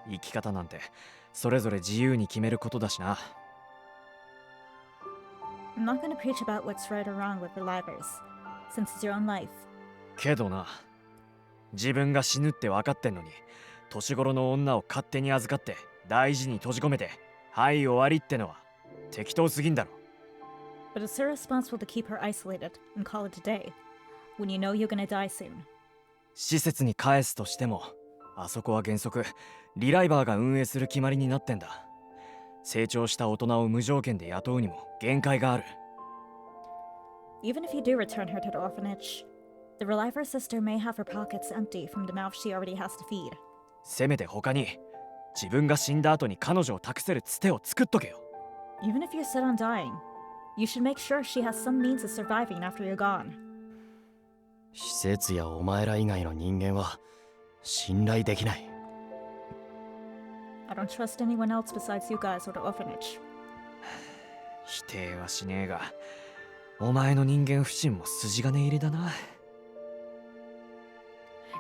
生き方なんてそれぞれ自由に決めることだしな。I'm not gonna preach about what's right or wrong with relivers, since it's your own life. けどな、自分が死ぬって分かってんのに年頃の女を勝手に預かって大事に閉じ込めてはい終わりってのは適当すぎんだろ。 But it's irresponsible to keep her isolated and call it a day, when you know you're gonna die soon. 施設に返すとしてもあそこは原則リライバーが運営する決まりになってんだ。成長した大人を無条件で雇うにも限界がある。 Even if you do return her to the orphanage, the reliver sister may have her pockets empty from the mouth she already has to feed. せめて他に自分が死んだ後に彼女を託せるつてを作っとけよ。 Even if you're set on dying, you should make sure she has some means of surviving after you're gone. 施設やお前ら以外の人間は信頼できない。 I don't trust anyone else besides you guys or the orphanage. 否定はしねえが、お前の人間不信も筋金入りだな。 I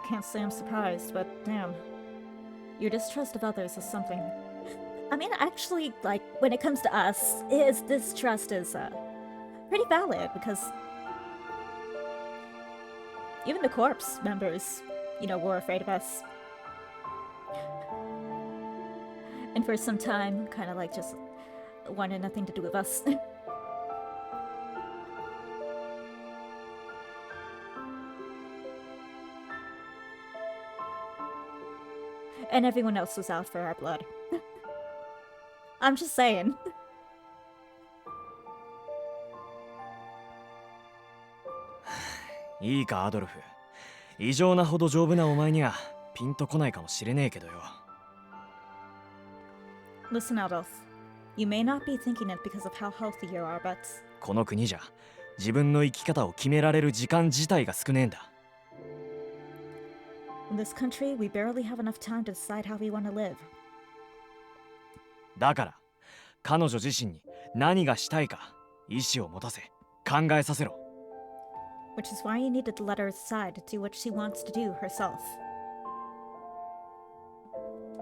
can't say I'm surprised, but damn. Your distrust of others is something. I mean, actually, like, when it comes to us, his distrust is pretty valid because even the corpse members, you know, were afraid of us. And for some time, kind of like just wanted nothing to do with us. And everyone else was out for our blood. I'm just saying. いいかアドルフ、異常なほど丈夫なお前にはピンとこないかもしれねえけどよ。 Listen, Adolphe. You may not be thinking it because of how healthy you are, but この国じゃ自分の生き方を決められる時間自体が少ねえんだ。 in this country, we barely have enough time to decide how we want to live. だから彼女自身に何がしたいか意志を持たせ考えさせろ。 Which is why you needed to let her decide to do what she wants to do herself.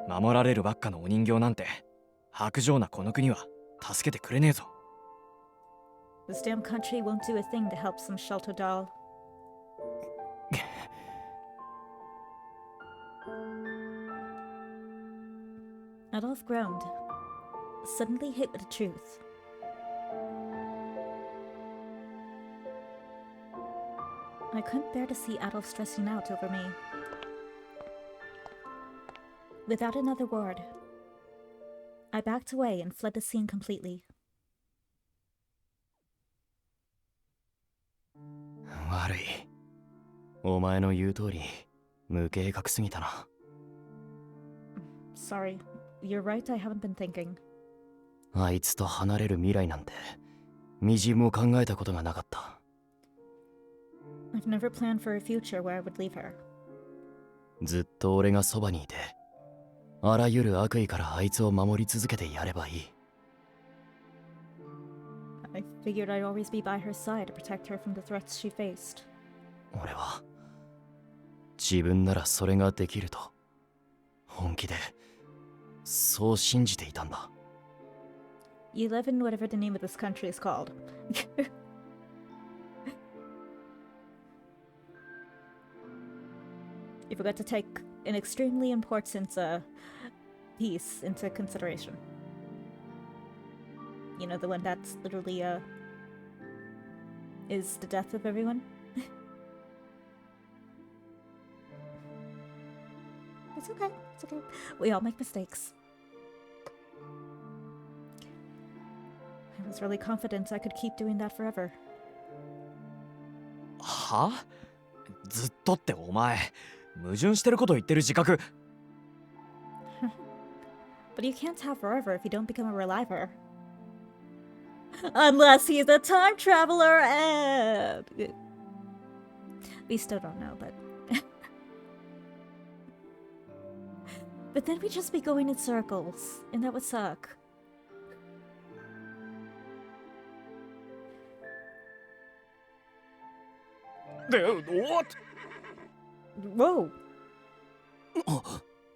守られるばっかのお人形なんて薄情なこの国は助けてくれねえぞ。 This damn country won't do a thing to help some shelter doll. Adolphe groaned, suddenly hit with the truth. I couldn't bear to see Adolphe stressing out over me. Without another word, I backed away and fled the scene completely. 悪い。お前の言う通り、無計画すぎたな。Sorry, you're right, I haven't been thinking. あいつと離れる未来なんて、みじんも考えたことがなかった。I've never planned for a future where I would leave her. ずっと俺がそばにいて、あらゆる悪意からあいつを守り続けてやればいい。I figured I'd always be by her side to protect her from the threats she faced. 俺は自分ならそれができると本気でそう信じていたんだ。 You live in whatever the name of this country is called. You forgot to take an extremely important piece into consideration. You know, the one that's literally is the death of everyone. It's okay. It's okay. We all make mistakes. I was really confident I could keep doing that forever. は？ずっとってお前矛盾してること言ってる自覚。 But you can't have forever if you don't become a reliver. Unless he's a time traveler and... We still don't know, but... But then we'd just be going in circles, and that would suck. What? Whoa!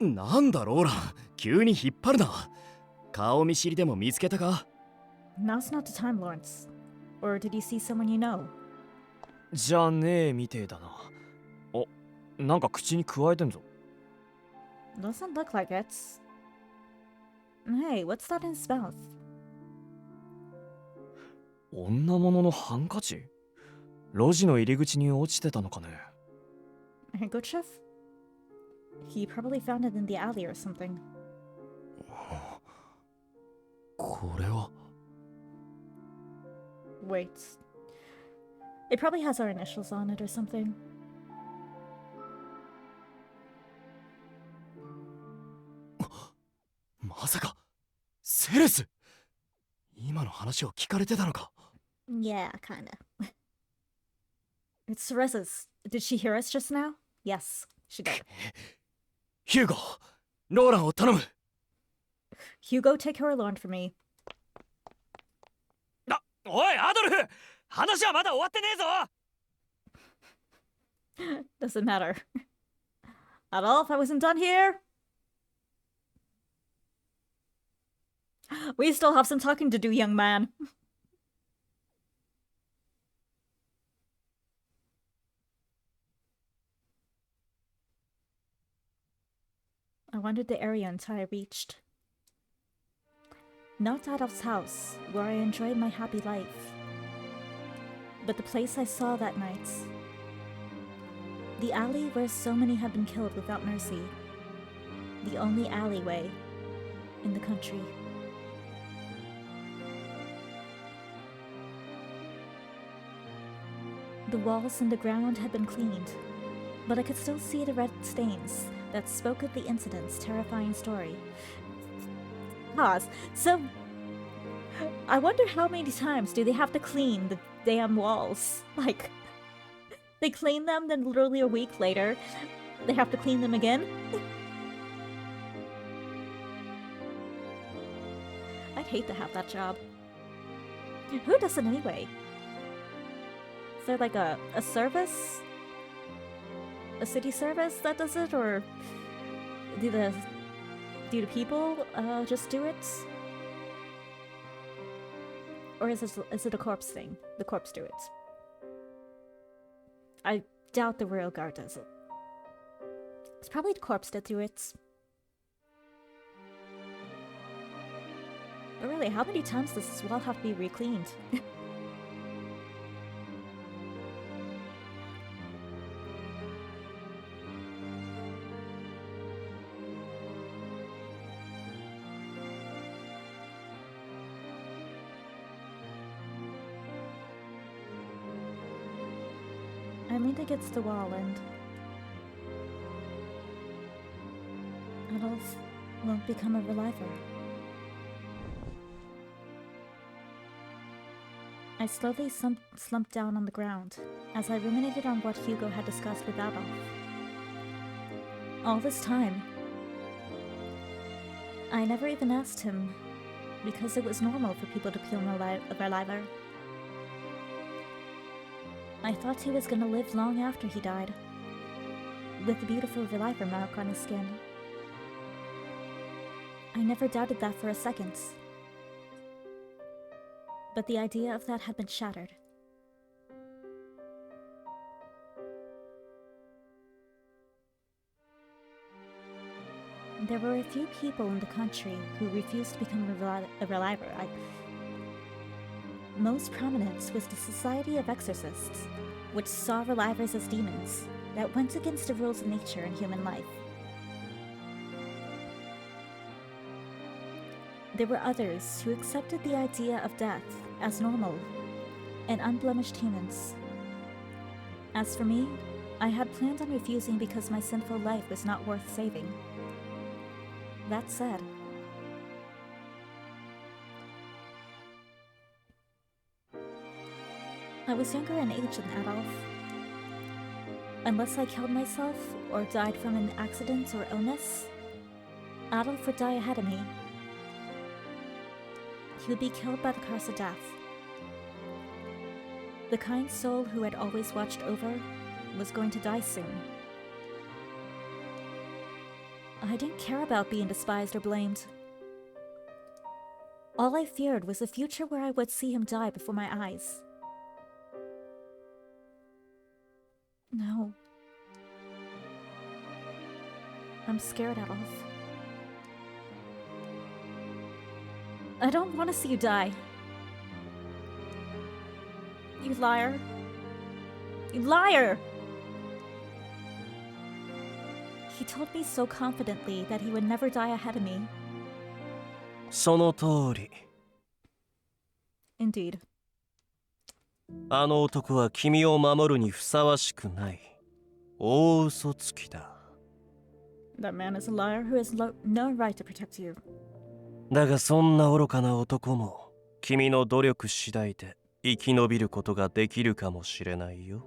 なんだローラン、急に引っ張るな。顔見知りでも見つけたか？ Now's not the time, Lawrence. Or did you see someone you know? じゃねえみてえだな。お、なんか口に加えてんぞ。 Doesn't look like it. Hey, what's that in his mouth? 女物のハンカチ？路地の入り口に落ちてたのかね。 A handkerchief? He probably found it in the alley or something. これは Wait. It probably has our initials on it or something. まさかセレス、今の話を聞かれてたのか？ Yeah, kinda. It's Teresa's. Did she hear us just now? Yes, she did. ヒューゴ、ローランを頼む。 Hugo, take her along for me. おいアドルフ、話はまだ終わってねえぞ。 Doesn't matter. Adolphe, I wasn't done here. We still have some talking to do, young man. I wandered the area until I reached. Not Adolphe's house, where I enjoyed my happy life, but the place I saw that night. The alley where so many had been killed without mercy. The only alleyway in the country. The walls and the ground had been cleaned, but I could still see the red stains that spoke of the incident's terrifying story. Pause. So, I wonder how many times do they have to clean the damn walls? Like, they clean them, then literally a week later, they have to clean them again? I'd hate to have that job. Who does it anyway? Is there like a service? A city service that does it? Or do the people just do it? Or is it a corpse thing? The corpse do it. I doubt the royal guard does it. It's probably the corpse that do it. But really, how many times does this wall have to be re-cleaned? I leaned against the wall and Adolphe won't become a reliver. I slowly slumped down on the ground as I ruminated on what Hugo had discussed with Adolphe. All this time, I never even asked him because it was normal for people to become a reliver. I thought he was gonna live long after he died, with the beautiful reliver mark on his skin. I never doubted that for a second. But the idea of that had been shattered. There were a few people in the country who refused to become a reliver. Most prominent was the Society of Exorcists, which saw relivers as demons that went against the rules of nature and human life. There were others who accepted the idea of death as normal and unblemished humans. As for me, I had planned on refusing because my sinful life was not worth saving. That said, I was younger in age than Adolphe. Unless I killed myself or died from an accident or illness, Adolphe would die ahead of me. He would be killed by the curse of death. The kind soul who had always watched over was going to die soon. I didn't care about being despised or blamed. All I feared was a future where I would see him die before my eyes. No. I'm scared, Adolphe. I don't want to see you die. You liar. You liar! He told me so confidently that he would never die ahead of me. その通り。 Indeed. あの男は君を守るにふさわしくない。大嘘つきだ。 That man is a liar who has no right to protect you. だがそんな愚かな男も君の努力次第で生き延びることができるかもしれないよ。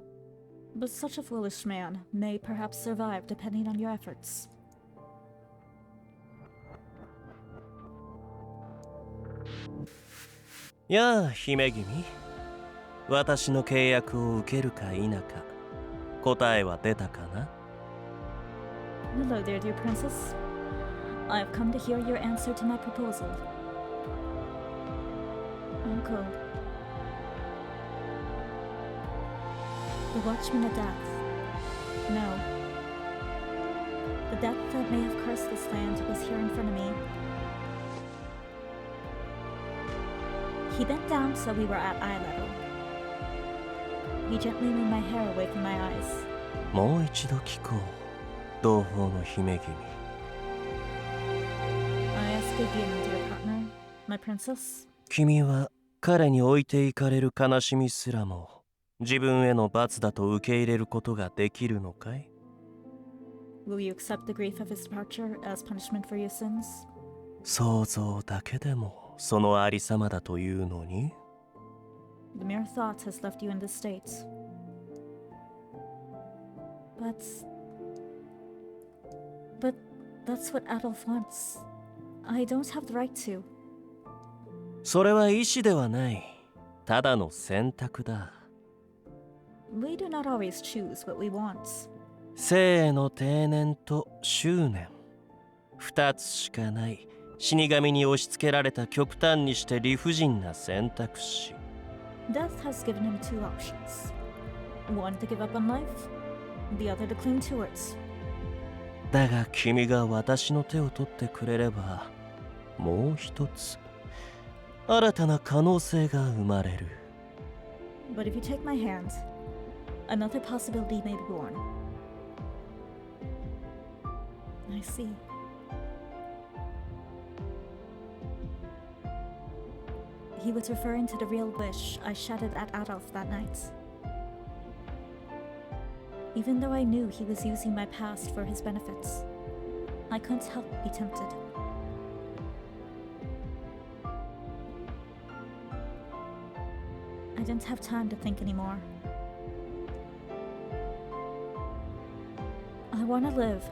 But such a foolish man may perhaps survive depending on your efforts. やあ、姫君。私の契約を受けるか否か、答えは出たかな？ Hello there, dear princess. I have come to hear your answer to my proposal. Uncle. The Watchman of Death. No. The death that may have cursed this land was here in front of me. He bent down so we were at eye level. He gently moved my hair away from my eyes. もう一度聞こう。同胞の姫君。 I ask again, dear partner, my princess. 君は彼に置いていかれる悲しみすらも自分への罰だと受け入れることができるのかい？ Will you accept the grief of his departure as punishment for your sins? 想像だけでもそのありさまだというのに？ The mere thought has left you in this state. But that's what Adolphe wants. I don't have the right to. それは意志ではない。ただの選択だ。We do not always choose what we want. 生の定年と執念。二つしかない死神に押し付けられた極端にして理不尽な選択肢。Death has given him two options. One to give up on life, the other to cling to it. だが君が私の手を取ってくれれば、もう一つ新たな可能性が生まれる。But if you take my hand, another possibility may be born. I see. He was referring to the real wish I shouted at Adolphe that night. Even though I knew he was using my past for his benefits, I couldn't help but be tempted. I didn't have time to think anymore. I want to live.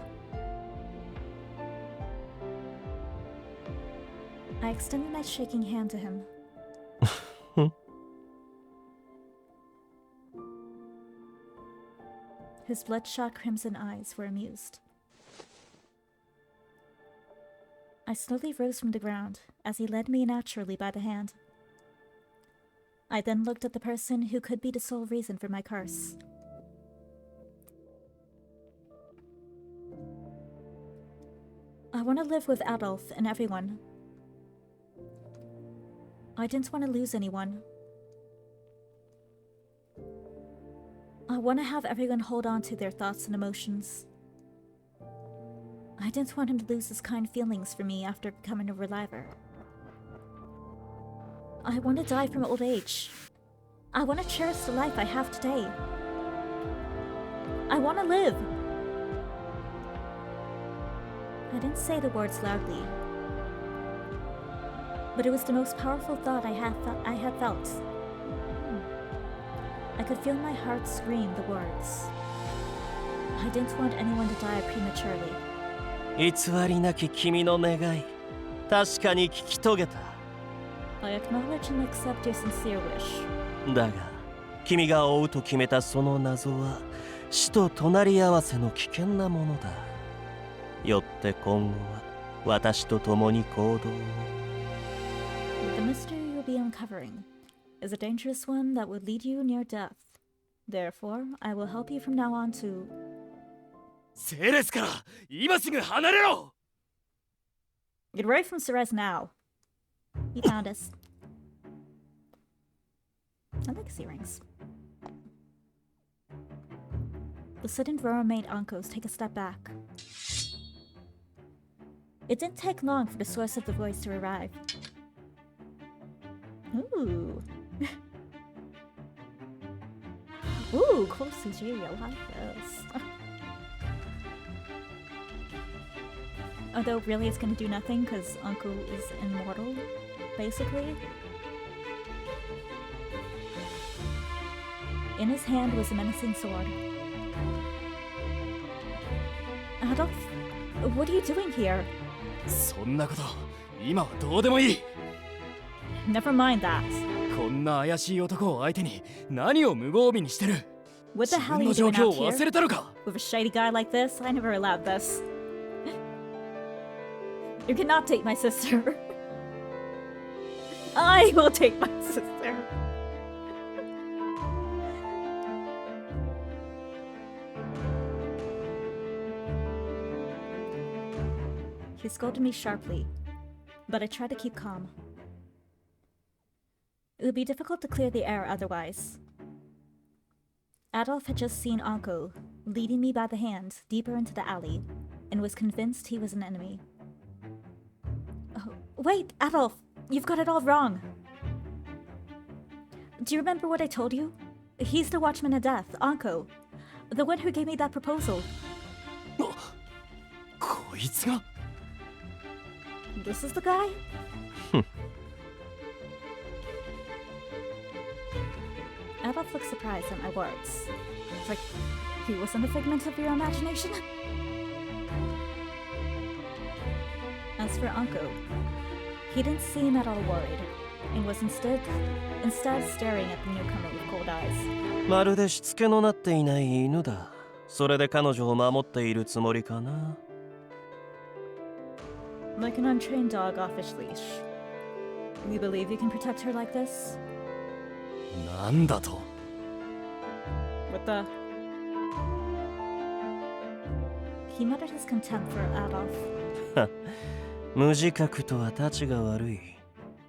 I extended my shaking hand to him. His bloodshot crimson eyes were amused. I slowly rose from the ground as he led me naturally by the hand. I then looked at the person who could be the sole reason for my curse. I want to live with Adolphe and everyone. I didn't want to lose anyone. I want to have everyone hold on to their thoughts and emotions. I didn't want him to lose his kind feelings for me after becoming a reviver. I want to die from old age. I want to cherish the life I have today. I want to live. I didn't say the words loudly, but it was the most powerful thought I had felt. I could feel my heart scream the words. I didn't want anyone to die prematurely. 偽りなき君の願い、確かに聞き遂げた。I acknowledge and accept your sincere wish. だが、君が追うと決めたその謎は、死と隣り合わせの危険なものだ。よって今後は、私と共に行動を。The mystery you'll be uncovering is a dangerous one that would lead you near death. Therefore, I will help you from now on to... セレスから今すぐ離れろ Get away from Ceres now. He found us. I like his earrings. The sudden roar made Ankos take a step back. It didn't take long for the source of the voice to arrive. Ooh. Ooh, cool CG, I like this. Although really it's gonna do nothing because Uncle is immortal, basically. In his hand was a menacing sword. Adolphe, what are you doing here? そんなこと今はどうでもいい Never mind that. こんな怪しい男を相手に何を無防備にしてる What the 自 hell 分 are の you 状 doing 況 out を here? 忘れたのか With a shady guy like this? I never allowed this. You cannot take my sister. I will take my sister. He scolded me sharply, but I tried to keep calm. It would be difficult to clear the air otherwise. Adolphe had just seen Anko leading me by the hand deeper into the alley and was convinced he was an enemy. Oh, wait, Adolphe! You've got it all wrong! Do you remember what I told you? He's the Watchman of Death, Anko. The one who gave me that proposal. こいつが This is the guy? Adolphe looked surprised at my words. It's like, he wasn't a figment of your imagination? As for Anko, he didn't seem at all worried, and was instead instead staring at the newcomer with cold eyes. まるでしつけのなっていない犬だ。それで彼女を守っているつもりかな。Like an untrained dog off its leash. You believe you can protect her like this? なんだと。 What the? He muttered his contempt for Adolphe. 無自覚とはたちが悪い。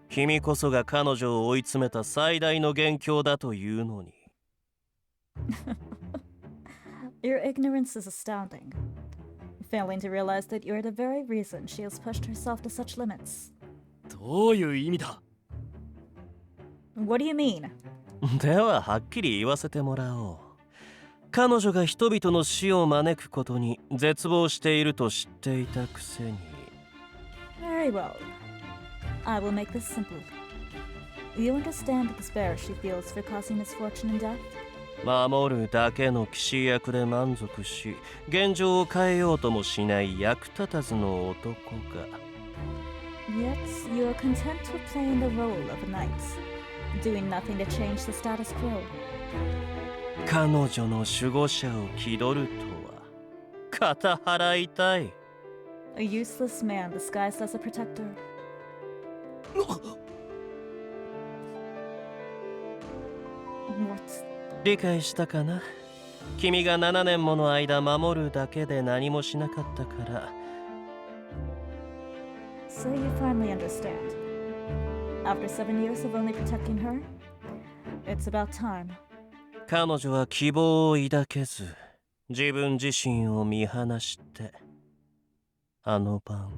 君こそが彼女を追い詰めた最大の元凶だというのに。Your ignorance is astounding. Failing to realize that you're the very reason she has pushed herself to such limits. どういう意味だ。 What do you mean? でははっきり言わせてもらおう。彼女が人々の死を招くことに絶望していると知っていたくせに。Very well. I will make this simple. You understand the despair she feels for causing misfortune and death? 守るだけの騎士役で満足し、現状を変えようともしない役立たずの男が。Yet you are content with playing the role of a knight, doing nothing to change the status quo. 彼女の守護者を気取るとは、肩払いたい。A useless man disguised as a protector. What? 理解したかな。君が7年もの間守るだけで何もしなかったから。So you finally understand. After 7 years of only protecting her, it's about time. 彼女は希望を抱けず、自分自身を見放して、あの晩、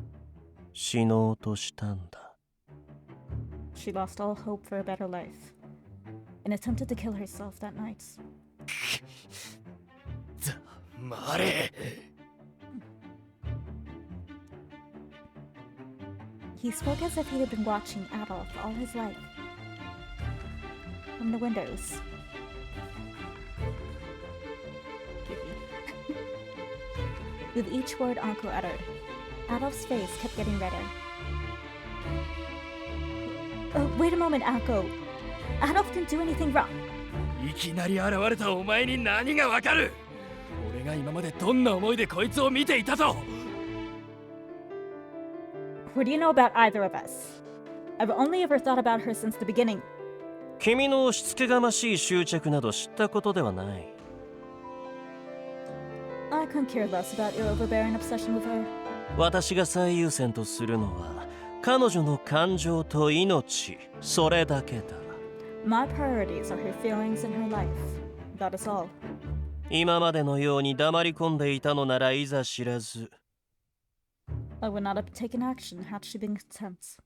死のうとしたんだ。She lost all hope for a better life and attempted to kill herself that night. 黙れ。 He spoke as if he had been watching Adolphe all his life. From the windows. With each word Anko uttered, Adolphe's face kept getting redder. Oh, wait a moment, Anko. Adolphe didn't do anything wrong. いきなり現れたお前に何がわかる。俺が今までどんな思いでこいつを見ていたと。 What do you know about either of us? I've only ever thought about her since the beginning. 君のしつけがましい執着など知ったことではない。I couldn't care less about your overbearing obsession with her. 私が最優先とするのは彼女の感情と命、それだけだ。 My priorities are her feelings and her life. That is all. 今までのように黙り込んでいたのならいざ知らず。 I would not have taken action had she been content.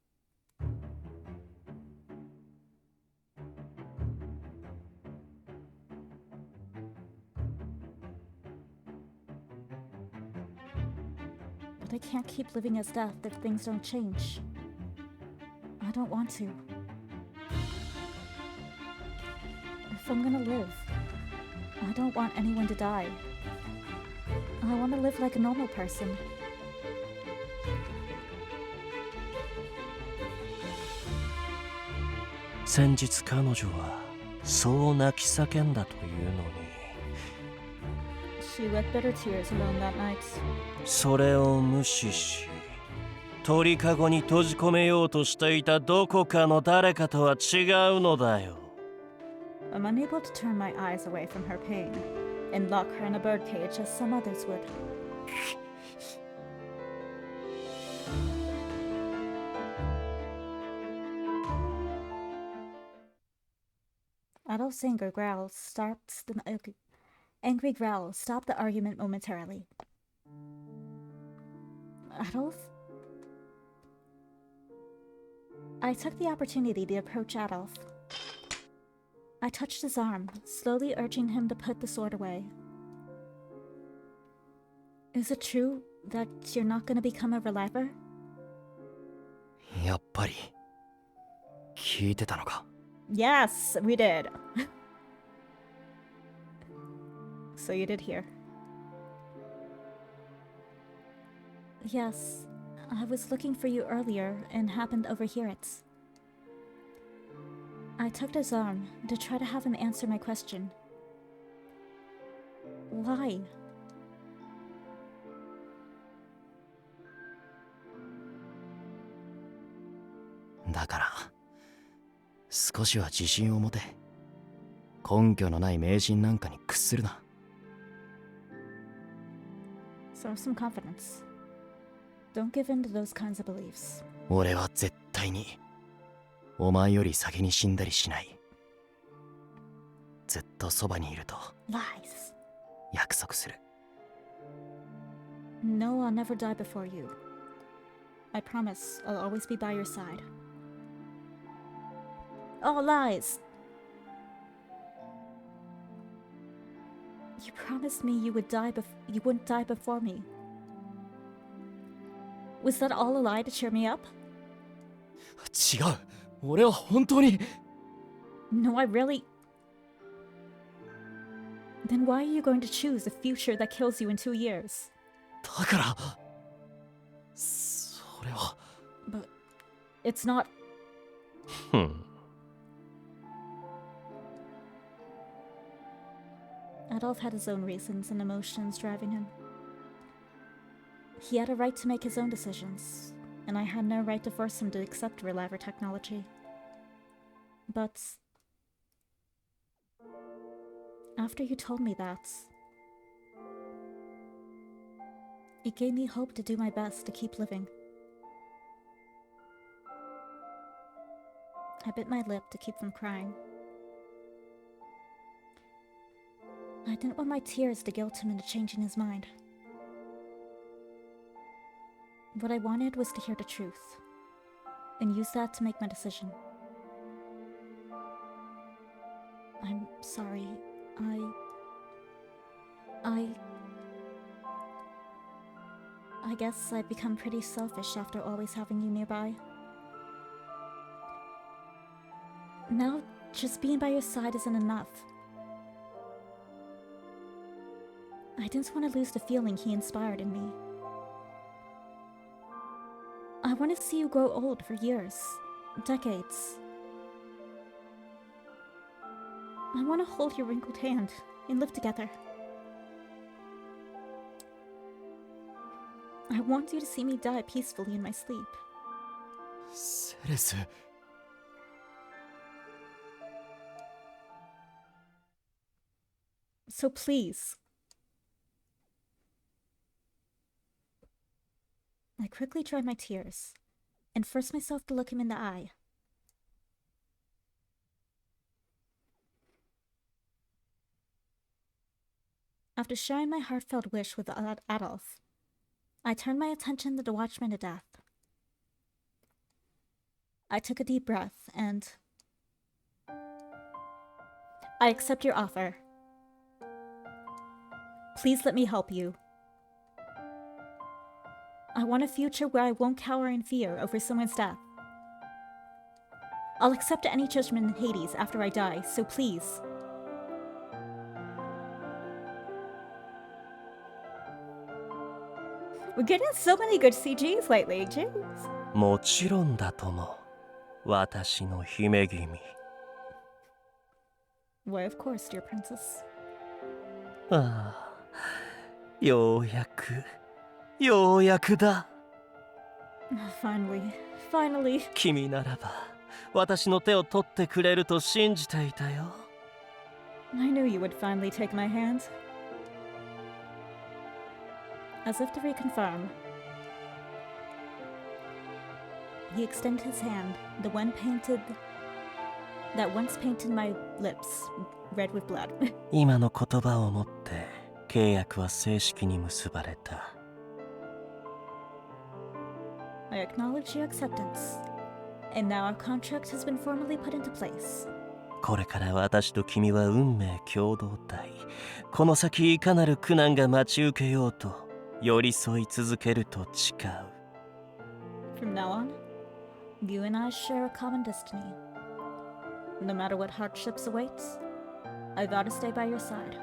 But I can't keep living as death if things don't change. I don't want to. If I'm gonna live, I don't want anyone to die. I want to live like a normal person. 先日彼女はそう泣き叫んだというのに。 She wept bitter tears alone that night. それを無視し、鳥かごに閉じ込めようとしていたどこかの誰かとは違うのだよ。 I'm unable to turn my eyes away from her pain and lock her in a birdcage as some others would. Adolphe's angry growl stopped the angry growl stopped the argument momentarily. Adolphe? I took the opportunity to approach Adolphe. I touched his arm, slowly urging him to put the sword away. Is it true that you're not going to become a reliver? やっぱり聞いてたのか。 Yes, we did. So you did hear. Yes, I was looking for you earlier and happened to overhear it. I tugged his arm to try to have him answer my question. Why?だから少しは自信を持て。根拠のない迷信なんかに屈するな。So some confidence. Don't give in to those kinds of beliefs. 俺は絶対にお前より先に死んだりしない。ずっとそばにいると Lies. 約束する。 No, I'll never die before you. I promise I'll always be by your side. All lies! You promised me you wouldn't die before me. Was that all a lie to cheer me up? 違う。俺は本当に。 No, I really... Then why are you going to choose a future that kills you in 2 years? だから。それは。But it's not... ふん。Adolphe had his own reasons and emotions driving him. He had a right to make his own decisions, and I had no right to force him to accept reliable technology. But after you told me that, it gave me hope to do my best to keep living. I bit my lip to keep from crying. I didn't want my tears to guilt him into changing his mind. What I wanted was to hear the truth, and use that to make my decision. I'm sorry. I guess I've become pretty selfish after always having you nearby. Now, just being by your side isn't enough. I didn't want to lose the feeling he inspired in me. I want to see you grow old for years, decades. I want to hold your wrinkled hand and live together. I want you to see me die peacefully in my sleep. セレス。 So please. I quickly dried my tears and forced myself to look him in the eye. After sharing my heartfelt wish with Adolphe, I turned my attention to the Watchman of Death. I took a deep breath and... I accept your offer. Please let me help you. I want a future where I won't cower in fear over someone's death. I'll accept any judgment in Hades after I die, so please. We're getting so many good CGs lately, jeez. もちろんだとも。私の姫君。Why, of course, dear princess. ああ、ようやくだ。Finally. 君ならば、私の手を取ってくれると信じていたよ。I knew you would finally take my hand. As if to reconfirm, he extended his hand, the one that once painted my lips red with blood. 今の言葉をもって契約は正式に結ばれた。I acknowledge your acceptance, and now our contract has been formally put into place. これから私と君は運命共同体。この先いかなる苦難が待ち受けようと寄り添い続けると誓う。From now on, you and I share a common destiny. No matter what hardships await, I vow to stay by your side.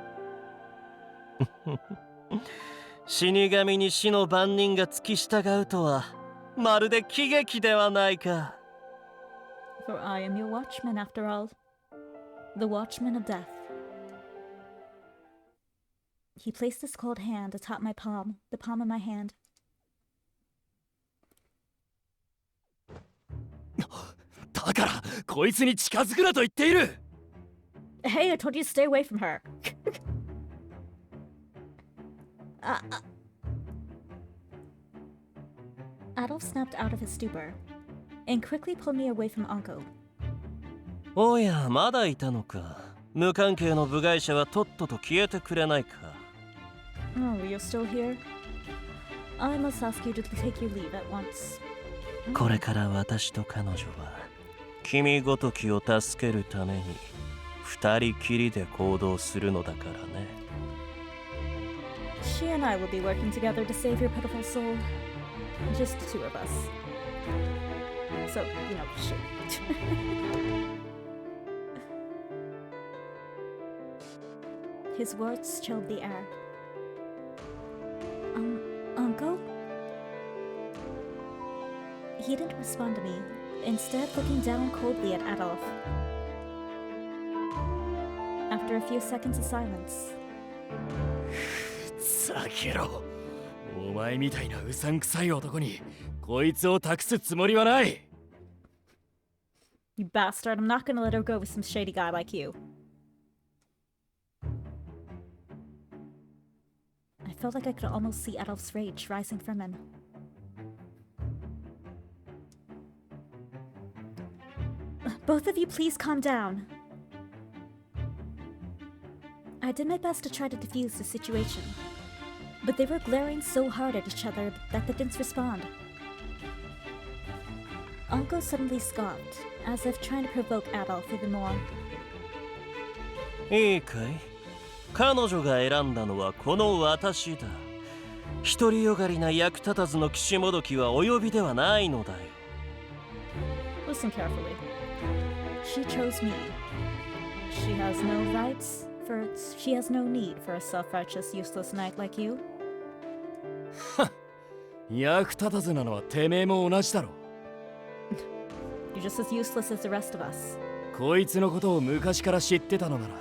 死神に死の番人が付き従うとはまるで喜劇ではないか。For I am your watchman after all. The watchman of death. He placed his cold hand atop my palm, the palm of my hand. だからこいつに近づくなと言っている。 Hey, I told you to stay away from her. Adolphe snapped out of his stupor and quickly pulled me away from Anko. おや、まだいたのか。無関係の部外者はとっとと消えてくれないか。 Oh, you're still here? I must ask you to take your leave at once. これから私と彼女は君ごときを助けるために二人きりで行動するのだからね。 She and I will be working together to save your pitiful soul. Just the two of us. So, you know, shoot. His words chilled the air. Uncle? He didn't respond to me, instead looking down coldly at Adolphe. After a few seconds of silence, さけろ。お前みたいなうさんくさい男にこいつを託すつもりはない。 You bastard, I'm not gonna let her go with some shady guy like you. I felt like I could almost see Adolphe's rage rising from him. Both of you, please calm down. I did my best to try to defuse the situation, but they were glaring so hard at each other that they didn't respond. Uncle suddenly scoffed, as if trying to provoke Adolphe even more. いいかい？彼女が選んだのはこの私だ。独りよがりな役立たずの岸もどきはお呼びではないのだよ。 Listen carefully. She chose me. She has no rights for. She has no need for a self-righteous, useless knight like you. 役立たずなのはてめえも同じだろ。 You're just as useless as the rest of us. こいつのことを昔から知ってたのなら、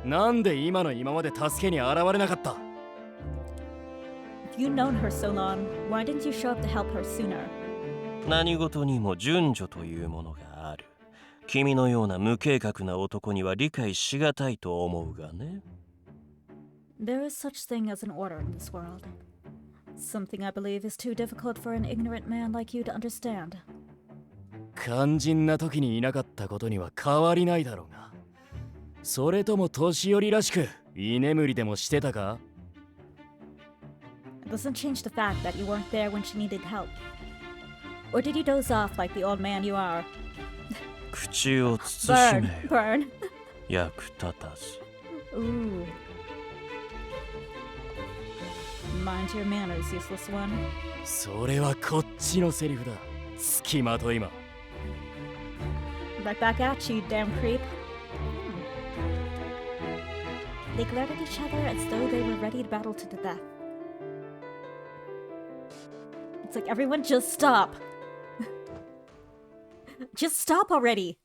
なんで今の今まで助けに現れなかった？ If you've known her so long, why didn't you show up to help her sooner? 何事にも順序というものがある。君のような無計画な男には理解しがたいと思うがね。 There is such thing as an order in this world. Something I believe is too difficult for an ignorant man like you to understand. 肝心な時にいなかったことには変わりないだろうが。それとも年寄りらしく居眠りでもしてたか？ It doesn't change the fact that you weren't there when she needed help. Or did you doze off like the old man you are? 口を慎 Burn, めよ。 burn. 役立たず。 Ooh. Mind your manners, useless one. それはこっちのセリフだ。付きまといま。 Right back at you, damn creep. They glared at each other as though they were ready to battle to the death. It's like, everyone just stop. Just stop already.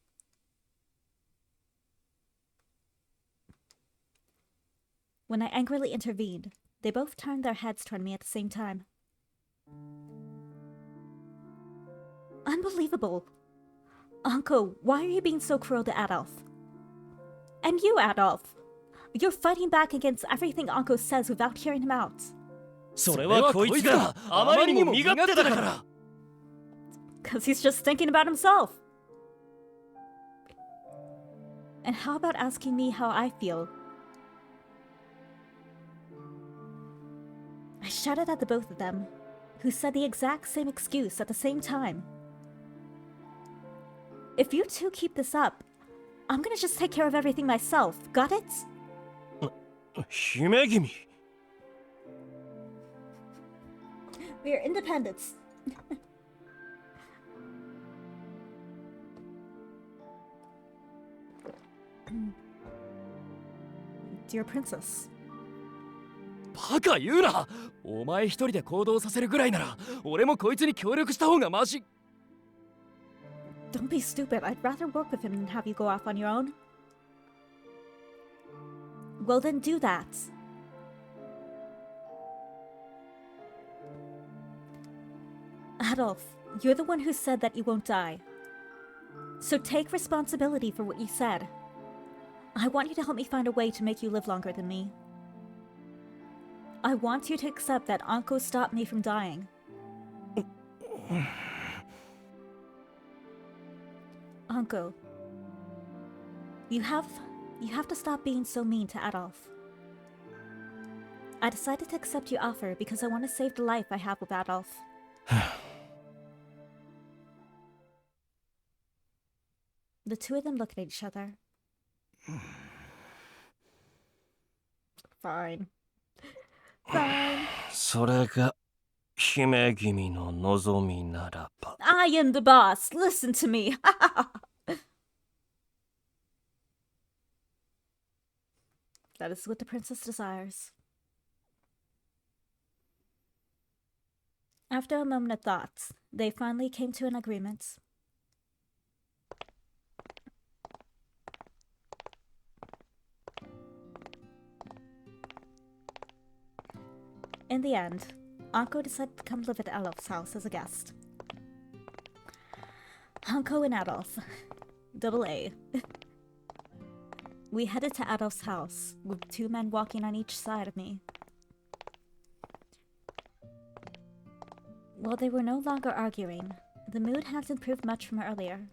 When I angrily intervened, they both turned their heads toward me at the same time. Unbelievable. Uncle, why are you being so cruel to Adolphe? And you, Adolphe. You're fighting back against everything Uncle says without hearing him out. それはこいつがあまりにも身勝手だから。 Because he's just thinking about himself. And how about asking me how I feel? I shouted at the both of them, who said the exact same excuse at the same time. If you two keep this up, I'm gonna just take care of everything myself. Got it? 姫君。 We are independents. Dear princess. バカ言うな。お前一人で行動させるぐらいなら俺もこいつに協力した方がマシ。Don't be stupid. I'd rather work with him than have you go off on your own. Well, then do that. Adolphe, you're the one who said that you won't die. So take responsibility for what you said. I want you to help me find a way to make you live longer than me. I want you to accept that Anko stopped me from dying. Anko, you have to stop being so mean to Adolphe. I decided to accept your offer because I want to save the life I have with Adolphe. The two of them looked at each other. Fine. Fine. それが姫君の望みならば。 I am the boss. Listen to me. That is what the princess desires. After a moment of thought, they finally came to an agreement. In the end, Anko decided to come live at Adolphe's house as a guest. Anko and Adolphe. Double A. We headed to Adolphe's house, with two men walking on each side of me. While they were no longer arguing, the mood hadn't improved much from earlier.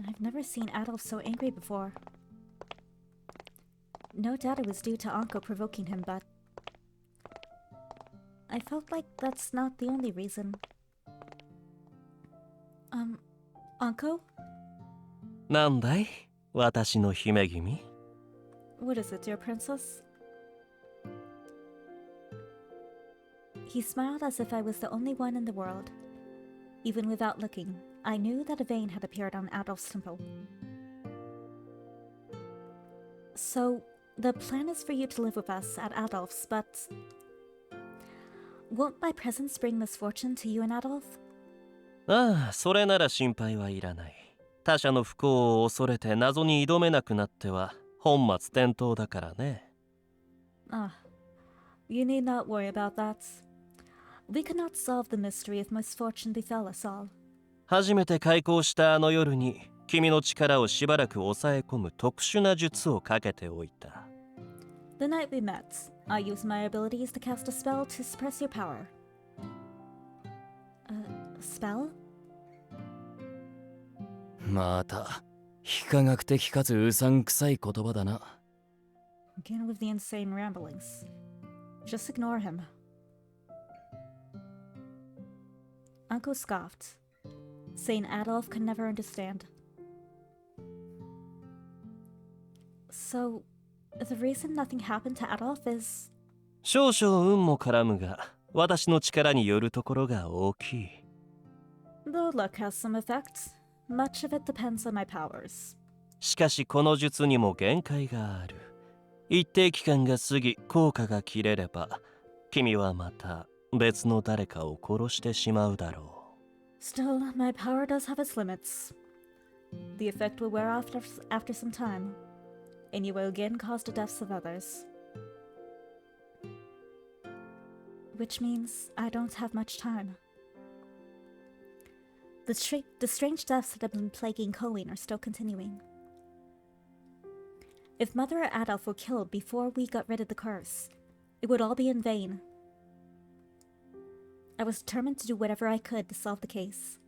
I've never seen Adolphe so angry before. No doubt it was due to Anko provoking him, but I felt like that's not the only reason. Anko? なんだい私の姫君 What is it, dear princess? He smiled as if I was the only one in the world. Even without looking, I knew that a vein had appeared on Adolphe's temple. So, the plan is for you to live with us at Adolphe's, but won't my presence bring misfortune to you and Adolphe? ああそれなら心配はいらない他者の不幸を恐れて謎に挑めなくなっては本末転倒だからね You need not worry about that. We cannot solve the mystery if misfortune befell us all. 初めて開口したあの夜に君の力をしばらく抑え込む特殊な術をかけておいた The night we met, I used my abilities to cast a spell to suppress your power. Spell? また非科学的かつうさんくさい言葉だな。 Again with the insane ramblings. Just ignore him. Uncle scoffed, saying Adolphe could never understand. So, the reason nothing happened to Adolphe is... 少々運も絡むが私の力によるところが大きい Though luck has some effect, much of it depends on my powers. しかしこの術にも限界がある一定期間が過ぎ効果が切れれば君はまた別の誰かを殺してしまうだろう Still, my power does have its limits. The effect will wear off after some time, and you will again cause the deaths of others. Which means I don't have much time. The strange deaths that have been plaguing Colleen are still continuing. If Mother or Adolphe were killed before we got rid of the curse, it would all be in vain. I was determined to do whatever I could to solve the case.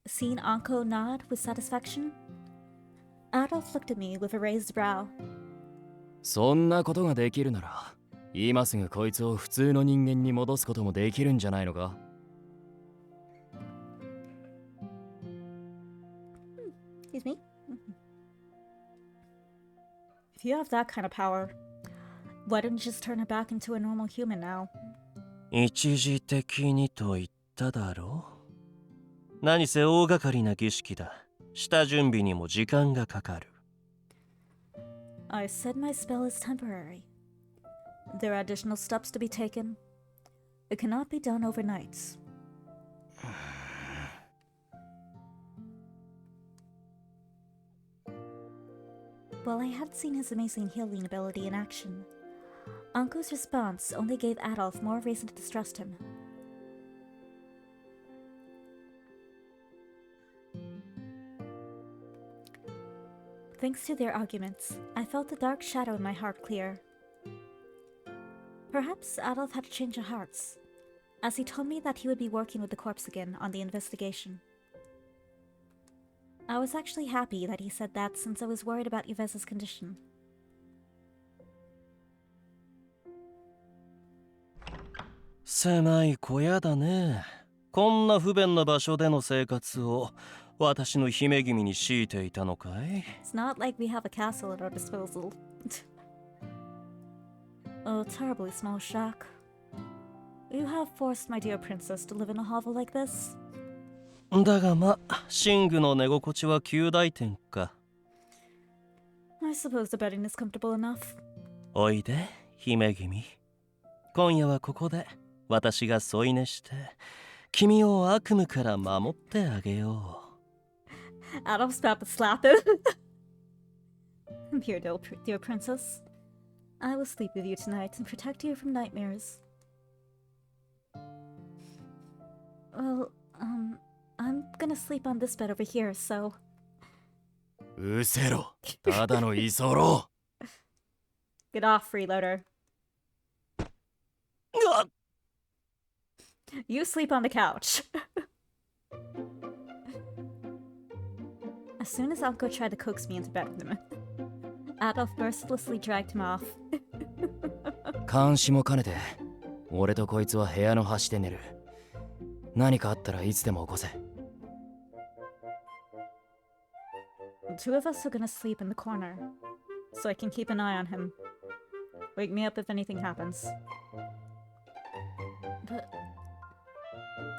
Seeing Anko nod with satisfaction, Adolphe looked at me with a raised brow. そんなことができるなら、今すぐこいつを普通の人間に戻すこともできるんじゃないのか? Excuse me? If you have that kind of power, why don't you just turn her back into a normal human now? 一時的にと言っただろう何せ大掛かりな儀式だ下準備にも時間がかかる I said my spell is temporary. There are additional steps to be taken. It cannot be done overnight. While I had seen his amazing healing ability in action, Anko's response only gave Adolphe more reason to distrust him. Thanks to their arguments, I felt the dark shadow in my heart clear. Perhaps Adolphe had a change of hearts, as he told me that he would be working with the corpse again on the investigation. I was actually happy that he said that since I was worried about Yvesa's condition.狭い小屋だね。こんな不便な場所での生活を私の姫君に強いていたのかい？ It's not like we have a castle at our disposal. A terribly small shack. You have forced my dear princess to live in a hovel like this? だがま、寝具の寝心地は及第点か。I suppose the bedding is comfortable enough. おいで、姫君。今夜はここで私が添い寝して君を悪夢から守ってあげよう。Adolphe's about to slap him. Here, dear princess. I will sleep with you tonight and protect you from nightmares. Well, I'm gonna sleep on this bed over here, so... うせろ、ただの居候。Get off, freeloader. You sleep on the couch. As soon as Anko tried to coax me into bed with him, Adolphe mercilessly dragged him off. 監視も兼ねて、俺とこいつは部屋の端で寝る。何かあったらいつでも起こせ。The two of us are gonna sleep in the corner, so I can keep an eye on him. Wake me up if anything happens.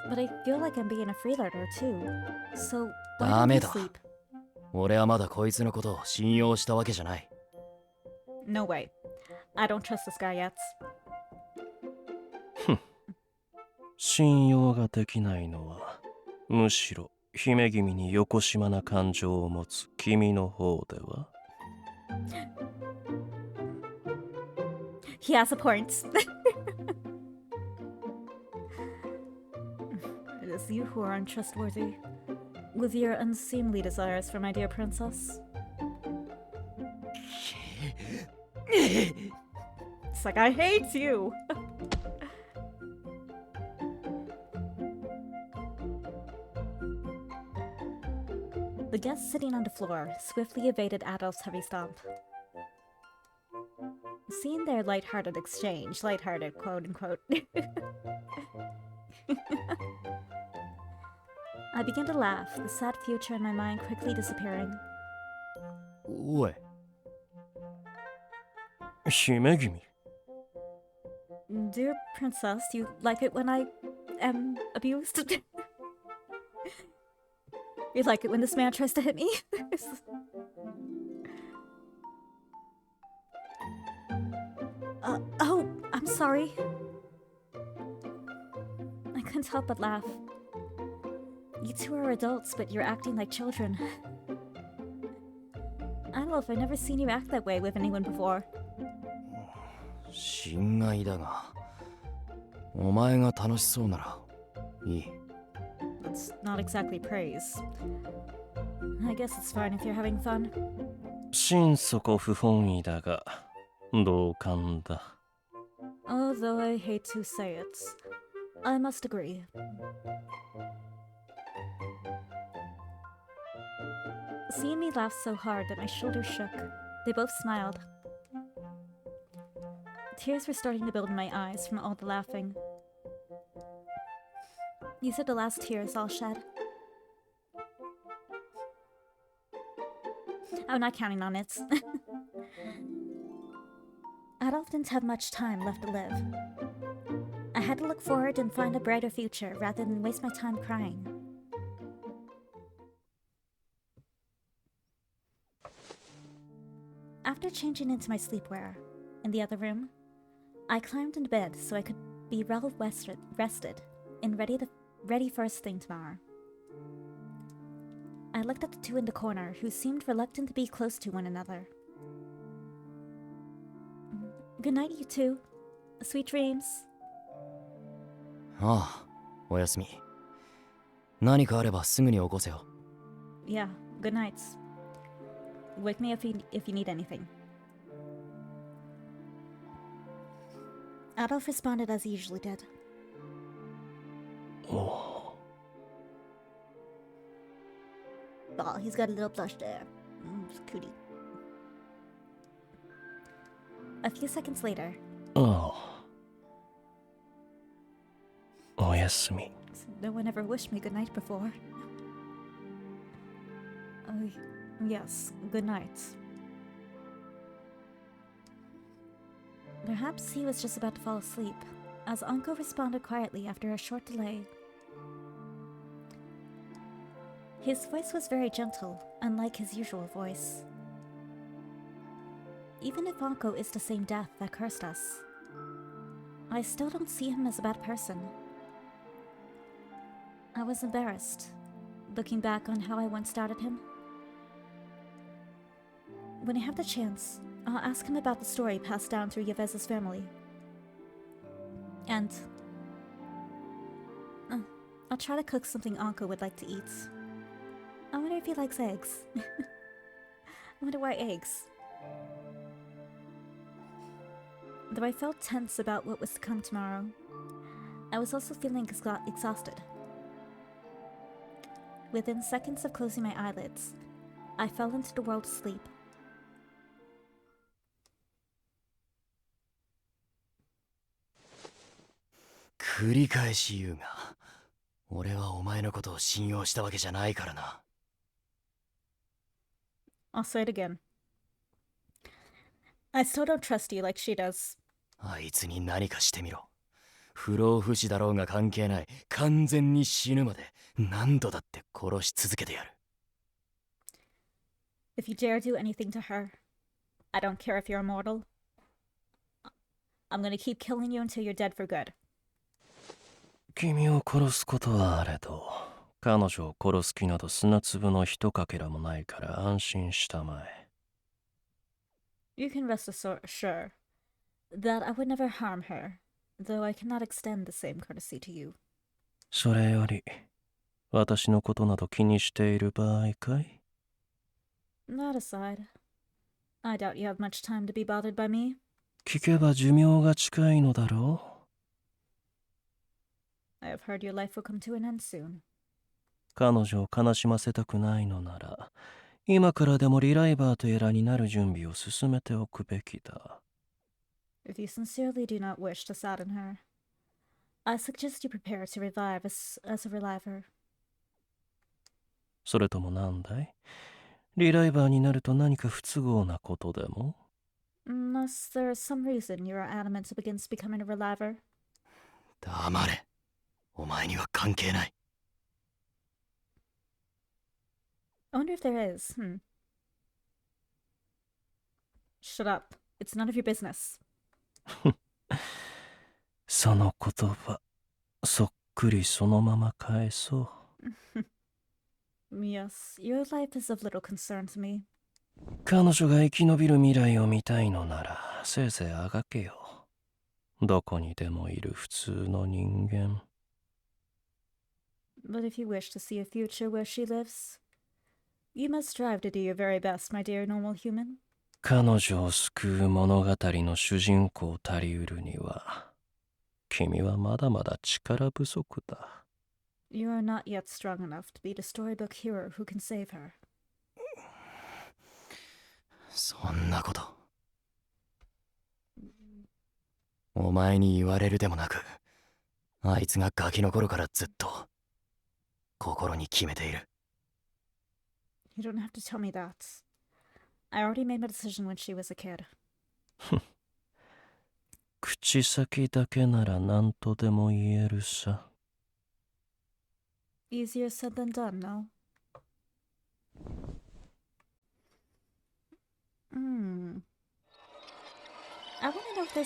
But I feel like I'm being a freeloader too. So why don't you ダメだ。 sleep? 俺はまだこいつのことを信用したわけじゃない。No way. I don't trust this guy yet. 信用ができないのはむしろ姫君によこしまな感情を持つ君の方では？ He has a point. It is you who are untrustworthy, with your unseemly desires for my dear princess. It's like, I hate you! The guest sitting on the floor swiftly evaded Adolphe's heavy stomp. Seeing their light-hearted exchange, light-hearted quote-unquote, I began to laugh, the sad future in my mind quickly disappearing. おい。姫君。 Dear princess, you like it when I am abused? You like it when this man tries to hit me? Oh, I'm sorry. I couldn't help but laugh. You two are adults, but you're acting like children. Adolphe, I've never seen you act that way with anyone before. 心外だが、お前が楽しそうならいい。That's not exactly praise. I guess it's fine if you're having fun. 心底不本意だが同感だ。 Although I hate to say it, I must agree. Seeing me laugh so hard that my shoulders shook, they both smiled. Tears were starting to build in my eyes from all the laughing. These are the last tears I'll shed. I'm not counting on it. Adolphe didn't have much time left to live. I had to look forward and find a brighter future rather than waste my time crying. After changing into my sleepwear in the other room, I climbed into bed so I could be rested and ready to ready first thing tomorrow. I looked at the two in the corner, who seemed reluctant to be close to one another. Good night, you two. Sweet dreams. ああ、おやすみ。何かあればすぐに起こせよ。Yeah, good nights. Wake me if you need anything. Adolphe responded as he usually did. おお。 Oh, he's got a little blush there. Cootie. A few seconds later. ああ。おやすみ。 No one ever wished me good night before. Yes, good night. Perhaps he was just about to fall asleep, as Uncle responded quietly after a short delay. His voice was very gentle, unlike his usual voice. Even if Anko is the same death that cursed us, I still don't see him as a bad person. I was embarrassed, looking back on how I once doubted him. When I have the chance, I'll ask him about the story passed down through Yavez's family. And I'll try to cook something Anko would like to eat. I wonder if he likes eggs. I wonder why eggs. Though I felt tense about what was to come tomorrow, I was also feeling exhausted. Within seconds of closing my eyelids, I fell into the world of sleep. 繰り返し言うが、俺はお前のことを信用したわけじゃないからな。I'll say it again. I still don't trust you like she does. あいつに何かしてみろ。不老不死だろうが関係ない。完全に死ぬまで何度だって殺し続けてやる。If you dare do anything to her, I don't care if you're immortal. I'm gonna keep killing you until you're dead for good. 君を殺すことはあれど、彼女を殺す気など砂粒のひとかけらもないから安心したまえ。You can rest assured that I would never harm her, though I cannot extend the same courtesy to you. それより、私のことなど気にしている場合かい？ That aside, I doubt you have much time to be bothered by me. 聞けば寿命が近いのだろう。I have heard your life will come to an end soon. 彼女を悲しませたくないのなら、今からでもリライバーとやらになる準備を進めておくべきだ。If you sincerely do not wish to sadden her, I suggest you prepare to revive as a reliver. それともなんだい？リライバーになると何か不都合なことでも？ Unless there is some reason you are adamant against becoming a reliver. 黙れ。お前には関係ない。I wonder if there is. Shut up. It's none of your business. その言葉、そっくりそのまま返そう。Yes, your life is of little concern to me. 彼女が生き延びる未来を見たいのなら、せいぜいあがけよ。どこにでもいる普通の人間。But if you wish to see a future where she lives, you must strive to do your very best, my dear normal human. 彼女を救う物語の主人公たりうるには、君はまだまだ力不足だ。You are not yet strong enough to be the storybook hero who can save her. そんなこと。お前に言われるでもなく、あいつがガキの頃からずっと心に決めている。You don't have to tell me that. I already made my decision when she was a kid. 口先だけなら何とでも言えるさ。Easier said than done, no? I want to know if there's